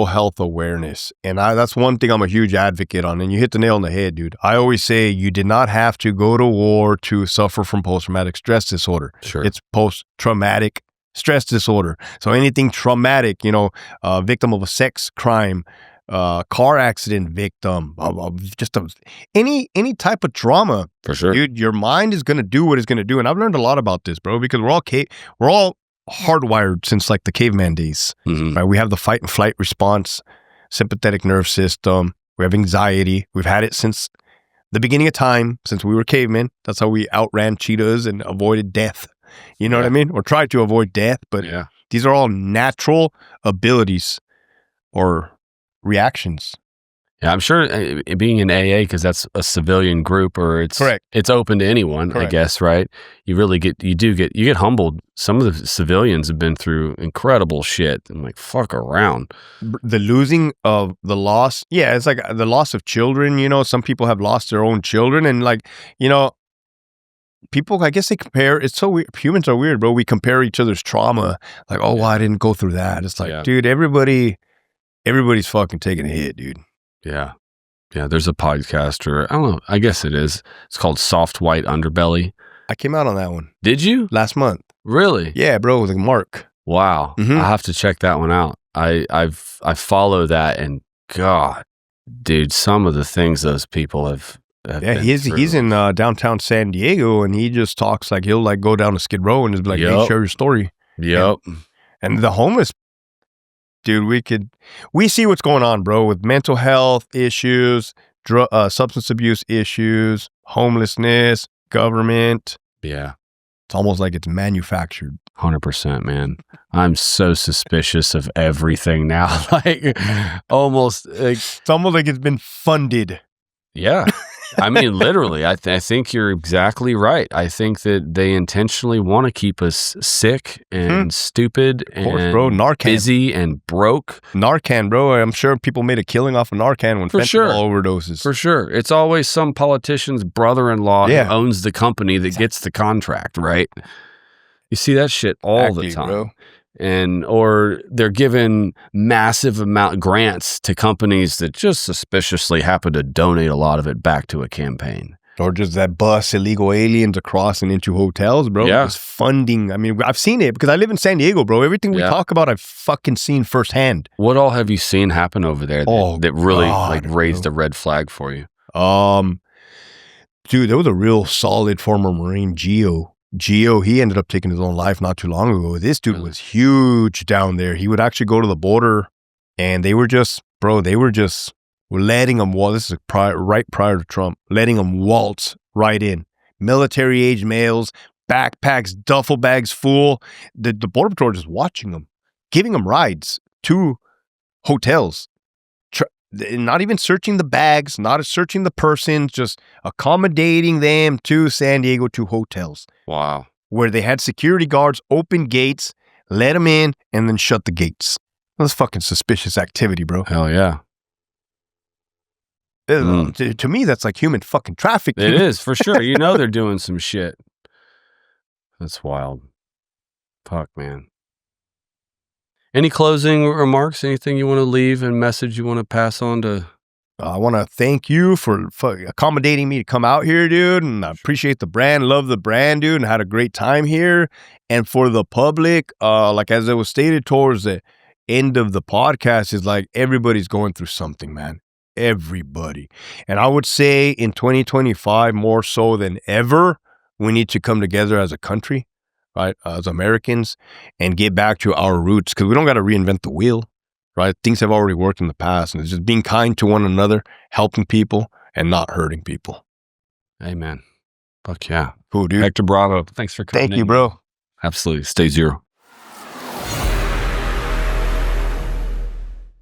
health awareness. And that's one thing I'm a huge advocate on. And you hit the nail on the head, dude. I always say you did not have to go to war to suffer from post-traumatic stress disorder.
Sure.
It's post-traumatic stress disorder. So anything traumatic, you know, victim of a sex crime, car accident victim, just any type of trauma.
For sure.
Dude, your mind is going to do what it's going to do. And I've learned a lot about this, bro, because we're all hardwired since like the caveman days, right? We have the fight and flight response, sympathetic nerve system. We have anxiety. We've had it since the beginning of time, since we were cavemen. That's how we outran cheetahs and avoided death. You know what I mean? Or tried to avoid death. But these are all natural abilities or reactions.
Yeah, I'm sure being in AA, because that's a civilian group, or it's open to anyone, I guess, right? You get humbled. Some of the civilians have been through incredible shit. I'm like, fuck around.
The losing of the loss. Yeah, it's like the loss of children, you know, some people have lost their own children, and like, you know, people, I guess they compare, it's so weird. Humans are weird, bro. We compare each other's trauma. Like, oh, well, I didn't go through that. It's like, dude, everybody's fucking taking a hit, dude.
Yeah. Yeah, there's a podcaster. I don't know. I guess it is. It's called Soft White Underbelly.
I came out on that one.
Did you?
Last month.
Really?
Yeah, bro, with Mark.
Wow. I have to check that one out. I follow that, and God, dude, some of the things those people have
he's in downtown San Diego, and he just talks like, he'll like go down to Skid Row and just be like, hey, share your story.
Yep.
And the homeless, dude, we see what's going on, bro, with mental health issues, substance abuse issues, homelessness, government.
Yeah.
It's almost like it's manufactured.
100%, man. I'm so suspicious of everything now. Like, almost.
It's almost like it's been funded.
Yeah. I mean, literally, I think you're exactly right. I think that they intentionally want to keep us sick and stupid and
bro. Narcan.
Busy and broke.
Narcan, bro. I'm sure people made a killing off of Narcan when fentanyl overdoses.
For sure. It's always some politician's brother-in-law who owns the company that gets the contract, right? You see that shit all the time. Bro. Or they're given massive amount grants to companies that just suspiciously happen to donate a lot of it back to a campaign.
Or just that bus illegal aliens across and into hotels, bro.
Yeah.
It's funding. I mean, I've seen it because I live in San Diego, bro. Everything we talk about, I've fucking seen firsthand.
What all have you seen happen over there that really raised a red flag for you?
Dude, there was a real solid former Marine, Geo, he ended up taking his own life not too long ago. This dude was huge down there. He would actually go to the border, and they were just letting him waltz. This is right prior to Trump, letting him waltz right in. Military-age males, backpacks, duffel bags full. The Border Patrol just watching them, giving them rides to hotels. not even searching the bags, not searching the persons, just accommodating them to San Diego to hotels.
Wow.
Where they had security guards open gates, let them in, and then shut the gates. That's fucking suspicious activity, bro.
Hell yeah.
To me, that's like human fucking trafficking.
It is, for sure. You know they're doing some shit. That's wild. Fuck, man. Any closing remarks? Anything you want to leave and message you want to pass on to?
I want to thank you for accommodating me to come out here, dude. And I appreciate the brand, love the brand, dude, and had a great time here. And for the public, like as it was stated towards the end of the podcast, is like everybody's going through something, man. Everybody. And I would say in 2025, more so than ever, we need to come together as a country, right? As Americans, and get back to our roots, because we don't got to reinvent the wheel, right? Things have already worked in the past, and it's just being kind to one another, helping people, and not hurting people.
Amen. Fuck yeah.
Cool, dude.
Hector Bravo, thanks for coming in.
Thank you, bro.
Absolutely. Stay zero.